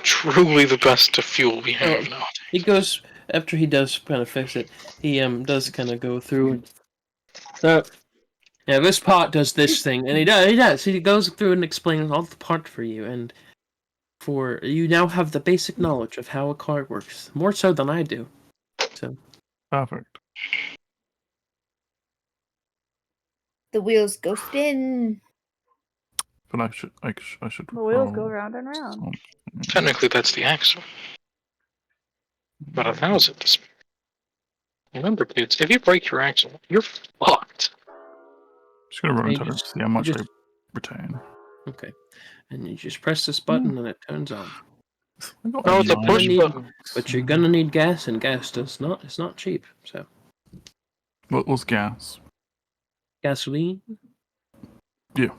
Speaker 5: Truly the best fuel we have now.
Speaker 2: He goes after he does kind of fix it. He does kind of go through and so yeah, this part does this thing, and he does. He goes through and explains all the part for you, and for you now have the basic knowledge of how a car works, more so than I do. So
Speaker 4: perfect.
Speaker 7: The wheels go spin.
Speaker 4: But I should.
Speaker 1: The wheels go round and round.
Speaker 5: Technically, that's the axle. But if that was it, remember, dudes, if you break your axle, you're fucked.
Speaker 4: Just gonna run into it to see how much I retain.
Speaker 2: Okay, and you just press this button and it turns on.
Speaker 5: Oh, it's a push button.
Speaker 2: But you're gonna need gas, and gas it's not cheap. So.
Speaker 4: What was gas?
Speaker 2: Gasoline.
Speaker 4: Yeah.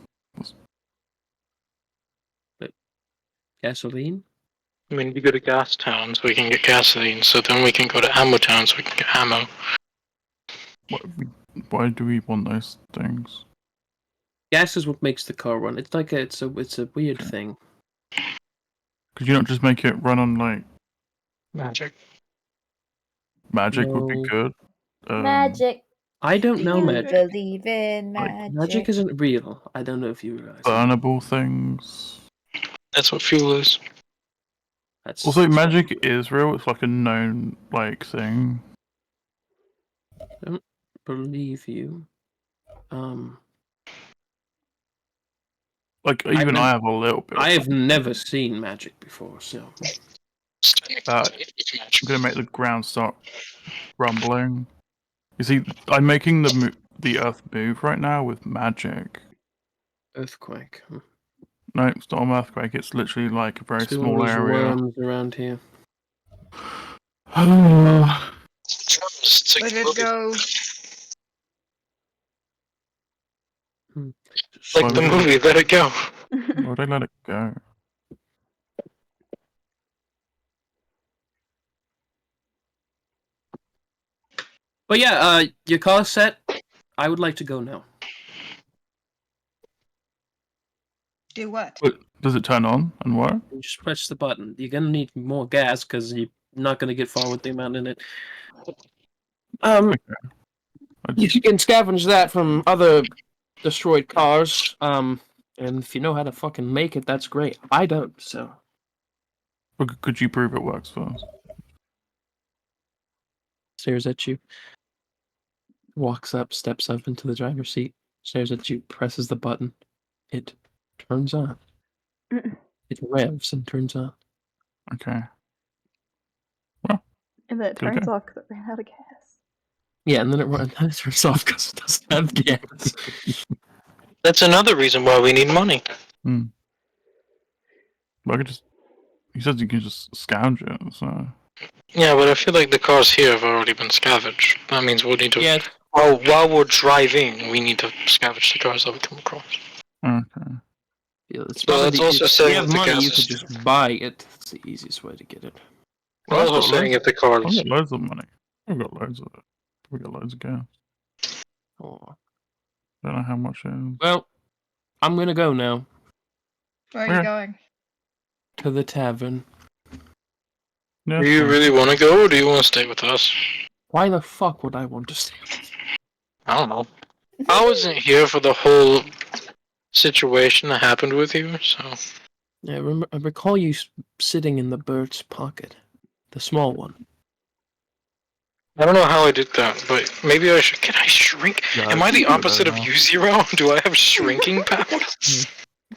Speaker 2: But gasoline.
Speaker 5: I mean, we go to gas town so we can get gasoline, so then we can go to ammo town so we can get ammo.
Speaker 4: Why do we want those things?
Speaker 2: Gas is what makes the car run. It's like it's a weird thing.
Speaker 4: Could you not just make it run on like
Speaker 5: magic?
Speaker 4: Magic would be good.
Speaker 7: Magic.
Speaker 2: I don't know
Speaker 7: you
Speaker 2: magic.
Speaker 7: Believe in magic.
Speaker 2: Like, magic isn't real. I don't know if you realize.
Speaker 4: Burnable things.
Speaker 5: That's what fuel is.
Speaker 4: Also, magic is real. It's like a known like thing.
Speaker 2: believe you.
Speaker 4: Like, even I have a little bit.
Speaker 2: I have never seen magic before, so.
Speaker 4: I'm gonna make the ground start rumbling. You see, I'm making the earth move right now with magic.
Speaker 2: Earthquake.
Speaker 4: No, it's not an earthquake. It's literally like a very
Speaker 2: See
Speaker 4: small
Speaker 2: one of those
Speaker 4: area.
Speaker 2: worms around here.
Speaker 3: Let it go.
Speaker 5: Like the movie, let it go.
Speaker 4: Why would I let it go?
Speaker 2: But yeah, your car's set. I would like to go now.
Speaker 3: Do what?
Speaker 4: But does it turn on and work?
Speaker 2: You just press the button. You're gonna need more gas because you're not gonna get far with the amount in it.
Speaker 4: Okay.
Speaker 2: You can scavenge that from other destroyed cars. And if you know how to fucking make it, that's great. I don't, so.
Speaker 4: But could you prove it works first?
Speaker 2: Stares at you. Walks up, steps up into the driver's seat, stares at you, presses the button. It turns on. It revs and turns on.
Speaker 4: Okay. Well,
Speaker 1: and then it turns off because it ran out of gas.
Speaker 2: Yeah, and then it turns off because it doesn't have gas.
Speaker 5: That's another reason why we need money.
Speaker 4: Well, I could just. He says you can just scavenge it, so.
Speaker 5: Yeah, but I feel like the cars here have already been scavenged. That means we'll need to.
Speaker 2: Yeah.
Speaker 5: While we're driving, we need to scavenge the cars that we come across.
Speaker 4: Okay.
Speaker 2: Yeah, it's
Speaker 5: So that's also
Speaker 2: if
Speaker 5: saying
Speaker 2: you have
Speaker 5: that the
Speaker 2: money,
Speaker 5: gas
Speaker 2: you
Speaker 5: is-
Speaker 2: could just buy it. It's the easiest way to get it.
Speaker 5: We're also saying if the
Speaker 4: I've
Speaker 5: cars.
Speaker 4: got loads of money. I've got loads of it. We've got loads of gas.
Speaker 2: Oh.
Speaker 4: Don't know how much it is.
Speaker 2: Well, I'm gonna go now.
Speaker 3: Where are you going?
Speaker 2: To the tavern.
Speaker 4: Yeah,
Speaker 5: Do you really want to go, or do you want to stay with us?
Speaker 2: Why the fuck would I want to stay?
Speaker 5: I don't know. I wasn't here for the whole situation that happened with you, so.
Speaker 2: Yeah, I recall you sitting in the bird's pocket. The small one.
Speaker 5: I don't know how I did that, but maybe I should. Can I shrink?
Speaker 4: Yeah,
Speaker 5: Am I the
Speaker 4: can do
Speaker 5: opposite
Speaker 4: that
Speaker 5: of
Speaker 4: now.
Speaker 5: you, Zero? Do I have shrinking powers?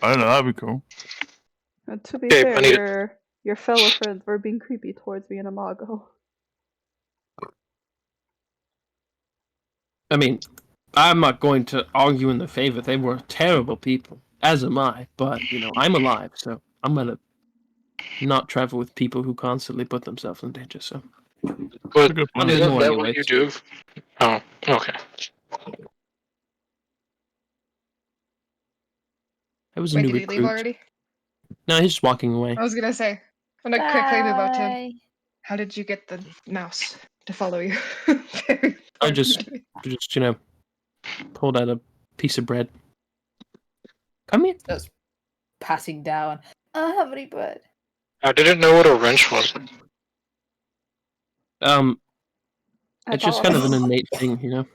Speaker 4: I don't know, that'd be cool.
Speaker 1: And to be
Speaker 5: Okay, I need
Speaker 1: fair, your fellow friends were being creepy towards me and Imago.
Speaker 2: I mean, I'm not going to argue in their favor. They were terrible people, as am I. But, you know, I'm alive, so I'm going to not travel with people who constantly put themselves in danger, so.
Speaker 5: But
Speaker 4: a good
Speaker 2: I'm
Speaker 4: plan.
Speaker 5: isn't
Speaker 2: ignoring
Speaker 5: that
Speaker 2: you,
Speaker 5: what
Speaker 2: wait.
Speaker 5: you do? Oh, okay.
Speaker 2: I was a
Speaker 3: Wait,
Speaker 2: new
Speaker 3: did he leave
Speaker 2: recruit.
Speaker 3: already?
Speaker 2: No, he's just walking away.
Speaker 3: I was gonna say. I'm gonna quickly move up to him.
Speaker 7: Bye.
Speaker 3: How did you get the mouse to follow you?
Speaker 2: I just, you know, pulled out a piece of bread. Come here.
Speaker 7: Just passing down. I have any bread.
Speaker 5: I didn't know what a wrench was.
Speaker 2: It's just kind of an innate thing, you know?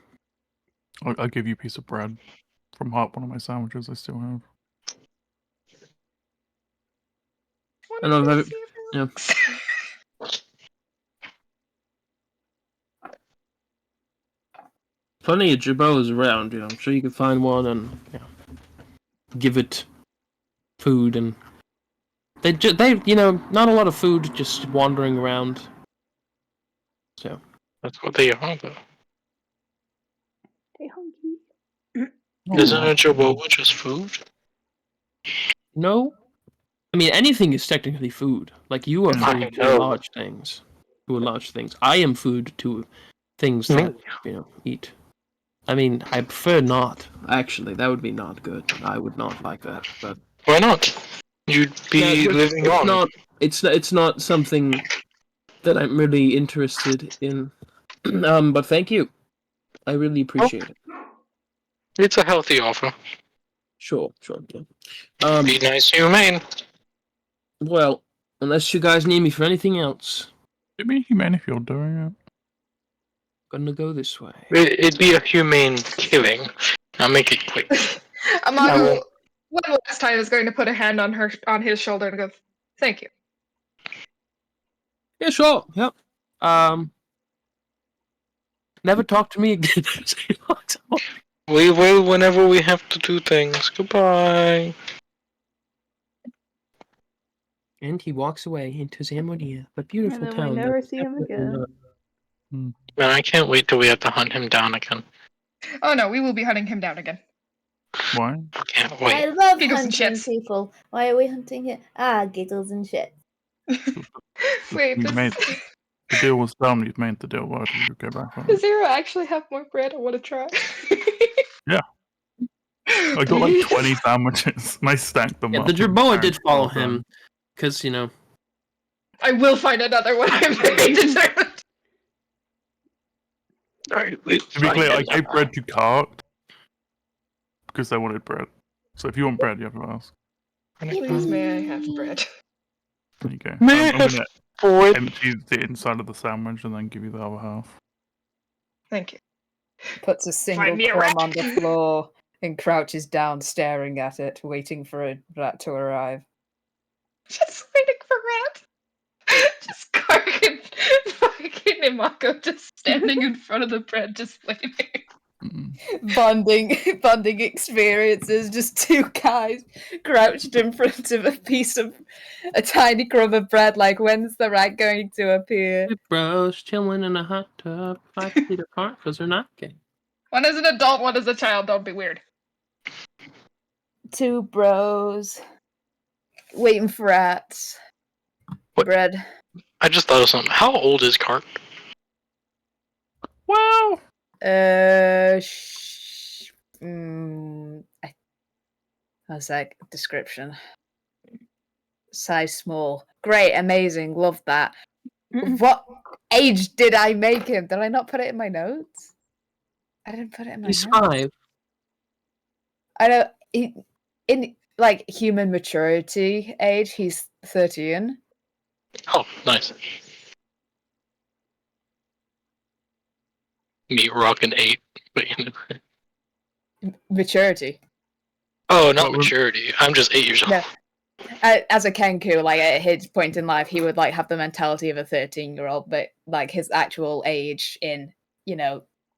Speaker 4: I'll give you a piece of bread from one of my sandwiches I still have.
Speaker 2: I don't know, yeah. Plenty of jabos around, you know. I'm sure you can find one and, you know, give it food and they you know, not a lot of food just wandering around. So
Speaker 5: That's what they are, though.
Speaker 1: Hey, hungry.
Speaker 5: Isn't a Chihuahua just food?
Speaker 2: no, I mean anything is technically food. Like you are
Speaker 5: I
Speaker 2: food to
Speaker 5: know.
Speaker 2: large things. To large things. I am food to things that you know eat. I mean, I prefer not. Actually, that would be not good. I would not like that. But
Speaker 5: Why not? You'd be living
Speaker 2: it's
Speaker 5: on.
Speaker 2: not. It's not something that I'm really interested in. But thank you. I really appreciate it.
Speaker 5: It's a healthy offer.
Speaker 2: Sure. Yeah.
Speaker 5: Be nice, humane.
Speaker 2: Well, unless you guys need me for anything else,
Speaker 4: It'd be humane if you're doing it.
Speaker 2: gonna go this way.
Speaker 5: It'd be a humane killing. I'll make it quick.
Speaker 3: Imago, one last time, is going to put a hand on his shoulder and go, "Thank you."
Speaker 2: Yeah, sure. Yep. Never talk to me again.
Speaker 5: We will whenever we have to do things. Goodbye.
Speaker 2: And he walks away into Zamonia, a beautiful
Speaker 1: And then we
Speaker 2: town.
Speaker 1: never
Speaker 2: that's
Speaker 1: see him
Speaker 2: definitely
Speaker 1: again.
Speaker 2: not-
Speaker 5: Man, I can't wait till we have to hunt him down again.
Speaker 3: Oh no, we will be hunting him down again.
Speaker 4: Why?
Speaker 5: Can't
Speaker 7: I
Speaker 5: wait.
Speaker 7: love
Speaker 3: Giggles and
Speaker 7: hunting
Speaker 3: shits.
Speaker 7: people. Why are we hunting him? Ah, giggles and shit.
Speaker 3: Wait,
Speaker 4: You made the deal was done. You've made the deal. Why do you go back on
Speaker 3: does
Speaker 4: it?
Speaker 3: Zero actually have more bread? I want to try.
Speaker 4: Yeah. I got like 20 sandwiches. And I stacked them
Speaker 2: Yeah,
Speaker 4: up.
Speaker 2: the
Speaker 4: and
Speaker 2: Jerboa
Speaker 4: carried
Speaker 2: did follow
Speaker 4: all of them.
Speaker 2: him, because, you know,
Speaker 3: I will find another one. I'm very determined.
Speaker 5: Alright,
Speaker 4: To be clear, I gave bread to Cart because they wanted bread. So if you want bread, you have to ask.
Speaker 3: Please, may I have bread?
Speaker 4: There you go.
Speaker 5: May I
Speaker 4: I'm
Speaker 5: have
Speaker 4: gonna
Speaker 5: bread?
Speaker 4: empty the inside of the sandwich and then give you the other half.
Speaker 3: Thank you.
Speaker 7: Puts a single
Speaker 3: Find me a
Speaker 7: crumb
Speaker 3: rat.
Speaker 7: on the floor and crouches down, staring at it, waiting for a rat to arrive.
Speaker 3: Just waiting for rat. Just Kark and fucking Imako just standing in front of the bread, just waiting.
Speaker 7: Bonding experiences. Just two guys crouched in front of a tiny crumb of bread. Like, when's the rat going to appear?
Speaker 2: two bros chilling in a hot tub, 5 feet apart because they're not gay.
Speaker 3: One is an adult, one is a child. Don't be weird.
Speaker 7: Two bros waiting for rats.
Speaker 5: What?
Speaker 7: Bread.
Speaker 5: I just thought of something. How old is Kark?
Speaker 4: Wow!
Speaker 7: One sec. Description. Size small. Great, amazing, love that. What age did I make him? Did I not put it in my notes? I didn't put it in my
Speaker 2: He's
Speaker 7: notes.
Speaker 2: 5.
Speaker 7: I know in like human maturity age, he's 13.
Speaker 5: Oh, nice. Me rocking 8. But you know.
Speaker 7: Maturity.
Speaker 5: Oh, not
Speaker 4: Well,
Speaker 5: maturity. I'm just 8 years old.
Speaker 7: No. As a Kenku, like at his point in life, he would like have the mentality of a 13-year-old, but like his actual age in,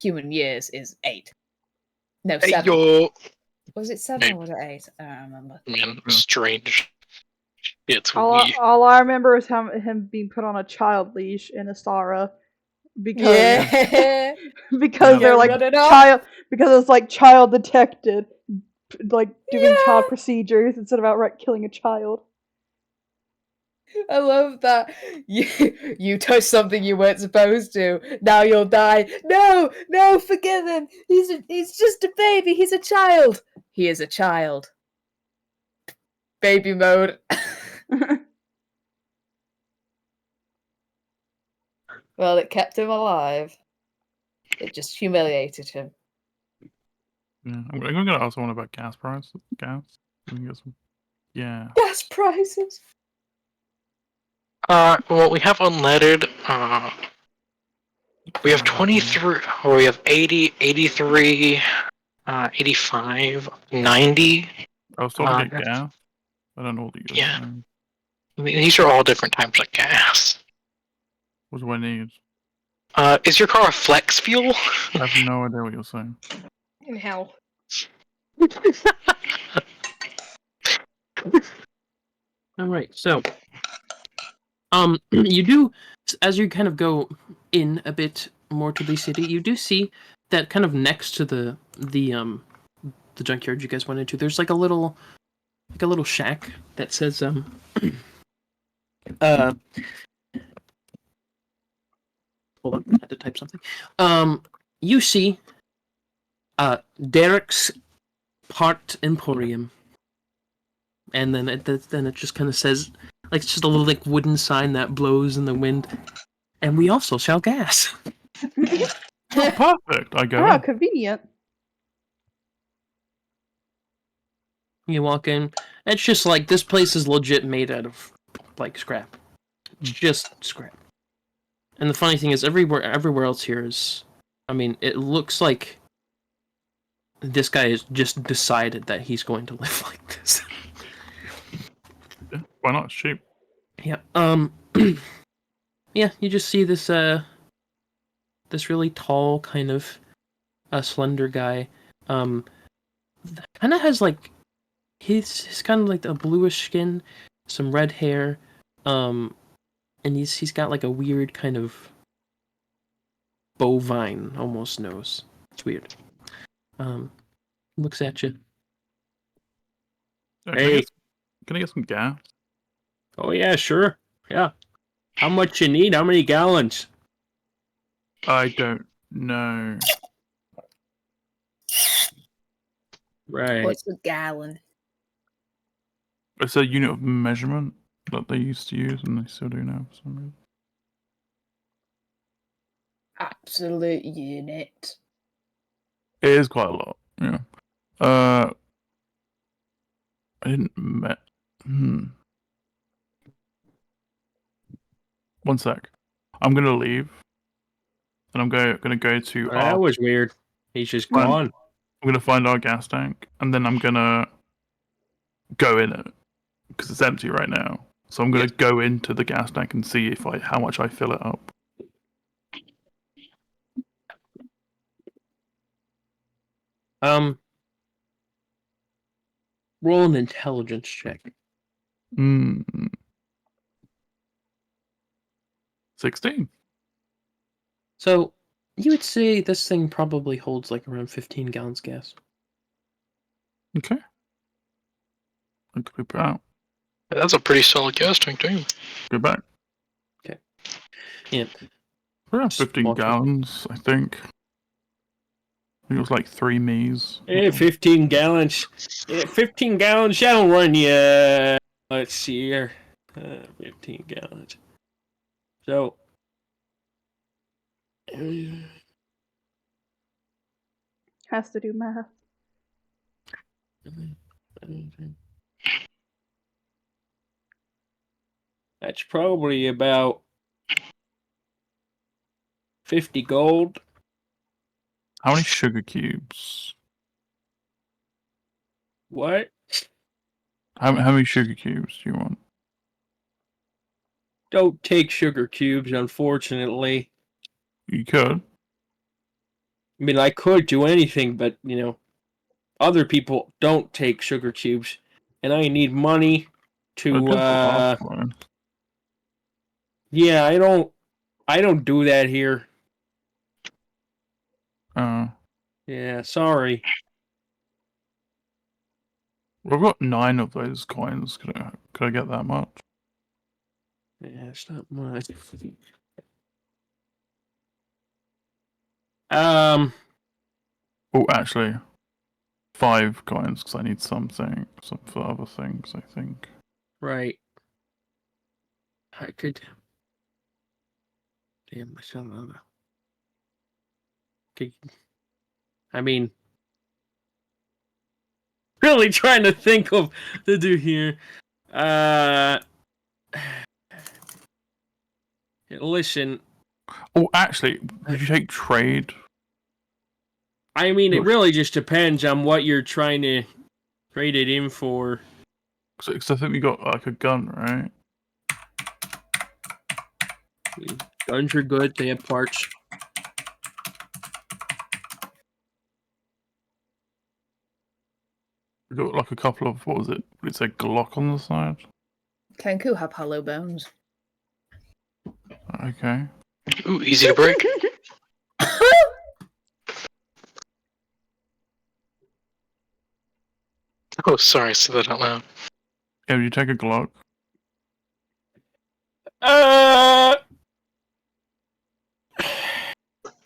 Speaker 7: human years is 8. No, 7.
Speaker 5: Yo.
Speaker 7: Was it 7 or was it 8? I don't remember.
Speaker 5: Man, strange. It's
Speaker 1: All
Speaker 5: weird.
Speaker 1: I remember is him being put on a child leash in Astara because
Speaker 7: Yeah.
Speaker 1: because they're like
Speaker 7: Run it off.
Speaker 1: child because it's like child detected, like doing child procedures instead of outright killing a child.
Speaker 7: I love that. You touched something you weren't supposed to. Now you'll die. No, forgive him. He's just a baby. He's a child. He is a child. Baby mode. Well, it kept him alive. It just humiliated him.
Speaker 4: Yeah, I'm gonna ask someone about gas prices. Gas. We can get some. Yeah.
Speaker 7: Gas prices.
Speaker 5: Well, we have unleaded. We have 23, or we have 80, 83, 85, 90.
Speaker 4: I was told to get gas. I don't know what you guys
Speaker 5: Yeah.
Speaker 4: are saying.
Speaker 5: I mean, these are all different types of gas.
Speaker 4: What do I need?
Speaker 5: Is your car a flex fuel?
Speaker 4: I have no idea what you're saying.
Speaker 3: In hell.
Speaker 2: All right, so you do, as you kind of go in a bit more to the city, you do see that kind of next to the junkyard you guys went into, there's like a little shack that says hold on, I had to type something. You see Derek's Part Emporium. And then it just kind of says, like, it's just a little like wooden sign that blows in the wind. And we also sell gas.
Speaker 4: Oh, perfect. I go.
Speaker 1: Oh, convenient.
Speaker 2: You walk in. It's just like, this place is legit made out of like scrap. Just scrap. And the funny thing is, everywhere else here is, I mean, it looks like this guy has just decided that he's going to live like this.
Speaker 4: Yeah, why not? It's cheap.
Speaker 2: Yeah. Yeah, you just see this this really tall, kind of a slender guy. Kind of has like he's kind of like a bluish skin, some red hair, and he's got like a weird kind of bovine almost nose. It's weird. Looks at you. Hey.
Speaker 4: Can I get some gas?
Speaker 2: Oh yeah, sure. Yeah. How much you need? How many gallons?
Speaker 4: I don't know.
Speaker 2: Right.
Speaker 6: What's a gallon?
Speaker 4: It's a unit of measurement that they used to use, and they still do now for some reason.
Speaker 6: Absolute unit.
Speaker 4: It is quite a lot. Yeah. I didn't met. One sec. I'm gonna leave, and I'm gonna go to.
Speaker 2: That was weird. He's just gone.
Speaker 4: I'm gonna find our gas tank, and then I'm gonna go in it because it's empty right now. So I'm gonna go into the gas tank and see how much I fill it up.
Speaker 2: Roll an intelligence check.
Speaker 4: 16.
Speaker 2: So you would say this thing probably holds like around 15 gallons gas.
Speaker 4: Okay. I could be out.
Speaker 5: That's a pretty solid gas tank, too.
Speaker 4: Go back.
Speaker 2: Okay. Yeah.
Speaker 4: Around 15 gallons, I think. It was like 3 me's.
Speaker 2: Yeah, 15 gallons. Yeah, 15 gallons. That'll run you. Let's see here. 15 gallons. So.
Speaker 1: Has to do math.
Speaker 2: That's probably about 50 gold.
Speaker 4: How many sugar cubes?
Speaker 2: What?
Speaker 4: How many sugar cubes do you want?
Speaker 2: Don't take sugar cubes, unfortunately.
Speaker 4: You could.
Speaker 2: I mean, I could do anything, but, other people don't take sugar cubes. And I need money to, yeah, I don't do that here. Yeah, sorry.
Speaker 4: We've got 9 of those coins. Could I get that much?
Speaker 2: Yeah, it's not much.
Speaker 4: Oh, actually, 5 coins because I need some for other things. I think.
Speaker 2: Right. I could. Damn, I still don't know. Okay. I mean, really trying to think of to do here. Listen.
Speaker 4: Oh, actually, would you take trade?
Speaker 2: I mean, it really just depends on what you're trying to trade it in for.
Speaker 4: Because I think we got like a gun, right?
Speaker 2: Guns are good. They have parts.
Speaker 4: We got like a couple of, what was it? Would it say Glock on the side?
Speaker 6: Kenku have hollow bones.
Speaker 4: Okay.
Speaker 5: Ooh, easy to break. Oh, sorry, I said that out loud.
Speaker 4: Yeah, would you take a Glock?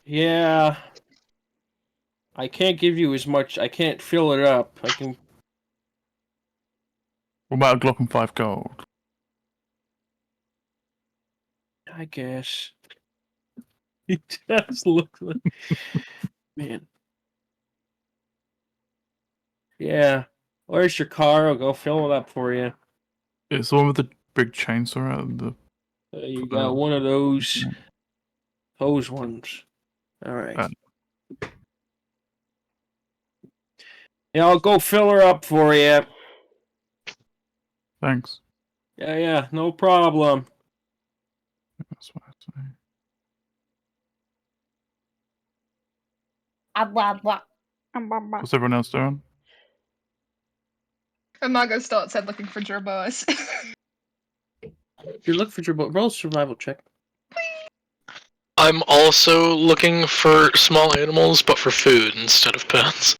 Speaker 2: Yeah. I can't give you as much. I can't fill it up. I can.
Speaker 4: What about a Glock and 5 gold?
Speaker 2: I guess. It does look like. Man. Yeah. Where's your car? I'll go fill it up for you.
Speaker 4: It's the one with the big chainsaw out of the.
Speaker 2: You got one of those. Those ones. All right. Yeah, I'll go fill her up for you.
Speaker 4: Thanks.
Speaker 2: Yeah, no problem.
Speaker 4: That's what I say. What's everyone else doing?
Speaker 3: Imago still outside looking for Jerboas.
Speaker 2: You look for your roll survival check.
Speaker 5: I'm also looking for small animals, but for food instead of pets.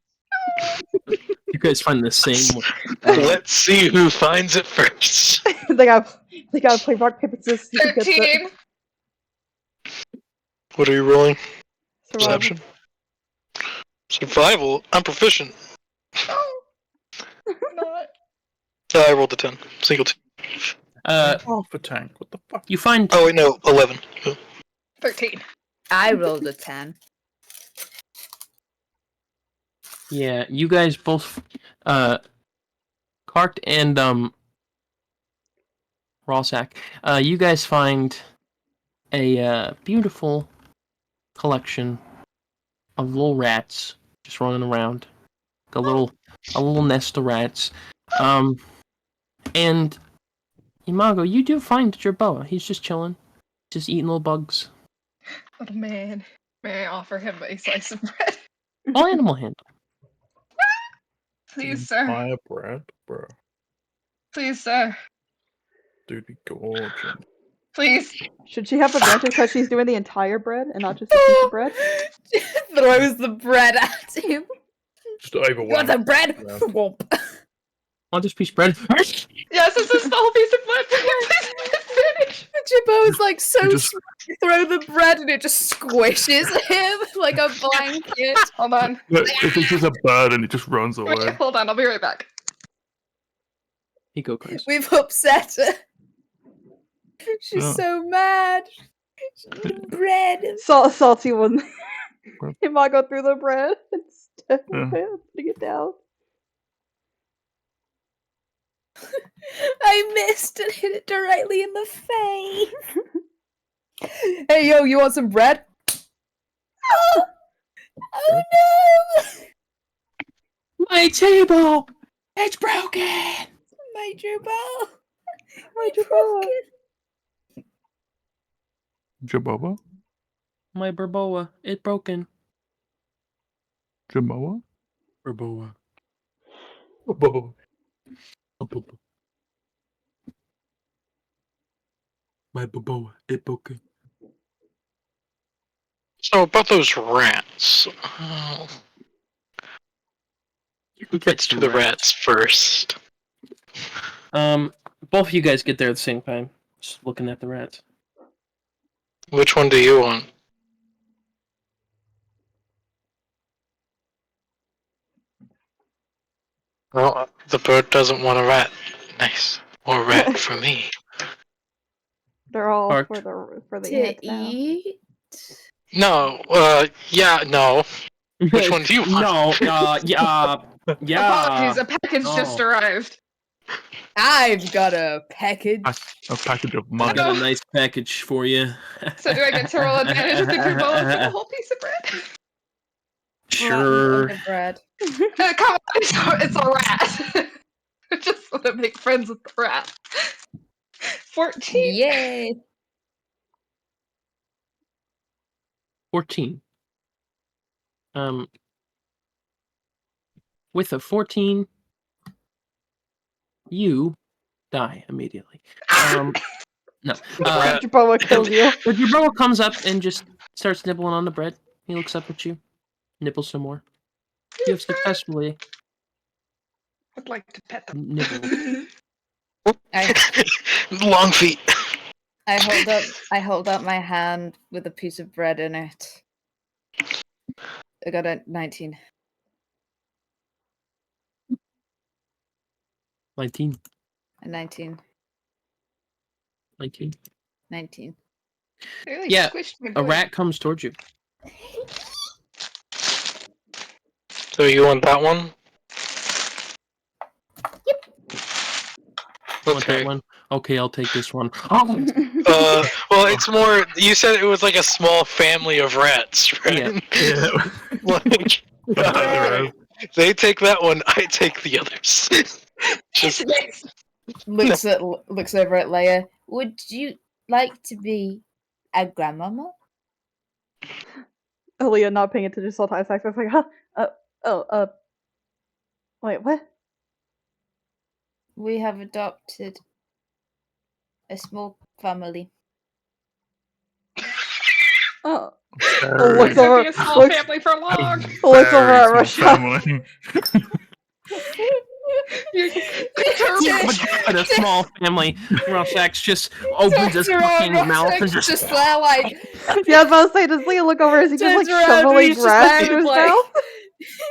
Speaker 2: You guys find the same.
Speaker 5: Let's see who finds it first.
Speaker 1: they gotta play rock paper scissors. See who gets it.
Speaker 3: 13.
Speaker 5: What are you rolling?
Speaker 1: Survival.
Speaker 5: Perception. Survival. I'm proficient.
Speaker 3: Not.
Speaker 5: I rolled a 10. Single 2.
Speaker 4: Half a tank. What the fuck?
Speaker 2: You find.
Speaker 5: Oh wait, no, 11.
Speaker 3: 13.
Speaker 7: I rolled a 10.
Speaker 2: Yeah, you guys both, Cart and Rawsack, you guys find a beautiful collection of little rats just running around, a little nest of rats, and Imago, you do find Jerboa. He's just chilling, just eating little bugs.
Speaker 3: Oh man. May I offer him a slice of bread?
Speaker 2: All animal handle.
Speaker 3: Please, sir.
Speaker 4: Fire bread, bro.
Speaker 3: Please, sir.
Speaker 4: Dude, be gorgeous.
Speaker 3: Please.
Speaker 1: Should she have advantage because she's doing the entire bread and not just a piece of bread?
Speaker 7: Throws the bread at him.
Speaker 4: Just overwhelmed.
Speaker 7: You want some bread?
Speaker 4: Yeah.
Speaker 7: Womp.
Speaker 2: On this piece of bread.
Speaker 3: Yes, this is the whole piece of bread. Please finish.
Speaker 7: Jibbo is like so
Speaker 4: just-
Speaker 7: smart. You throw the bread and it just squishes him like a blanket.
Speaker 3: Hold on.
Speaker 4: Look, if it's just a bird and it just runs
Speaker 3: Wait,
Speaker 4: away.
Speaker 3: hold on, I'll be right back.
Speaker 2: He go, guys.
Speaker 7: We've upset her. She's
Speaker 4: Yeah.
Speaker 7: so mad. Bread.
Speaker 1: Salty one.
Speaker 4: Bread.
Speaker 1: Imago threw the bread and stepped
Speaker 4: Yeah.
Speaker 1: putting it down.
Speaker 7: I missed and hit it directly in the face. Hey, yo, you want some bread? Oh, oh no!
Speaker 2: My table! It's broken!
Speaker 7: My Jubal!
Speaker 1: My Jerboa.
Speaker 4: Jaboba?
Speaker 2: My Berboa. It broken.
Speaker 4: Jamoa?
Speaker 2: Berboa.
Speaker 4: Jaboba.
Speaker 2: My Berboa. It broken.
Speaker 5: So about those rats. Who gets to the rats first?
Speaker 2: Both of you guys get there at the same time. Just looking at the rats.
Speaker 5: Which one do you want? Well, the bird doesn't want a rat. Nice. Or a rat for me.
Speaker 1: They're all
Speaker 2: Parked.
Speaker 1: for the
Speaker 7: To
Speaker 1: ants now.
Speaker 7: eat?
Speaker 5: No, yeah, no. Which one do you want?
Speaker 2: No, yeah.
Speaker 3: Apologies, a package just
Speaker 2: No.
Speaker 3: arrived.
Speaker 7: I've got a package.
Speaker 4: A package of
Speaker 2: I
Speaker 4: money.
Speaker 2: got a nice package for you.
Speaker 3: So do I get to roll advantage with the Jerboa for the whole piece of bread?
Speaker 2: Sure.
Speaker 7: Bread.
Speaker 3: Come on, it's a rat. I just want to make friends with the rat. 14.
Speaker 7: Yay!
Speaker 2: 14. With a 14, you die immediately. No.
Speaker 1: Jerboa kills you.
Speaker 2: But your brother comes up and just starts nibbling on the bread. He looks up at you, nibbles some more. You have successfully
Speaker 3: I'd like to pet them.
Speaker 2: nibbled.
Speaker 5: Long feet.
Speaker 7: I hold up my hand with a piece of bread in it. I got a 19.
Speaker 2: 19.
Speaker 7: A 19.
Speaker 2: 19.
Speaker 7: 19.
Speaker 3: They really
Speaker 2: Yeah,
Speaker 3: squished my
Speaker 2: A
Speaker 3: boy.
Speaker 2: rat comes towards you.
Speaker 5: So you want that one?
Speaker 2: Want
Speaker 5: Okay.
Speaker 2: that one? Okay, I'll take this one.
Speaker 5: Well, it's more. You said it was like a small family of rats, right?
Speaker 2: Yeah.
Speaker 5: Like, they take that one, I take the others. Just
Speaker 7: Looks over at Leia. Would you like to be a grandmama?
Speaker 1: Aaliyah not paying attention to Sultai Sax. I was like, huh? Wait, what?
Speaker 6: We have adopted a small family.
Speaker 1: Oh.
Speaker 4: Very,
Speaker 1: Looks
Speaker 8: It's gonna
Speaker 1: over.
Speaker 8: be a small
Speaker 1: Looks,
Speaker 8: family for long.
Speaker 1: looks over at
Speaker 4: very small
Speaker 1: Rashad.
Speaker 4: family.
Speaker 2: But a small family. Rorschach's just opens his fucking mouth and
Speaker 7: just there, like,
Speaker 1: Yeah, I was about to say, does Leah look over? Is he just like
Speaker 7: turns around,
Speaker 1: shoveling
Speaker 7: he's just
Speaker 1: grass
Speaker 7: there
Speaker 1: into his
Speaker 7: with, like-
Speaker 1: mouth?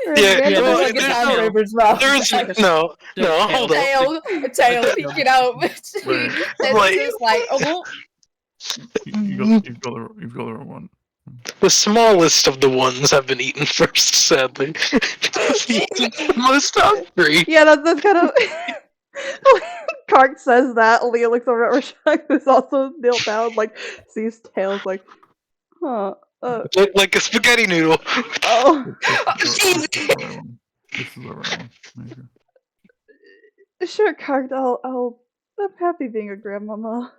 Speaker 1: Or
Speaker 5: Yeah,
Speaker 1: hand
Speaker 5: well,
Speaker 1: in his
Speaker 7: like a
Speaker 5: there's
Speaker 7: hand
Speaker 5: no-
Speaker 7: over his mouth.
Speaker 5: There's no, hold
Speaker 7: a
Speaker 5: on.
Speaker 7: tail peeking out between
Speaker 4: Right.
Speaker 7: his
Speaker 5: Like-
Speaker 7: senses, like, oh,
Speaker 4: You've got the wrong one.
Speaker 5: The smallest of the ones have been eaten first, sadly. He's the most hungry.
Speaker 1: Yeah, that's kind of. Kark says that. Leah looks over at Rashad, who's also knelt down, like sees tails, like, huh?
Speaker 5: Like a spaghetti noodle.
Speaker 1: Oh,
Speaker 4: This is the right one. This is the right one. Maybe.
Speaker 1: sure, Kark. I'm happy being a grandmama.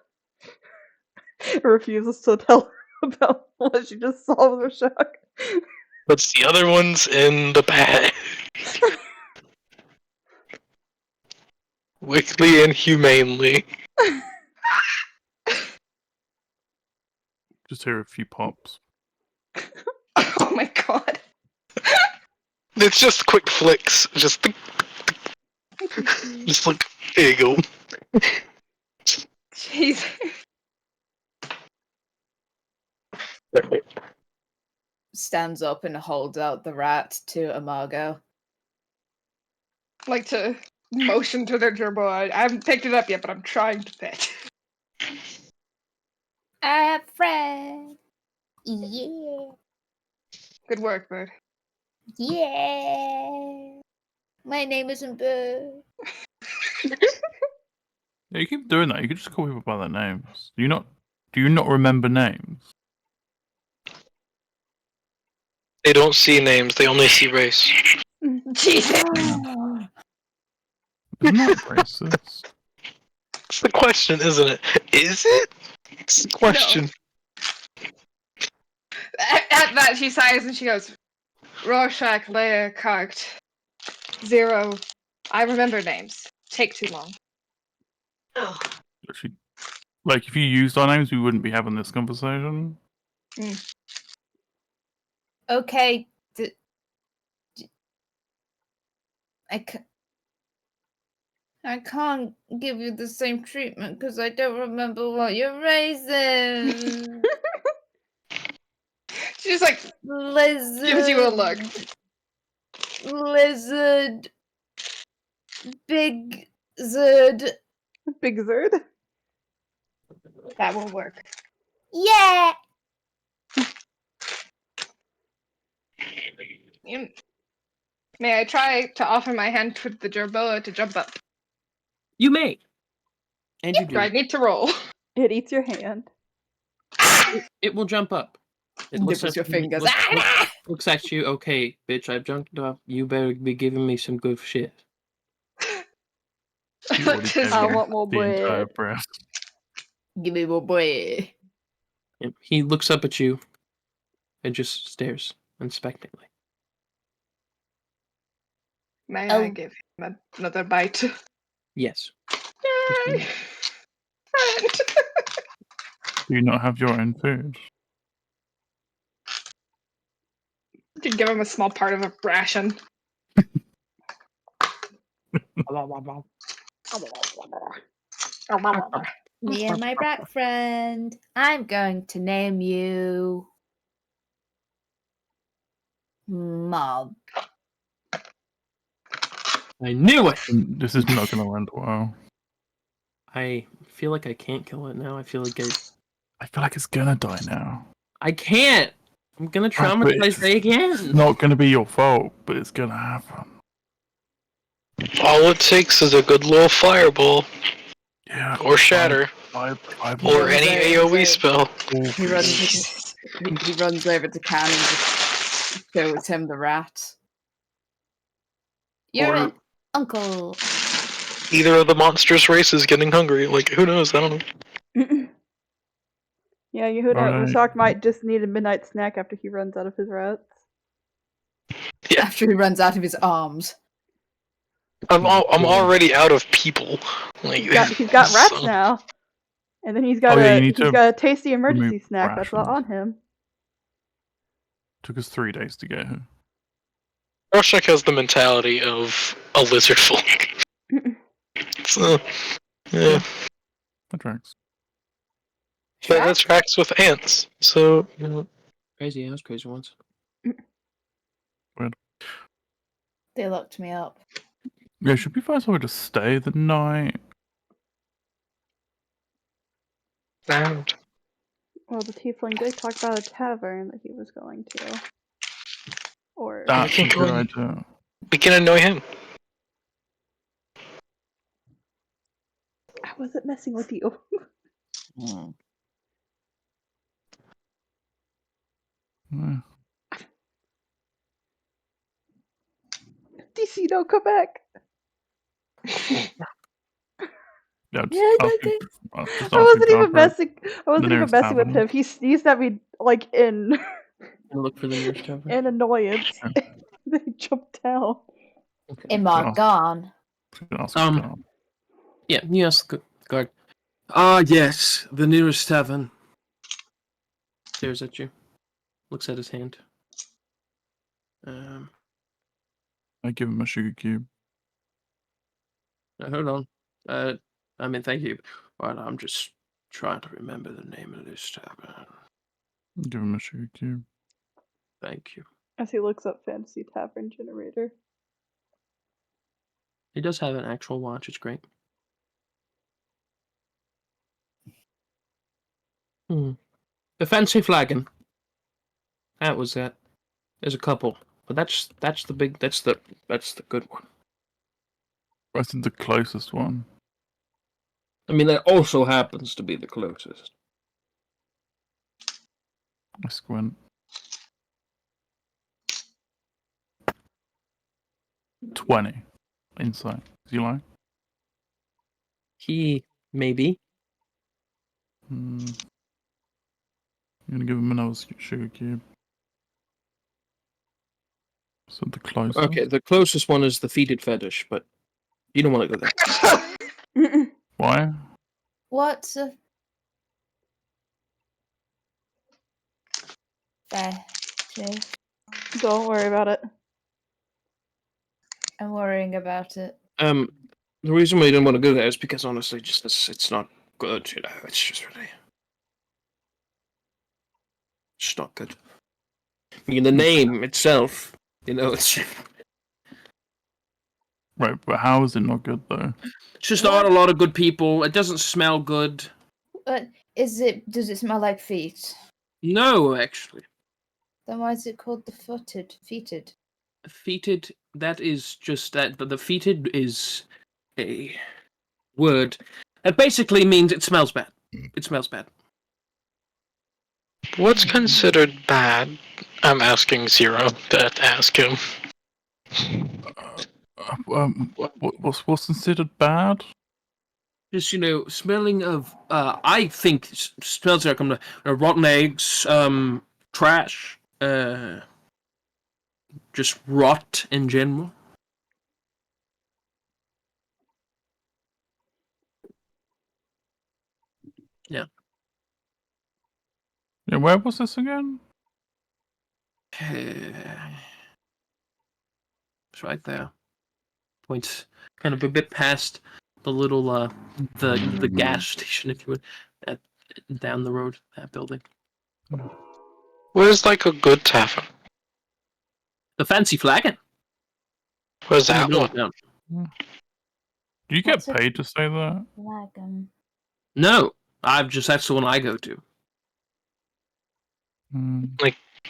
Speaker 1: Refuses to tell her about what she just saw with Rashad.
Speaker 5: Puts the other ones in the bag. Quickly and humanely.
Speaker 4: Just hear a few pops.
Speaker 8: Oh my god.
Speaker 5: It's just quick flicks. Just like, there you go.
Speaker 8: Jeez.
Speaker 7: stands up and holds out the rat to Amargo.
Speaker 8: Like to motion to their gerbil. I haven't picked it up yet, but I'm trying to pet.
Speaker 6: I have friends. Yeah.
Speaker 8: Good work, bird.
Speaker 6: Yeah. My name isn't Bird.
Speaker 4: Yeah, you keep doing that. You could just call people by their names. Do you not remember names?
Speaker 5: They don't see names, they only see race.
Speaker 8: Jesus.
Speaker 4: Isn't that racist?
Speaker 5: It's the question, isn't it? Is it? It's the question.
Speaker 8: At that, she sighs and she goes, Rorschach, Leia, Karkt, Zero. I remember names. Take too long.
Speaker 4: Actually, like, if you used our names, we wouldn't be having this conversation.
Speaker 6: Okay. I can't give you the same treatment because I don't remember what your race is.
Speaker 8: She just like
Speaker 6: Lizard.
Speaker 8: gives you a look.
Speaker 6: Lizard. Big Zerd.
Speaker 1: Big Zerd.
Speaker 8: That will work.
Speaker 6: Yeah.
Speaker 8: May I try to offer my hand to the gerboa to jump up?
Speaker 2: You may. And you
Speaker 8: Do I
Speaker 2: do.
Speaker 8: need to roll?
Speaker 1: It eats your hand.
Speaker 2: It will jump up. It looks
Speaker 7: Nibbles your
Speaker 2: at you-
Speaker 7: fingers.
Speaker 2: looks at you. Okay, bitch, I've jumped up. You better be giving me some good shit.
Speaker 4: You already gave
Speaker 1: I
Speaker 4: him
Speaker 1: want more
Speaker 4: the entire
Speaker 1: bread.
Speaker 4: breast.
Speaker 7: Give me more boy.
Speaker 2: And he looks up at you and just stares expectantly.
Speaker 8: May
Speaker 6: Oh.
Speaker 8: I give him another bite?
Speaker 2: Yes.
Speaker 8: Yay! Friend.
Speaker 4: Do you not have your own food?
Speaker 8: You can give him a small part of a ration.
Speaker 6: Me and my rat friend. I'm going to name you Mob.
Speaker 2: I knew it!
Speaker 4: This is not going to end well.
Speaker 2: I feel like I can't kill it now. I feel like
Speaker 4: I feel like it's going to die now.
Speaker 2: I can't! I'm gonna
Speaker 4: Right, but
Speaker 2: traumatize it again!
Speaker 4: It's not going to be your fault, but it's going to happen.
Speaker 5: All it takes is a good little fireball,
Speaker 4: Yeah.
Speaker 5: or shatter, or any AoE spell.
Speaker 7: He runs. He runs over to Can and just shows him the rat.
Speaker 6: You're
Speaker 5: Or-
Speaker 6: an uncle.
Speaker 5: Either of the monstrous races getting hungry. Like, who knows? I don't know.
Speaker 1: Yeah, Yehuda
Speaker 4: Right.
Speaker 1: Rashok might just need a midnight snack after he runs out of his rats.
Speaker 5: Yeah.
Speaker 7: After he runs out of his arms.
Speaker 5: I'm already out of people. Like
Speaker 1: He's got rats
Speaker 5: so-
Speaker 1: now. And then he's got
Speaker 4: you need
Speaker 1: he's
Speaker 4: to
Speaker 1: got a tasty emergency
Speaker 4: remove
Speaker 1: snack that's
Speaker 4: rations.
Speaker 1: on him.
Speaker 4: Took us 3 days to get here.
Speaker 5: Rorschach has the mentality of a lizard folk. So, yeah.
Speaker 4: That tracks.
Speaker 5: That tracks with ants. So,
Speaker 2: Crazy house, crazy ones.
Speaker 7: They locked me up.
Speaker 4: Yeah, should we find somewhere to stay the night?
Speaker 5: and
Speaker 1: Well, the tiefling did talk about a tavern that he was going to. Or
Speaker 4: That's a
Speaker 5: can't go
Speaker 4: good
Speaker 5: in.
Speaker 4: idea.
Speaker 5: we can annoy him.
Speaker 1: I wasn't messing with you.
Speaker 4: Yeah.
Speaker 1: DC, don't come back.
Speaker 4: Yeah, just
Speaker 7: Yeah,
Speaker 4: asking, just
Speaker 1: I wasn't
Speaker 4: asking
Speaker 1: even
Speaker 4: for
Speaker 1: messing. I wasn't even
Speaker 4: nearest
Speaker 1: messing with
Speaker 4: tavern.
Speaker 1: him. He sneezed at me like in
Speaker 2: I'll look for the nearest tavern.
Speaker 1: in annoyance. Then he jumped down.
Speaker 2: Okay.
Speaker 7: Am I gone?
Speaker 4: Ask the guard.
Speaker 2: Yeah, you ask the guard. Yes, the nearest tavern. Stares at you. Looks at his hand.
Speaker 4: I give him a sugar cube.
Speaker 2: Hold on. Thank you. But I'm just trying to remember the name of this tavern.
Speaker 4: Give him a sugar cube.
Speaker 2: Thank you.
Speaker 1: As he looks up Fantasy Tavern Generator.
Speaker 2: He does have an actual watch. It's great. The fancy flagon. That was that. There's a couple, but that's the big. That's the good one.
Speaker 4: That's the closest one.
Speaker 2: I mean, that also happens to be the closest.
Speaker 4: I squint. 20 insight. Is he lying?
Speaker 2: He maybe.
Speaker 4: I'm gonna give him another sugar cube. So the closest.
Speaker 2: Okay, the closest one is the feeded fetish, but you don't want to go there.
Speaker 4: Why?
Speaker 7: What's a fetish?
Speaker 1: Don't worry about it.
Speaker 7: I'm worrying about it.
Speaker 2: The reason why you don't want to go there is because honestly, just it's not good. You know, it's just really, it's just not good. I mean, the name itself, you know, it's
Speaker 4: Right, but how is it not good though?
Speaker 2: just not a lot of good people. It doesn't smell good.
Speaker 7: Does it smell like feet?
Speaker 2: No, actually,
Speaker 7: Then why is it called the feeted?
Speaker 2: feeted. That is just that. But the feeted is a word that basically means it smells bad. It smells bad.
Speaker 5: What's considered bad? I'm asking Zero to ask him.
Speaker 4: What's considered bad?
Speaker 2: Just, you know, smelling of I think smells like rotten eggs, trash, just rot in general. Yeah.
Speaker 4: Yeah, where was this again?
Speaker 2: It's right there. Points kind of a bit past the little the gas station, if you would, down the road, that building.
Speaker 5: Where's like a good tavern?
Speaker 2: The fancy flagon.
Speaker 5: Where's
Speaker 2: In the
Speaker 5: that
Speaker 2: middle
Speaker 5: one?
Speaker 2: of town.
Speaker 4: Do you get
Speaker 7: What's a
Speaker 4: paid to say that?
Speaker 7: Wagon.
Speaker 2: No, that's the one I go to.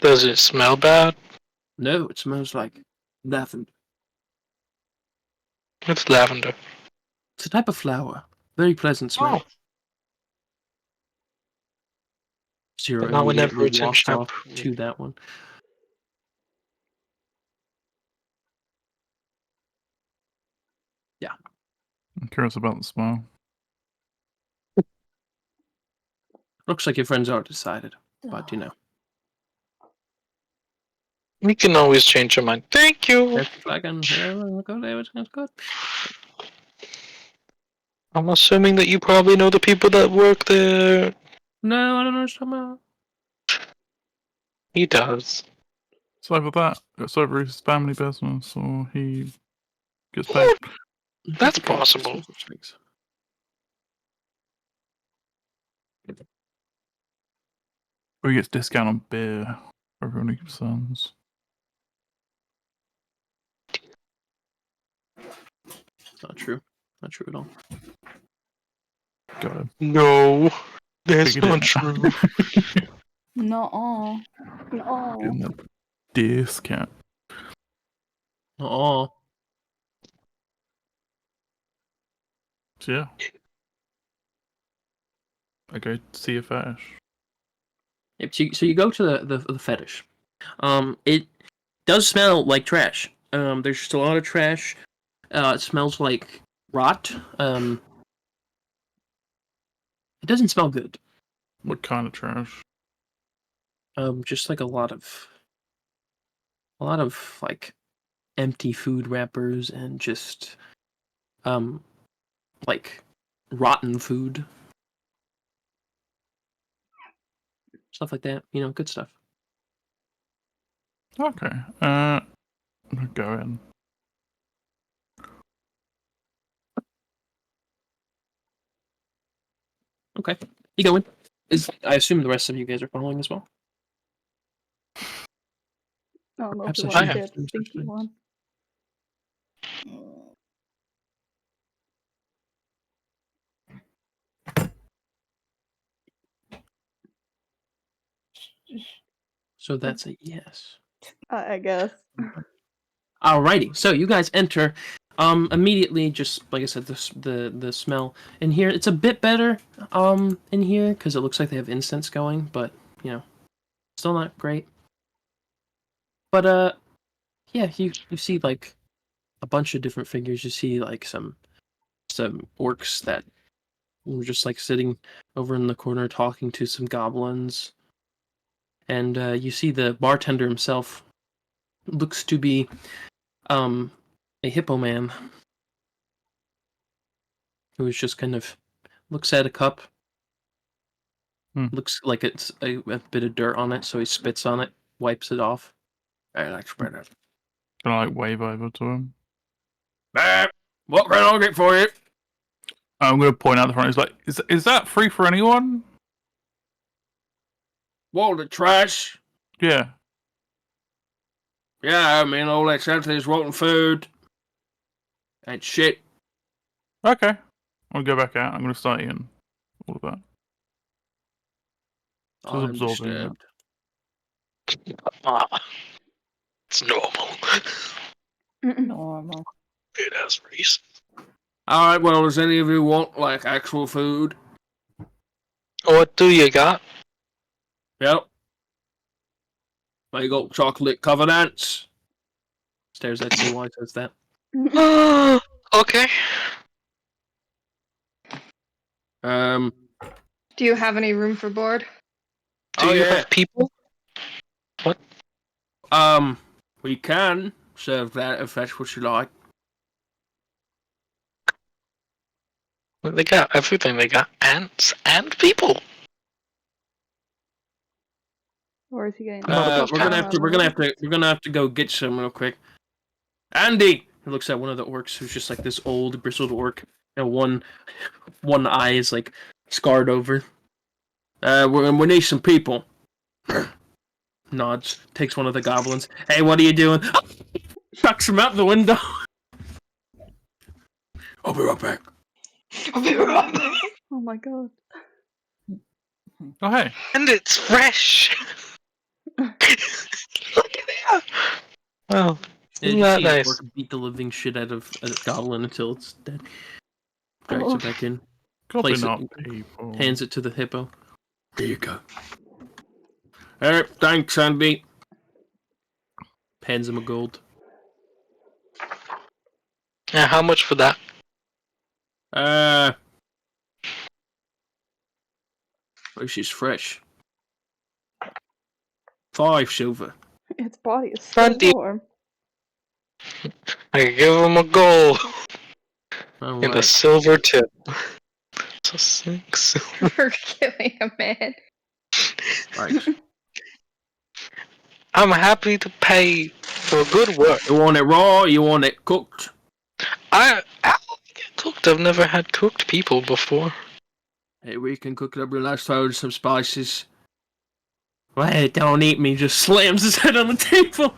Speaker 5: Does it smell bad?
Speaker 2: No, it smells like lavender.
Speaker 5: It's lavender.
Speaker 2: It's a type of flower. Very pleasant smell.
Speaker 5: Oh.
Speaker 2: Zero
Speaker 5: But not whenever
Speaker 2: immediately
Speaker 5: it's in
Speaker 2: walks off
Speaker 5: shampoo.
Speaker 2: to that one. Yeah.
Speaker 4: I'm curious about the smell.
Speaker 2: Looks like your friends are decided, but you know.
Speaker 5: We can always change our mind. Thank you.
Speaker 2: There's the flagon. Yeah, go there. That's good.
Speaker 5: I'm assuming that you probably know the people that work there.
Speaker 2: No, I don't know somehow.
Speaker 5: He does.
Speaker 4: It's either that, it's over his family business, or he gets paid.
Speaker 5: That's possible.
Speaker 4: Or he gets discount on beer for everyone he sends.
Speaker 2: Not true. Not true at all.
Speaker 4: Got him.
Speaker 5: No, that's
Speaker 4: Figured
Speaker 5: not
Speaker 4: it
Speaker 5: true.
Speaker 6: Not all.
Speaker 4: Getting that discount.
Speaker 2: Oh.
Speaker 4: So yeah. I go see a fetish.
Speaker 2: Yep, so you go to the fetish. It does smell like trash. There's just a lot of trash. It smells like rot. It doesn't smell good.
Speaker 4: What kind of trash?
Speaker 2: Just like a lot of like empty food wrappers and just like rotten food. Stuff like that, you know, good stuff.
Speaker 4: Okay. I'm gonna go in.
Speaker 2: Okay. You go in. I assume the rest of you guys are following as well?
Speaker 1: I don't know if
Speaker 2: Perhaps
Speaker 1: we
Speaker 2: I
Speaker 1: want to
Speaker 2: should
Speaker 1: say
Speaker 2: have
Speaker 1: a
Speaker 2: some such
Speaker 1: stinky
Speaker 2: things.
Speaker 1: one.
Speaker 2: So that's a yes.
Speaker 1: I guess.
Speaker 2: Alrighty, so you guys enter. Immediately, just like I said, the smell in here, it's a bit better. In here because it looks like they have incense going, but you know, still not great. But yeah, you see like a bunch of different figures. You see like some orcs that were just like sitting over in the corner talking to some goblins, and you see the bartender himself looks to be a hippo man who is just kind of looks at a cup. Looks like it's a bit of dirt on it, so he spits on it, wipes it off. I like spread it.
Speaker 4: Can I like wave over to him?
Speaker 2: What can I get for you?
Speaker 4: I'm gonna point out the front. He's like, is that free for anyone?
Speaker 2: Whoa, the trash.
Speaker 4: Yeah.
Speaker 2: Yeah, I mean, all that's out there is rotten food. And shit.
Speaker 4: Okay. I'll go back out. I'm gonna start eating all of that. Just
Speaker 2: I'm
Speaker 4: absorbing it.
Speaker 5: Ah, it's normal.
Speaker 6: Normal.
Speaker 5: It has reason.
Speaker 2: Alright, well, does any of you want, like, actual food?
Speaker 5: What do you got?
Speaker 2: Yep. They got chocolate covered ants. Stares at you while he says that.
Speaker 5: Okay.
Speaker 8: Do you have any room for board?
Speaker 5: Do you have people? What?
Speaker 2: We can serve that if that's what you like.
Speaker 5: They got everything. They got ants and people.
Speaker 1: Or is he getting?
Speaker 5: Not
Speaker 2: We're gonna have to go get some real quick. Andy, he looks at one of the orcs who's just like this old bristled orc, and one eye is like scarred over. We need some people. Nods, takes one of the goblins. Hey, what are you doing? Chucks him out the window. I'll be right back.
Speaker 8: I'll be right back.
Speaker 1: Oh my god.
Speaker 4: Oh hey.
Speaker 5: And it's fresh. Look at that. Well, isn't that nice?
Speaker 2: Orc beat the living shit out of a goblin until it's dead. Drags it back in.
Speaker 4: Probably not people.
Speaker 2: Hands it to the hippo. There you go. Alright, thanks, Andy. Hands him a gold.
Speaker 5: Yeah, how much for that?
Speaker 2: This is fresh. 5 silver.
Speaker 1: Its body is so
Speaker 5: 20.
Speaker 1: warm.
Speaker 5: I give him a gold
Speaker 2: All
Speaker 5: and a
Speaker 2: right.
Speaker 5: silver tip. So 6 silver.
Speaker 8: For killing a man.
Speaker 2: Right.
Speaker 5: I'm happy to pay for good work.
Speaker 2: You want it raw? Or you want it cooked?
Speaker 5: I like it cooked. I've never had cooked people before.
Speaker 2: Hey, we can cook it up real nice. Throw in some spices. Wait, don't eat me. Just slams his head on the table.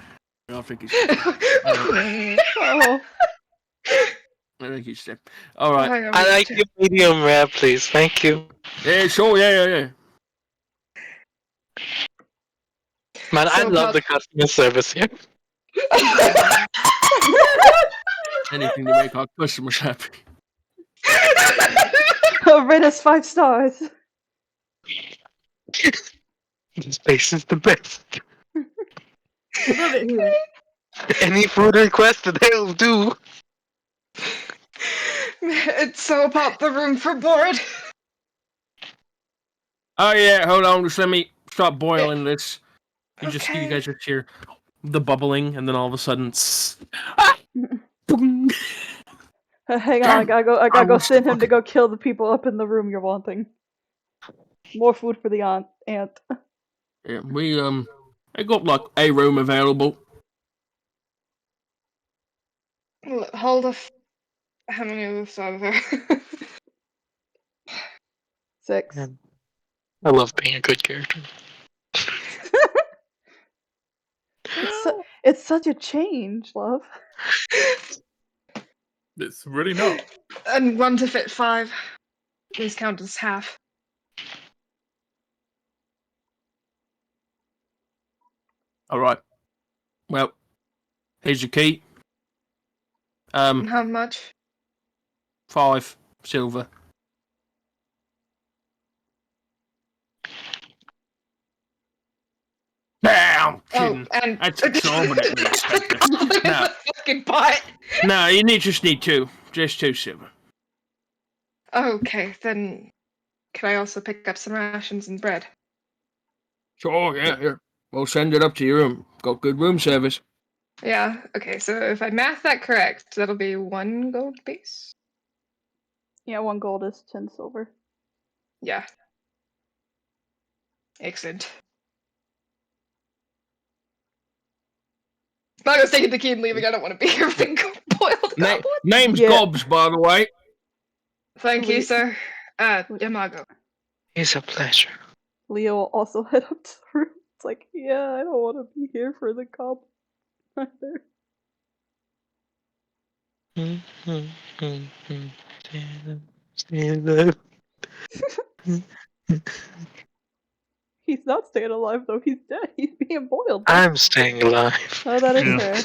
Speaker 2: I don't think he's.
Speaker 1: Oh.
Speaker 2: I think he's dead. All right.
Speaker 5: I like your medium rare, please. Thank you.
Speaker 2: Yeah, sure. Yeah.
Speaker 5: Man, I
Speaker 8: So
Speaker 5: love the customer service here.
Speaker 2: Anything to make our customers happy.
Speaker 1: Rate us 5 stars.
Speaker 5: This place is the best. Any food request they'll do.
Speaker 8: It's so about the room for board.
Speaker 2: Oh yeah, hold on. Just let me stop boiling this. You just you guys just hear the bubbling, and then all of a sudden, boom.
Speaker 1: Hang on, I gotta go send him to go kill the people up in the room you're wanting. More food for the ant.
Speaker 2: Yeah, I got like a room available.
Speaker 8: Hold off. How many roofs are there?
Speaker 1: 6.
Speaker 5: I love being a good character.
Speaker 1: It's such a change, love.
Speaker 4: It's really not.
Speaker 8: And 1 to fit 5. These count as half.
Speaker 2: All right. Well, here's your key.
Speaker 8: How much?
Speaker 2: 5 silver. Damn, kidding.
Speaker 8: Oh, and
Speaker 2: That's exorbitant. No.
Speaker 8: Fucking butt.
Speaker 2: No, just need 2. Just 2 silver.
Speaker 8: Okay, then can I also pick up some rations and bread?
Speaker 2: Sure, yeah. We'll send it up to your room. Got good room service.
Speaker 8: Yeah, okay, so if I math that correct, that'll be 1 gold piece?
Speaker 1: Yeah, 1 gold is 10 silver.
Speaker 8: Yeah. Excellent. I was taking the key and leaving. I don't want to be here being boiled goblin.
Speaker 2: Name's
Speaker 1: Yeah.
Speaker 2: Gobbs, by the way.
Speaker 8: Thank you, sir. Yamago.
Speaker 5: It's a pleasure.
Speaker 1: Leo will also head up to the room. It's like, yeah, I don't want to be here for the cob either. He's not staying alive though, he's dead. He's being boiled.
Speaker 5: I'm staying alive.
Speaker 1: Oh, that is
Speaker 4: Yeah.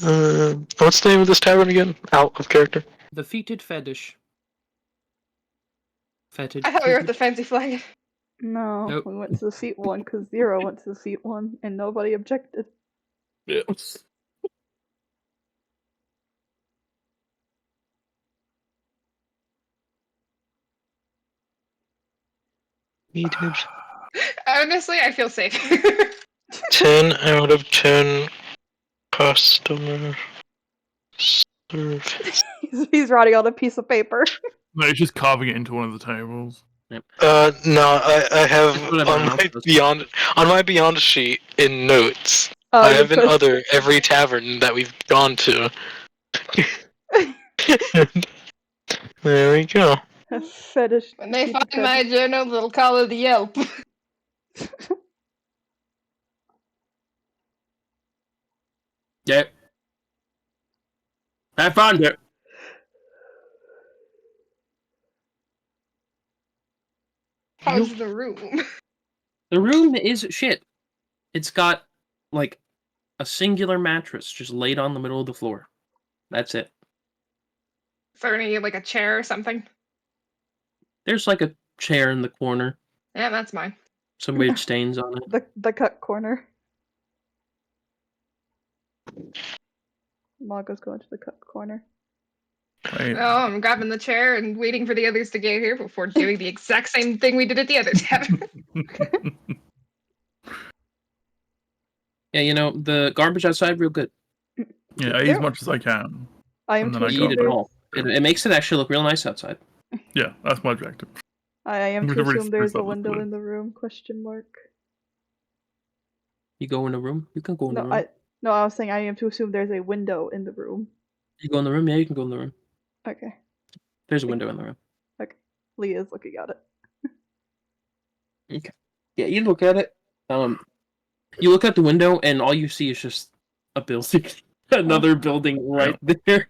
Speaker 1: fair.
Speaker 5: What's the name of this tavern again? Out of character.
Speaker 2: The Feted Fetish. Fetid.
Speaker 8: I thought we were at the fancy flag.
Speaker 1: No,
Speaker 2: Nope.
Speaker 1: we went to the feet one because Zero went to the feet one and nobody objected.
Speaker 2: Yes.
Speaker 8: Honestly, I feel safe.
Speaker 5: 10 out of 10 customer service.
Speaker 1: He's writing on a piece of paper.
Speaker 4: No, it's just carving it into one of the tables.
Speaker 5: No, I have
Speaker 2: Whatever
Speaker 5: on
Speaker 2: else
Speaker 5: my beyond sheet in notes.
Speaker 1: Oh,
Speaker 5: I
Speaker 1: you
Speaker 5: have
Speaker 1: put-
Speaker 5: every tavern that we've gone to. There we go.
Speaker 1: A fetish.
Speaker 8: When they
Speaker 1: feet
Speaker 8: find
Speaker 1: fetish.
Speaker 8: my journal, they'll call it the Yelp.
Speaker 2: Yep. I found it.
Speaker 8: How's the room?
Speaker 2: The room is shit. It's got, like, a singular mattress just laid on the middle of the floor. That's it.
Speaker 8: Is there any, like, a chair or something?
Speaker 2: There's, like, a chair in the corner.
Speaker 8: Yeah, that's mine.
Speaker 2: Some weird stains on it.
Speaker 1: The cut corner. Mago's going to the cut corner.
Speaker 4: Wait.
Speaker 8: Oh, I'm grabbing the chair and waiting for the others to get here before doing the exact same thing we did at the other tavern.
Speaker 2: Yeah, you know, the garbage outside, real good.
Speaker 4: Yeah, I eat as much as I can.
Speaker 1: I am
Speaker 4: And
Speaker 1: to
Speaker 4: then I
Speaker 2: You eat
Speaker 1: assume
Speaker 2: it
Speaker 1: there's.
Speaker 2: all. It makes it actually look real nice outside.
Speaker 4: Yeah, that's my objective.
Speaker 1: I am
Speaker 4: We
Speaker 1: to
Speaker 4: should really
Speaker 1: assume there's
Speaker 4: spruce
Speaker 1: a
Speaker 4: up this
Speaker 1: window
Speaker 4: place.
Speaker 1: in the room? Question mark.
Speaker 2: You go in the room? You can go in the
Speaker 1: No,
Speaker 2: room.
Speaker 1: I was saying I am to assume there's a window in the room.
Speaker 2: You go in the room? Yeah, you can go in the room.
Speaker 1: Okay.
Speaker 2: There's a window in the room.
Speaker 1: Okay. Leah's looking at it.
Speaker 2: Okay. Yeah, you look at it. You look out the window, and all you see is just a building. Another building right there.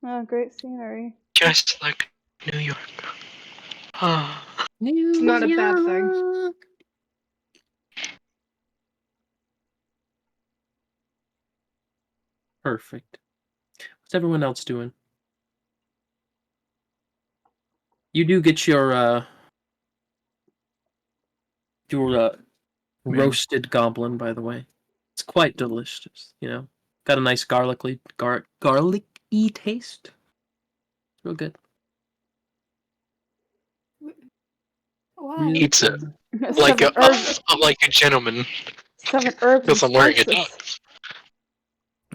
Speaker 1: Oh, great scenery.
Speaker 5: Just like New York.
Speaker 8: It's not a bad thing.
Speaker 2: Perfect. What's everyone else doing? You do get your roasted goblin, by the way. It's quite delicious, you know. Got a nice garlicky taste. It's real good.
Speaker 6: Wow.
Speaker 5: Eats it
Speaker 1: Seven herbs.
Speaker 5: like a gentleman.
Speaker 1: 7 herbs and
Speaker 5: Because I'm wearing a
Speaker 1: spices.
Speaker 5: tux.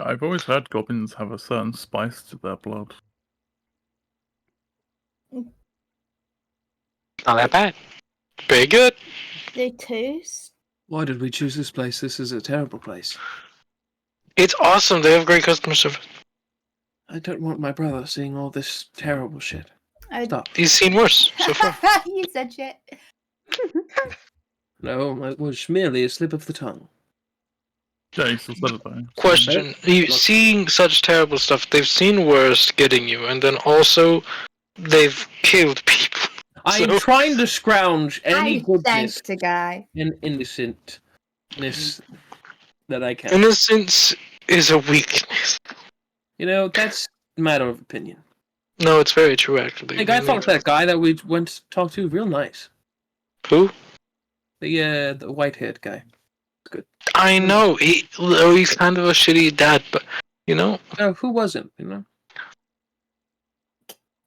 Speaker 4: I've always heard goblins have a certain spice to their blood.
Speaker 5: Not that bad. Very good.
Speaker 6: They taste.
Speaker 2: Why did we choose this place? This is a terrible place.
Speaker 5: It's awesome. They have great customer service.
Speaker 2: I don't want my brother seeing all this terrible shit. Stop.
Speaker 5: He's seen worse so far.
Speaker 6: You said shit.
Speaker 2: No, it was merely a slip of the tongue.
Speaker 4: Yeah, you still said it though.
Speaker 5: Question: you seeing such terrible stuff? They've seen worse getting you, and then also they've killed people.
Speaker 2: I'm trying to scrounge any goodness
Speaker 6: thanked the guy.
Speaker 2: and innocentness that I can.
Speaker 5: Innocence is a weakness.
Speaker 2: You know, that's a matter of opinion.
Speaker 5: No, it's very true, actually.
Speaker 2: Like, I thought that guy that we went to talk to, real nice.
Speaker 5: Who?
Speaker 2: The white-haired guy. Good.
Speaker 5: I know, he's kind of a shitty dad, but, you know.
Speaker 2: Who wasn't, you know?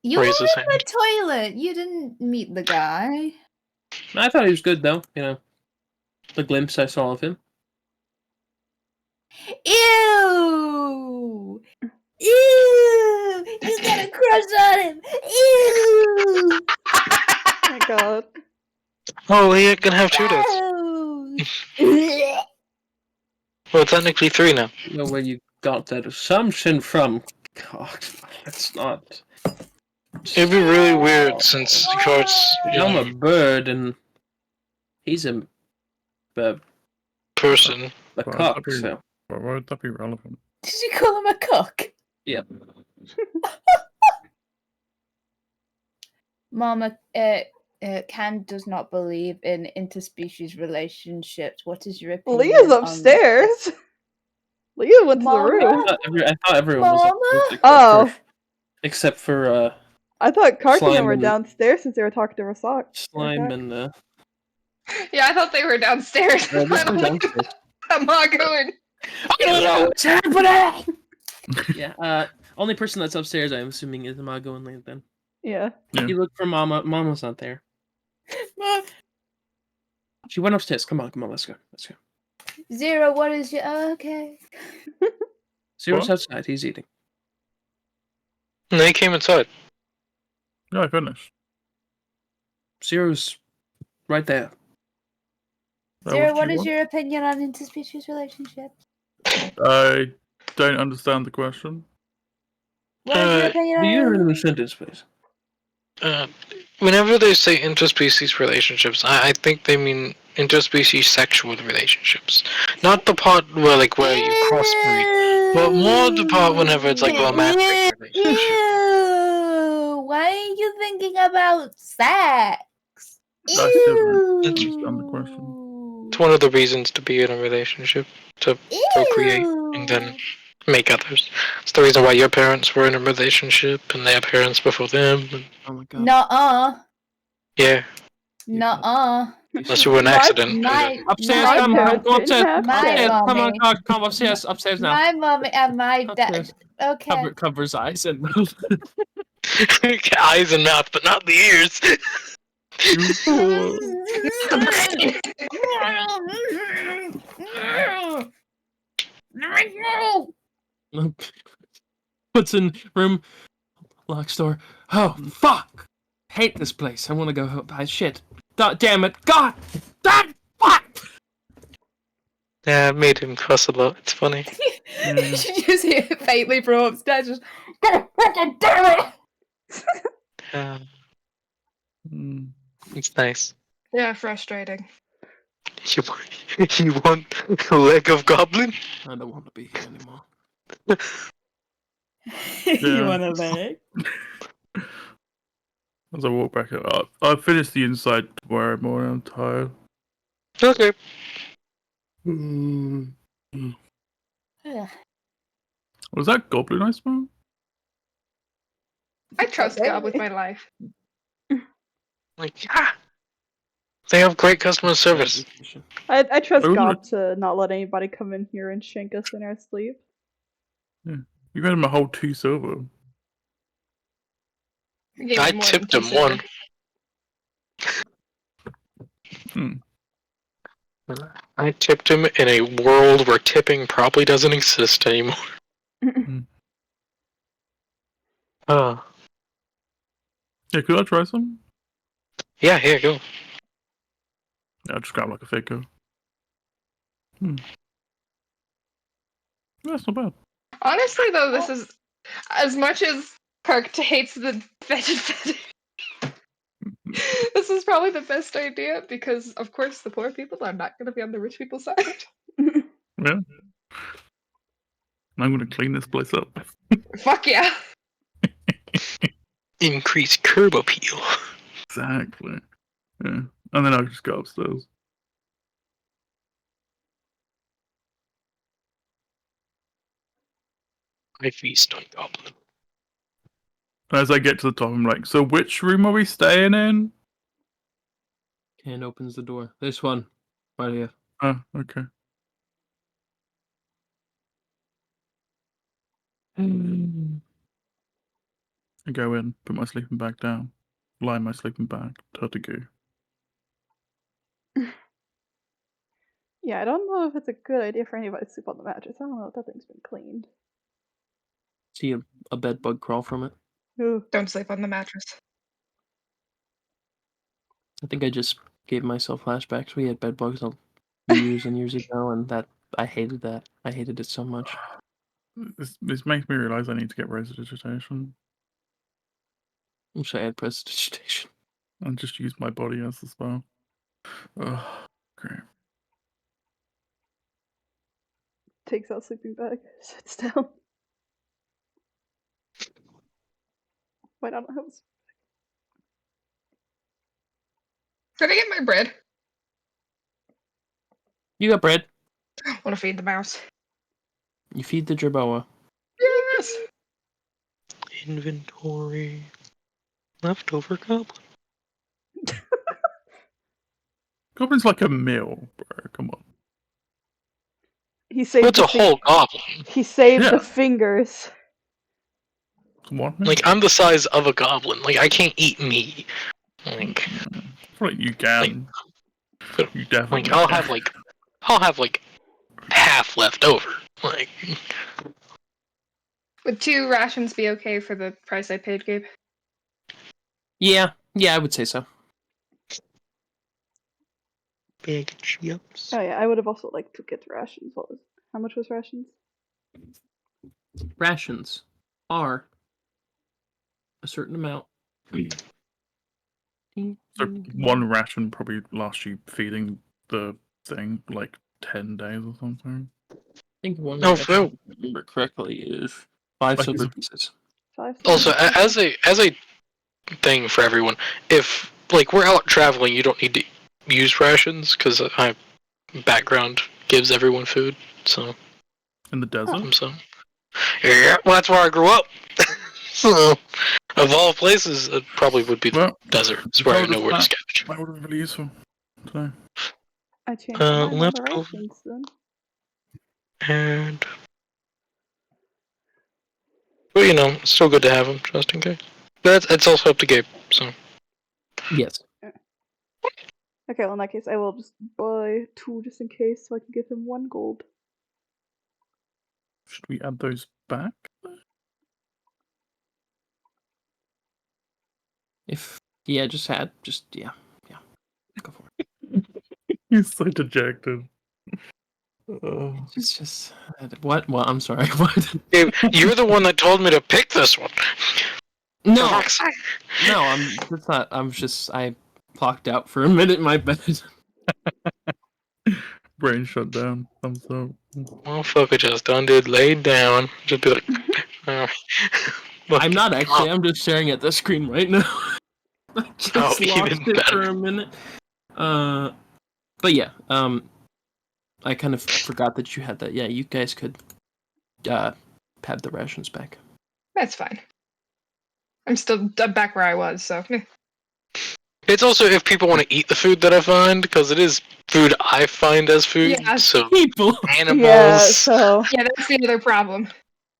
Speaker 6: You were in the toilet. You didn't meet the guy.
Speaker 2: I thought he was good, though, you know. The glimpse I saw of him.
Speaker 6: Ew! Ew! You got a crush on him! Ew!
Speaker 1: Oh my god.
Speaker 5: Oh, he can have 2 dads. Well, technically 3 now.
Speaker 2: I don't know where you got that assumption from. God, that's not...
Speaker 5: It'd be really weird since cards.
Speaker 2: I'm a bird and he's a
Speaker 5: person.
Speaker 2: A cock, so.
Speaker 4: Why would that be relevant?
Speaker 6: Did you call him a cock?
Speaker 2: Yep.
Speaker 6: Mama, Can does not believe in interspecies relationships. What is your opinion?
Speaker 1: Leah's upstairs. Leah went to the room.
Speaker 2: I thought everyone was upstairs.
Speaker 1: Oh.
Speaker 2: Except for
Speaker 1: I thought Karki and
Speaker 2: Slime
Speaker 1: were
Speaker 2: and-
Speaker 1: downstairs since they were talking to Rasak.
Speaker 2: Slime and
Speaker 8: Yeah, I thought they were downstairs.
Speaker 2: they're downstairs.
Speaker 8: I'm not going.
Speaker 2: I don't know what's happening. Yeah. Only person that's upstairs, I'm assuming, is Imago and Lane. Then.
Speaker 1: Yeah.
Speaker 2: You look for Mama. Mama's not there. She went upstairs. Come on, let's go.
Speaker 6: Zero, what is your okay?
Speaker 2: Zero's outside. He's eating.
Speaker 5: No, he came inside.
Speaker 4: No, I finished.
Speaker 2: Zero's right there.
Speaker 6: Zero, what is your opinion on interspecies relationships?
Speaker 4: I don't understand the question.
Speaker 6: What is your opinion on
Speaker 2: You heard in the sentence, please.
Speaker 5: Whenever they say interspecies relationships, I think they mean interspecies sexual relationships. Not the part where you crossbreed, but more the part whenever it's like romantic relationship.
Speaker 6: Ew, why are you thinking about sex?
Speaker 4: That's different. That's just on the question.
Speaker 5: It's one of the reasons to be in a relationship, to procreate and then make others. It's the reason why your parents were in a relationship and they had parents before them.
Speaker 2: Oh my god.
Speaker 6: Nuh-uh.
Speaker 5: Yeah.
Speaker 6: Nuh-uh.
Speaker 5: Unless you were an accident.
Speaker 2: Upstairs,
Speaker 6: my
Speaker 2: come
Speaker 1: parents
Speaker 2: go
Speaker 1: didn't
Speaker 2: upstairs.
Speaker 1: have
Speaker 6: My
Speaker 2: Upstairs, come on,
Speaker 6: mommy.
Speaker 2: come upstairs now.
Speaker 6: My mommy and my dad.
Speaker 2: Upstairs.
Speaker 6: Okay.
Speaker 2: Covers eyes and mouth.
Speaker 5: Eyes and mouth, but not the ears.
Speaker 2: Puts in room, locks door. Oh fuck! Hate this place. I want to go home. Shit. Damn it! God! Damn! Fuck!
Speaker 5: Yeah, I made him cuss a lot. It's funny.
Speaker 6: You should just hear it faintly from upstairs. Just God fucking damn it!
Speaker 5: It's nice.
Speaker 8: Yeah, frustrating.
Speaker 5: You want a leg of goblin?
Speaker 2: I don't want to be here anymore.
Speaker 6: You want a leg?
Speaker 4: As I walk back up, I finished the inside tomorrow morning. I'm tired.
Speaker 5: Okay.
Speaker 4: Was that goblin I smell?
Speaker 8: I trust God with my life.
Speaker 5: Like, yeah. They have great customer service.
Speaker 1: I trust
Speaker 4: Oh,
Speaker 1: God to not let anybody come in here and shank us in our sleep.
Speaker 4: You gave him a whole 2 silver.
Speaker 8: You gave
Speaker 5: I
Speaker 8: me more
Speaker 5: tipped
Speaker 8: than
Speaker 5: him
Speaker 8: 2
Speaker 5: one.
Speaker 8: silver.
Speaker 5: I tipped him in a world where tipping probably doesn't exist anymore.
Speaker 4: Yeah, could I try some?
Speaker 5: Yeah, here, go.
Speaker 4: Yeah, I'll just grab like a figure. That's not bad.
Speaker 8: Honestly, though, this is as much as Kirk hates the veggie. This is probably the best idea because, of course, the poor people are not going to be on the rich people's side.
Speaker 4: Yeah. I'm gonna clean this place up.
Speaker 8: Fuck yeah!
Speaker 5: Increase curb appeal.
Speaker 4: Exactly. Yeah. And then I'll just go upstairs.
Speaker 5: I feast on goblin.
Speaker 4: As I get to the top, I'm like, so which room are we staying in?
Speaker 2: Hand opens the door. This one. Right here.
Speaker 4: Oh, okay. I go in, put my sleeping bag down, lie in my sleeping bag, Turtigoo.
Speaker 1: Yeah, I don't know if it's a good idea for anybody to sleep on the mattress. I don't know if that thing's been cleaned.
Speaker 2: See a bed bug crawl from it.
Speaker 1: Ugh.
Speaker 8: Don't sleep on the mattress.
Speaker 2: I think I just gave myself flashbacks. We had bed bugs years and years ago, and I hated that. I hated it so much.
Speaker 4: This makes me realize I need to get prestidigitation
Speaker 2: I wish I had prestidigitation.
Speaker 4: and just use my body as the spell. Ugh, great.
Speaker 1: Takes out sleeping bag, sits down. Wait, I don't have a...
Speaker 8: Could I get my bread?
Speaker 2: You got bread.
Speaker 8: I want to feed the mouse.
Speaker 2: You feed the jerboa.
Speaker 8: Yes!
Speaker 5: Inventory. Leftover goblin.
Speaker 4: Goblin's like a meal, bro. Come on.
Speaker 1: He saved
Speaker 5: What's a whole goblin?
Speaker 1: He saved
Speaker 4: Yeah.
Speaker 1: the fingers.
Speaker 4: What?
Speaker 5: Like, I'm the size of a goblin. Like, I can't eat meat. Like,
Speaker 4: I feel like you can. You definitely
Speaker 5: I'll
Speaker 4: can.
Speaker 5: have half left over. Like,
Speaker 8: Would 2 rations be okay for the price I paid, Gabe?
Speaker 2: Yeah, I would say so.
Speaker 5: bag of chips.
Speaker 1: Oh yeah, I would have also liked to get rations. How much was rations?
Speaker 2: Rations are a certain amount.
Speaker 4: So one ration probably lasts you feeding the thing like 10 days or something.
Speaker 2: I think one
Speaker 5: Oh,
Speaker 2: ration,
Speaker 5: Phil.
Speaker 2: if I remember correctly, is 5
Speaker 4: Like,
Speaker 2: silver
Speaker 4: is it-
Speaker 2: pieces.
Speaker 1: 5.
Speaker 5: Also, as a thing for everyone, if like we're out traveling, you don't need to use rations because my background gives everyone food. So,
Speaker 4: In the desert?
Speaker 5: so yeah, well, that's where I grew up. So, of all places, it probably would be the
Speaker 4: Well,
Speaker 5: desert. It's where I know where to scavenge.
Speaker 4: that would have been really useful. So,
Speaker 1: I changed my mind on
Speaker 5: let's
Speaker 1: the
Speaker 5: go
Speaker 1: rations then.
Speaker 5: and. But it's still good to have them just in case. But it's also up to Gabe. So.
Speaker 2: Yes.
Speaker 1: Okay, well in that case I will just buy 2 just in case so I can give him 1 gold.
Speaker 4: should we add those back?
Speaker 2: If just yeah. Go for it.
Speaker 4: He's so dejected.
Speaker 2: It's just what? Well, I'm sorry. What?
Speaker 5: Gabe, you're the one that told me to pick this one.
Speaker 2: No,
Speaker 5: For fuck's sake.
Speaker 2: no. That's not. I clocked out for a minute in my bed.
Speaker 4: Brain shut down. Thumbs up.
Speaker 5: Motherfucker just did laid down. Just be like, oh.
Speaker 2: I'm not actually. I'm just staring at the screen right now. I just lost
Speaker 5: even
Speaker 2: it
Speaker 5: better.
Speaker 2: for a minute. But yeah. I kind of forgot that you had that. Yeah, you guys could pad the rations back.
Speaker 8: That's fine. I'm still back where I was, so.
Speaker 5: It's also if people want to eat the food that I find, because it is food I find as food.
Speaker 8: Yeah.
Speaker 5: So
Speaker 2: People.
Speaker 5: animals.
Speaker 1: Yeah, so
Speaker 8: Yeah, that's the other problem.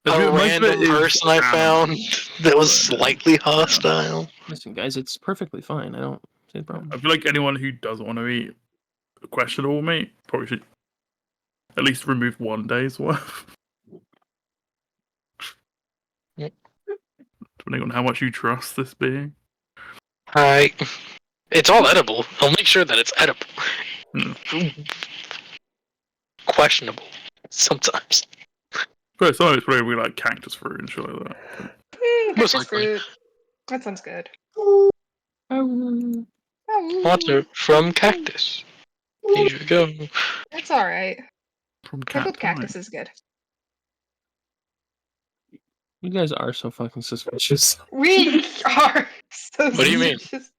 Speaker 5: A random person I found that was slightly hostile.
Speaker 2: Listen, guys, it's perfectly fine. I don't see a problem.
Speaker 4: I feel like anyone who doesn't want to eat questionable meat probably should at least remove 1 day's worth.
Speaker 5: Yep.
Speaker 4: Depending on how much you trust this being.
Speaker 5: It's all edible. I'll make sure that it's edible. Questionable. Sometimes.
Speaker 4: But some of it's probably like cactus fruit and shit like that.
Speaker 5: Most
Speaker 8: Cactus
Speaker 5: likely.
Speaker 8: fruit. That sounds good.
Speaker 5: Water from cactus. Here you go.
Speaker 8: That's alright.
Speaker 4: From
Speaker 8: Pickled
Speaker 4: cacti.
Speaker 8: cactus is good.
Speaker 2: You guys are so fucking suspicious.
Speaker 8: We are so
Speaker 5: What do you mean?
Speaker 8: suspicious.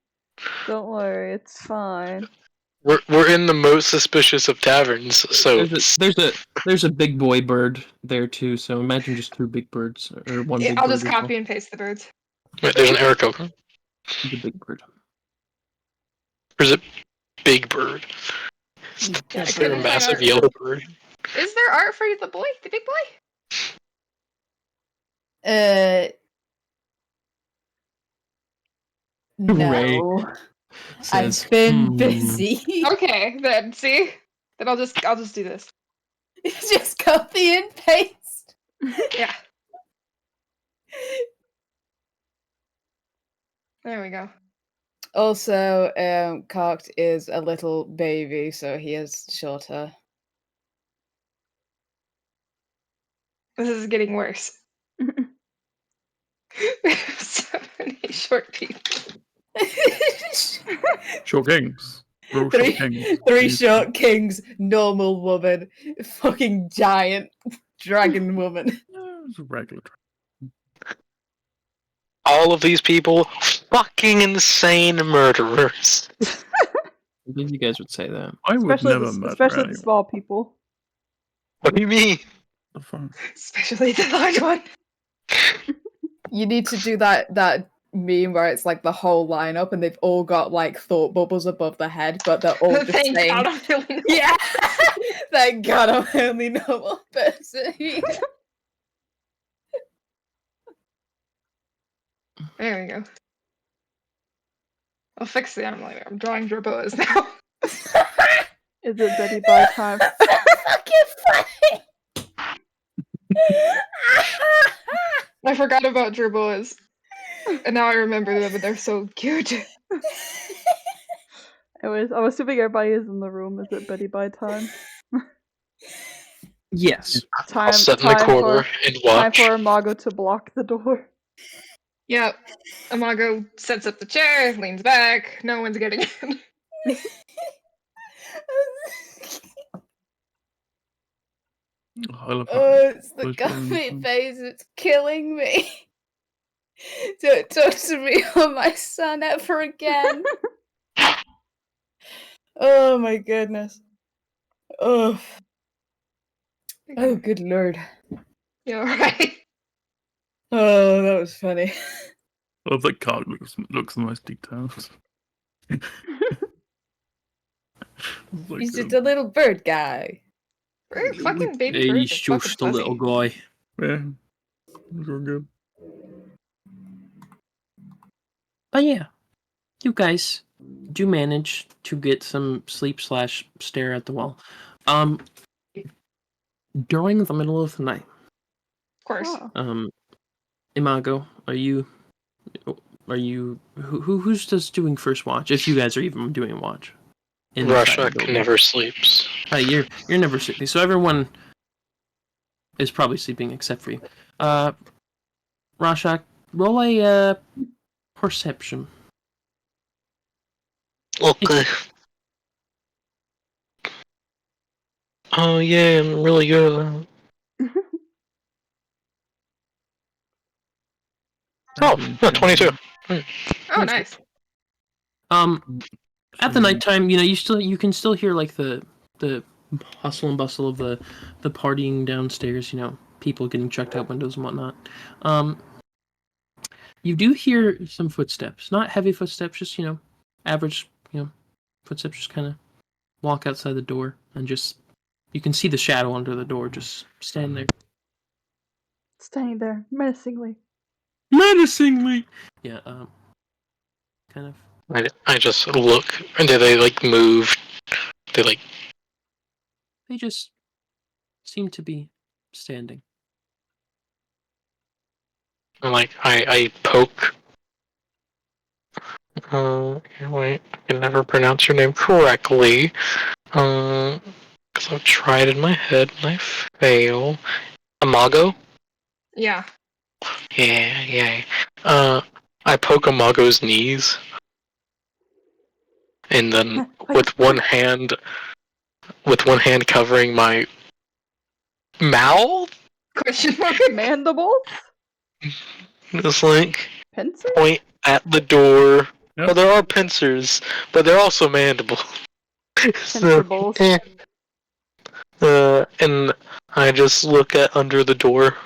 Speaker 1: don't worry, it's fine.
Speaker 5: We're in the most suspicious of taverns, so
Speaker 2: There's a big boy bird there too. So imagine just 2 big birds or 1 big
Speaker 8: I'll
Speaker 2: bird.
Speaker 8: just copy and paste the birds.
Speaker 5: wait, there's an Aarakocra.
Speaker 2: The big bird.
Speaker 5: Or is it Big Bird?
Speaker 8: Yeah,
Speaker 5: Is there a
Speaker 8: couldn't find
Speaker 5: massive
Speaker 8: art.
Speaker 5: yellow bird?
Speaker 8: Is there art for the boy? The big boy?
Speaker 6: No.
Speaker 2: Says,
Speaker 6: I've been busy.
Speaker 8: Okay, then see? Then I'll just do this.
Speaker 6: Just copy and paste.
Speaker 8: Yeah. There we go.
Speaker 6: Also, Cocked is a little baby, so he has short hair.
Speaker 8: This is getting worse. We have so many short people.
Speaker 4: Short kings. We're all short
Speaker 6: Three,
Speaker 4: kings.
Speaker 6: three short kings, normal woman, fucking giant dragon woman.
Speaker 4: It's a regular.
Speaker 5: All of these people, fucking insane murderers.
Speaker 2: I think you guys would say that.
Speaker 4: I would
Speaker 1: Especially
Speaker 4: never
Speaker 1: the,
Speaker 4: murder
Speaker 1: especially
Speaker 4: anyone.
Speaker 1: the small people.
Speaker 5: What do you mean?
Speaker 4: The fuck?
Speaker 8: Especially the large one.
Speaker 6: You need to do that meme where it's like the whole lineup and they've all got like thought bubbles above their head, but they're all just
Speaker 8: Thank
Speaker 6: saying,
Speaker 8: God I'm feeling normal.
Speaker 6: yeah. Thank God I'm the only normal person here.
Speaker 8: There we go. I'll fix the animal later. I'm drawing Draboas now.
Speaker 1: Is it Betty by time?
Speaker 6: Fucking funny.
Speaker 8: I forgot about Draboas. And now I remember them and they're so cute.
Speaker 1: Anyways, I'm assuming everybody is in the room. Is it Betty by time?
Speaker 2: Yes.
Speaker 5: I'll sit in the corner and watch.
Speaker 1: Time for Imago to block the door.
Speaker 8: Yep. Imago sets up the chair, leans back. No one's getting in.
Speaker 4: I love
Speaker 6: Oh, it's the
Speaker 4: Those
Speaker 6: gummy
Speaker 4: bones.
Speaker 6: face. It's killing me. Don't talk to me or my son ever again. Oh my goodness. Oh. Oh, good lord.
Speaker 8: Yeah, right.
Speaker 6: Oh, that was funny.
Speaker 4: I love that card looks the most detailed.
Speaker 7: He's just a little bird guy.
Speaker 3: Fucking baby
Speaker 2: He's
Speaker 3: birds are fucking
Speaker 2: just a little
Speaker 3: fuzzy.
Speaker 2: guy.
Speaker 4: Yeah. It's all good.
Speaker 2: But yeah, you guys do manage to get some sleep / stare at the wall. During the middle of the night.
Speaker 3: Of course.
Speaker 2: Imago, are you who's just doing first watch? If you guys are even doing watch.
Speaker 5: Rorschach never sleeps.
Speaker 2: You're never sleeping, so everyone is probably sleeping except for you. Rorschach, roll a perception.
Speaker 5: Okay. Oh yeah, I'm really good at that. Oh, no, 22.
Speaker 3: Oh, nice.
Speaker 2: At the nighttime, you can still hear like the hustle and bustle of the partying downstairs. People getting checked out windows and whatnot. You do hear some footsteps, not heavy footsteps, just average footsteps. Just kind of walk outside the door and just you can see the shadow under the door, just standing there.
Speaker 1: Standing there menacingly.
Speaker 2: Yeah. Kind of.
Speaker 5: I just look, and do they like move? They
Speaker 2: just seem to be standing.
Speaker 5: I poke. Wait, I can never pronounce your name correctly. Because I've tried in my head and I fail. Imago?
Speaker 3: Yeah.
Speaker 5: Yeah. I poke Imago's knees. And then with one hand covering my mouth?
Speaker 3: Question mark?
Speaker 1: Mandibles?
Speaker 5: Just like
Speaker 1: Pincers?
Speaker 5: point at the door.
Speaker 4: Yep.
Speaker 5: Well, there are pincers, but they're also mandibles.
Speaker 1: Pincerballs.
Speaker 5: And I just look at under the door.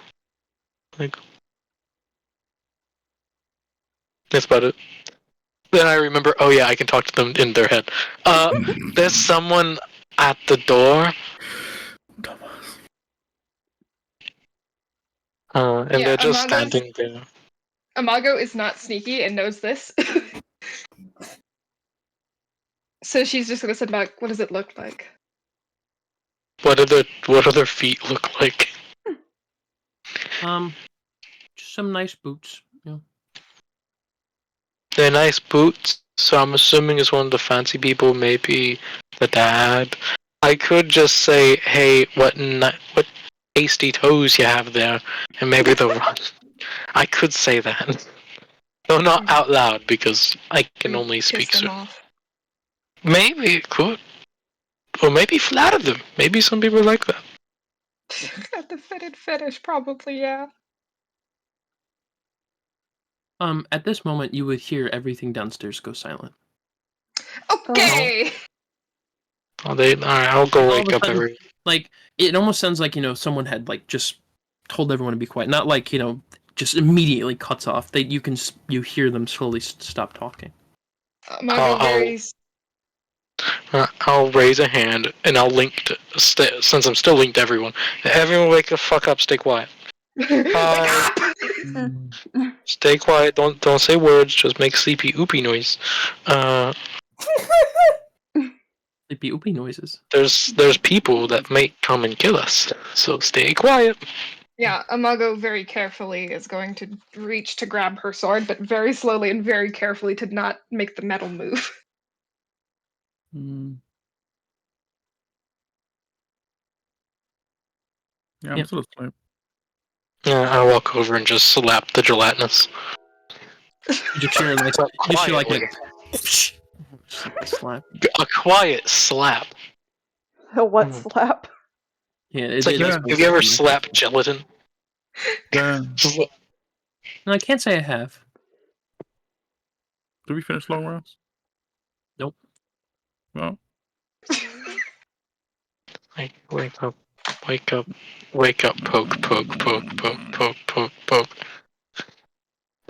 Speaker 5: Like, that's about it. Then I remember, oh yeah, I can talk to them in their head. There's someone at the door. And they're just standing there.
Speaker 3: Imago is not sneaky and knows this. So she's just gonna sit back. What does it look like?
Speaker 5: What do their feet look like?
Speaker 2: Just some nice boots.
Speaker 5: They're nice boots, so I'm assuming it's one of the fancy people, maybe the dad. I could just say, hey, what tasty toes you have there, and maybe they'll run. I could say that. Though not out loud, because I can only speak so. Maybe it could. Or maybe flatter them. Maybe some people like that.
Speaker 3: Got the fitted fetish, probably, yeah.
Speaker 2: At this moment, you would hear everything downstairs go silent.
Speaker 3: Okay.
Speaker 5: Alright, I'll go wake up
Speaker 2: Sudden,
Speaker 5: everyone.
Speaker 2: Like, it almost sounds like, someone had, like, just told everyone to be quiet. Not like, just immediately cuts off. You hear them slowly stop talking.
Speaker 5: I'll raise a hand, and I'll link to, since I'm still linked to everyone. Everyone wake the fuck up, stay quiet. Stay quiet, don't say words, just make sleepy oopy noise.
Speaker 2: Sleepy oopy noises.
Speaker 5: There's people that may come and kill us, so stay quiet.
Speaker 3: Yeah, Imago very carefully is going to reach to grab her sword, but very slowly and very carefully to not make the metal move.
Speaker 4: Yeah, I'm still asleep.
Speaker 5: Yeah, I walk over and just slap the gelatinous.
Speaker 2: You just hear like a slap.
Speaker 5: A quiet slap.
Speaker 1: A what slap?
Speaker 2: Yeah,
Speaker 5: it's like have you ever slapped gelatin?
Speaker 4: Yeah.
Speaker 2: No, I can't say I have.
Speaker 4: Did we finish long rest?
Speaker 2: Nope.
Speaker 4: No.
Speaker 5: Like, wake up, poke.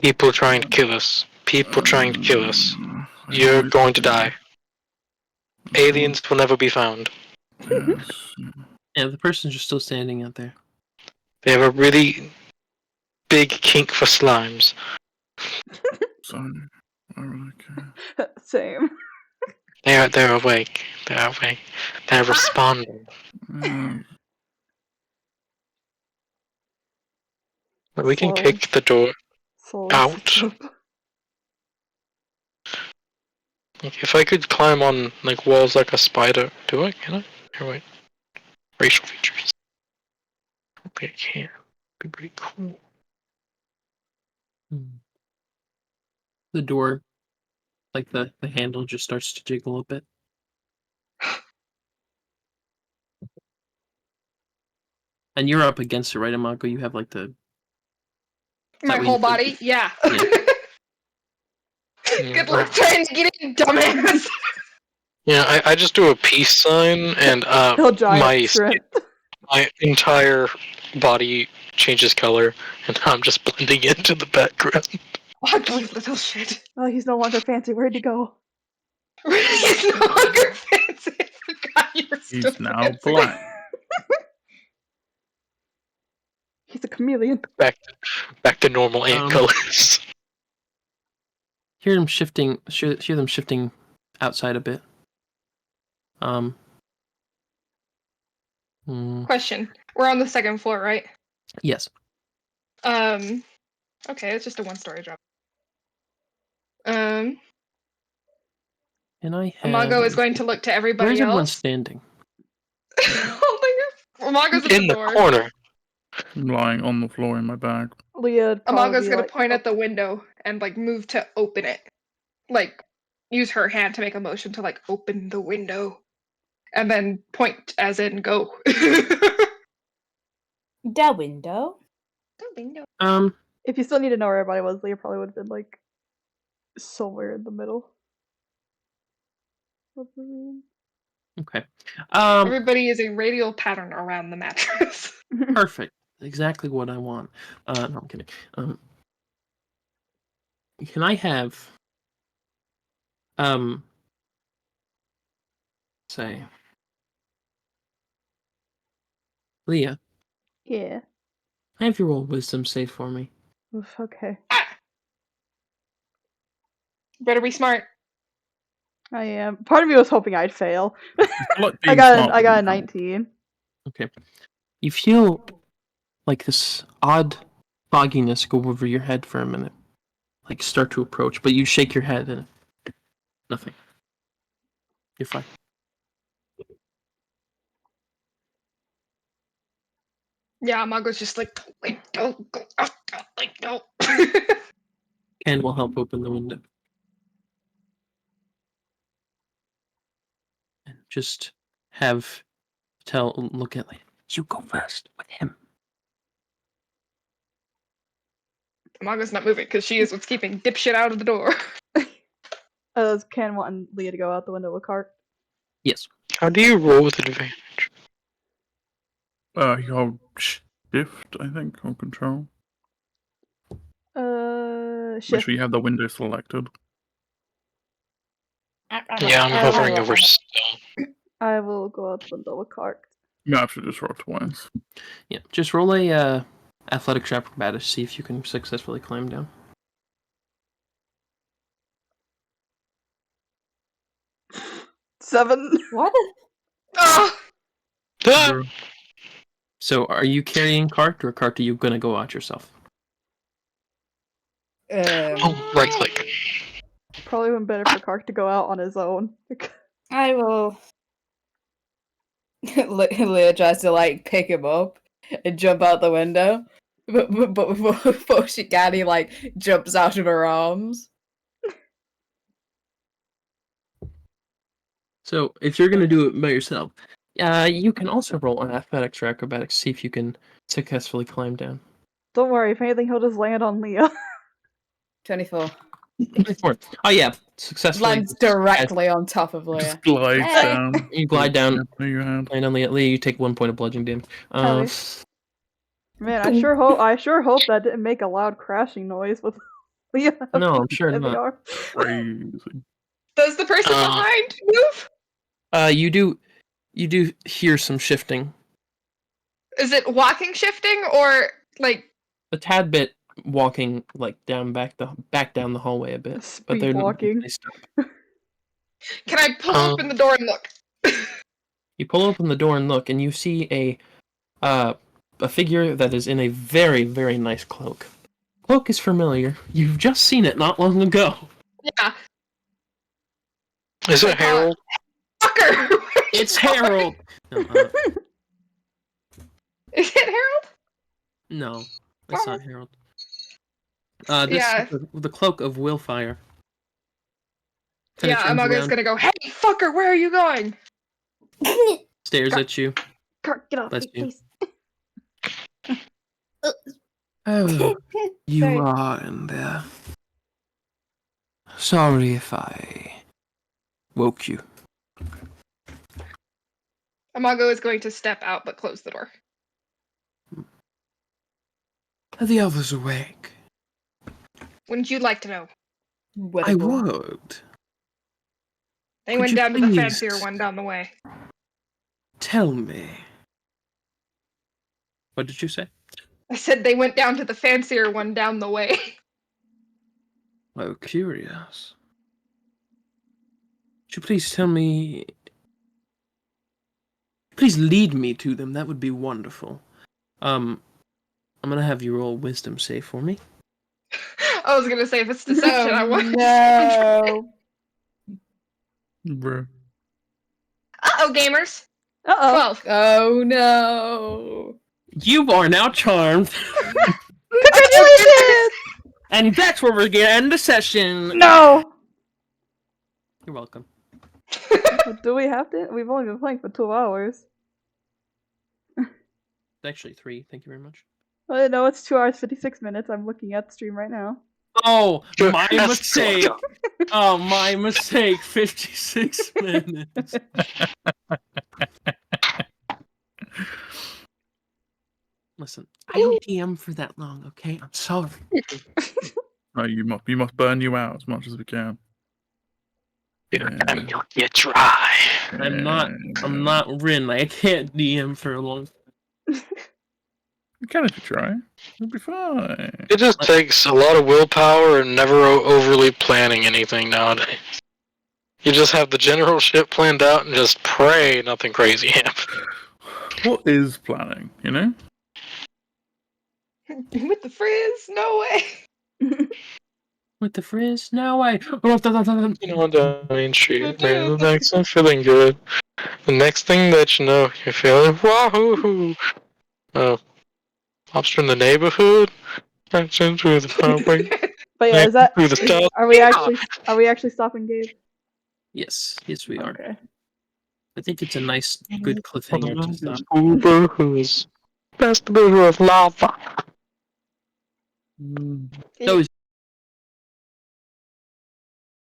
Speaker 5: People trying to kill us. You're going to die. Aliens will never be found.
Speaker 4: Yes.
Speaker 2: Yeah, the person's just still standing out there.
Speaker 5: They have a really big kink for slimes.
Speaker 4: So, I really care.
Speaker 1: Same.
Speaker 5: They're awake. They're awake. They're responding. We can
Speaker 1: Slowly.
Speaker 5: kick the door
Speaker 1: Slowly
Speaker 5: out.
Speaker 1: sits up.
Speaker 5: If I could climb on like walls like a spider, do I? Can I? Here, wait. Racial features. Okay, I can. Be pretty cool.
Speaker 2: The door, like the handle, just starts to jiggle a bit. And you're up against it, right, Imago? You have like the...
Speaker 8: My whole body? Yeah.
Speaker 2: Yeah.
Speaker 8: Good luck trying to get in, dumbass.
Speaker 5: Yeah, I just do a peace sign, and my entire body changes color, and I'm just blending into the background.
Speaker 8: Ugly little shit.
Speaker 1: Oh, he's no longer fancy. Where'd he go?
Speaker 8: He's no longer fancy. I forgot you were still
Speaker 4: He's now
Speaker 8: fancy.
Speaker 4: black.
Speaker 1: He's a chameleon.
Speaker 5: Back to normal ant colors.
Speaker 2: Hear them shifting outside a bit.
Speaker 8: Question. We're on the second floor, right?
Speaker 2: Yes.
Speaker 8: Okay, it's just a one-story drop.
Speaker 2: And I have...
Speaker 8: Imago is going to look to everybody
Speaker 2: Where's everyone
Speaker 8: else.
Speaker 2: standing?
Speaker 8: Imago's at
Speaker 5: in the
Speaker 8: door.
Speaker 5: corner.
Speaker 4: I'm lying on the floor in my bag.
Speaker 1: Leah.
Speaker 8: Imago's gonna point at the window and like move to open it. Like use her hand to make a motion to like open the window. And then point as in go.
Speaker 7: The window?
Speaker 8: The window.
Speaker 1: If you still need to know where everybody was, Leah probably would have been like somewhere in the middle of the room.
Speaker 2: Okay.
Speaker 8: Everybody is a radial pattern around the mattress.
Speaker 2: Perfect. Exactly what I want. No, I'm kidding. Can I have say Leah?
Speaker 1: Yeah.
Speaker 2: Have your roll wisdom save for me.
Speaker 1: Oof, okay.
Speaker 8: Better be smart.
Speaker 1: I am. Part of me was hoping I'd fail.
Speaker 4: Like
Speaker 1: I got a 19.
Speaker 2: Okay. You feel like this odd fogginess go over your head for a minute. Like start to approach, but you shake your head and nothing. You're fine.
Speaker 8: Yeah, Imago's just like, don't go out, like, no.
Speaker 2: Ken will help open the window. And just look at you go first with him.
Speaker 8: Imago's not moving because she is what's keeping dipshit out of the door.
Speaker 1: Does Ken want Leah to go out the window with Cart?
Speaker 2: Yes.
Speaker 5: How do you roll with advantage?
Speaker 4: You hold shift, I think, or control.
Speaker 1: Shift.
Speaker 4: Make sure you have the window selected.
Speaker 5: Yeah, I'm hovering over still.
Speaker 1: I will go out the window with Cart.
Speaker 4: You have to just roll twice.
Speaker 2: Yeah, just roll a athletics or acrobatics to see if you can successfully climb down.
Speaker 1: Seven.
Speaker 7: What?
Speaker 2: So, are you carrying Cart, or Cart, are you gonna go out yourself?
Speaker 5: Right click.
Speaker 1: Probably would be better for Cart to go out on his own.
Speaker 7: I will. Leah tries to like pick him up and jump out the window, but before she can, he like jumps out of her arms.
Speaker 2: So, if you're gonna do it by yourself, you can also roll an athletics or acrobatics, see if you can successfully climb down.
Speaker 1: Don't worry, if anything, he'll just land on Leah.
Speaker 7: 24.
Speaker 2: 24. Oh yeah, successfully.
Speaker 7: Lands directly on top of Leah.
Speaker 4: Just glides down.
Speaker 2: You glide down.
Speaker 4: Land
Speaker 2: on Leah. Leah, you take 1 point of bludgeoning damage.
Speaker 1: Man, I sure hope that didn't make a loud crashing noise with Leah.
Speaker 2: No, I'm sure not.
Speaker 4: Crazy.
Speaker 8: Does the person behind move?
Speaker 2: You do hear some shifting.
Speaker 8: Is it walking shifting or like
Speaker 2: A tad bit walking like back down the hallway a bit. But
Speaker 1: Speed
Speaker 2: they're
Speaker 1: walking.
Speaker 2: they stop.
Speaker 8: can I pull open the door and look?
Speaker 2: You pull open the door and look, and you see a figure that is in a very, very nice cloak. Cloak is familiar. You've just seen it not long ago.
Speaker 8: Yeah.
Speaker 5: Is it Harold?
Speaker 8: Fucker!
Speaker 2: It's Harold! No,
Speaker 8: Is it Harold?
Speaker 2: no, it's not Harold. This is the cloak of Willfire.
Speaker 8: Yeah, Amaga's gonna go, hey, fucker, where are you going?
Speaker 2: Stares at you.
Speaker 1: Kurt, get off
Speaker 2: Bless
Speaker 1: me,
Speaker 2: you.
Speaker 1: please.
Speaker 2: Oh, you
Speaker 7: Sorry.
Speaker 2: are in there. Sorry if I woke you.
Speaker 8: Amago is going to step out but close the door.
Speaker 2: Are the others awake?
Speaker 8: Wouldn't you like to know?
Speaker 2: I would.
Speaker 8: They
Speaker 2: Could
Speaker 8: went
Speaker 2: you
Speaker 8: down to the
Speaker 2: please
Speaker 8: fancier one down the way.
Speaker 2: Tell me. What did you say?
Speaker 8: I said they went down to the fancier one down the way.
Speaker 2: Oh, curious. Could you please tell me... Please lead me to them. That would be wonderful. I'm gonna have you roll wisdom save for me.
Speaker 8: I was gonna say if it's deception, I want.
Speaker 7: No.
Speaker 4: Bruh.
Speaker 8: Uh-oh, gamers.
Speaker 1: Uh-oh.
Speaker 8: 12.
Speaker 7: Oh no.
Speaker 2: You are now charmed.
Speaker 1: Congratulations!
Speaker 2: And that's where we're gonna end the session.
Speaker 1: No!
Speaker 2: You're welcome.
Speaker 1: Do we have to? We've only been playing for 2 hours.
Speaker 2: Actually, 3. Thank you very much.
Speaker 1: I know it's 2 hours 56 minutes. I'm looking at the stream right now.
Speaker 2: Oh, my
Speaker 5: That's
Speaker 2: mistake.
Speaker 5: fucked up.
Speaker 2: Oh, my mistake. 56 minutes. Listen, I don't DM for that long, okay? I'm sorry.
Speaker 4: No, you must burn you out as much as we can.
Speaker 5: And you'll get dry.
Speaker 2: I'm not Rin. I can't DM for a long time.
Speaker 4: You can if you try. You'll be fine.
Speaker 5: It just takes a lot of willpower and never overly planning anything nowadays. You just have the general shit planned out and just pray nothing crazy happens.
Speaker 4: What is planning, you know?
Speaker 8: With the frizz? No way.
Speaker 2: With the frizz? No way.
Speaker 5: You know, down Main Street, man. Next, I'm feeling good. The next thing that you know, you're feeling wahoo. Oh, lobster in the neighborhood. That's into the public.
Speaker 1: But yeah,
Speaker 5: Through the top.
Speaker 1: are we actually stopping Gabe?
Speaker 2: Yes, we are.
Speaker 1: Okay.
Speaker 2: I think it's a nice, good cliffhanger to stop.
Speaker 5: Uber who's festival of lava.
Speaker 2: That was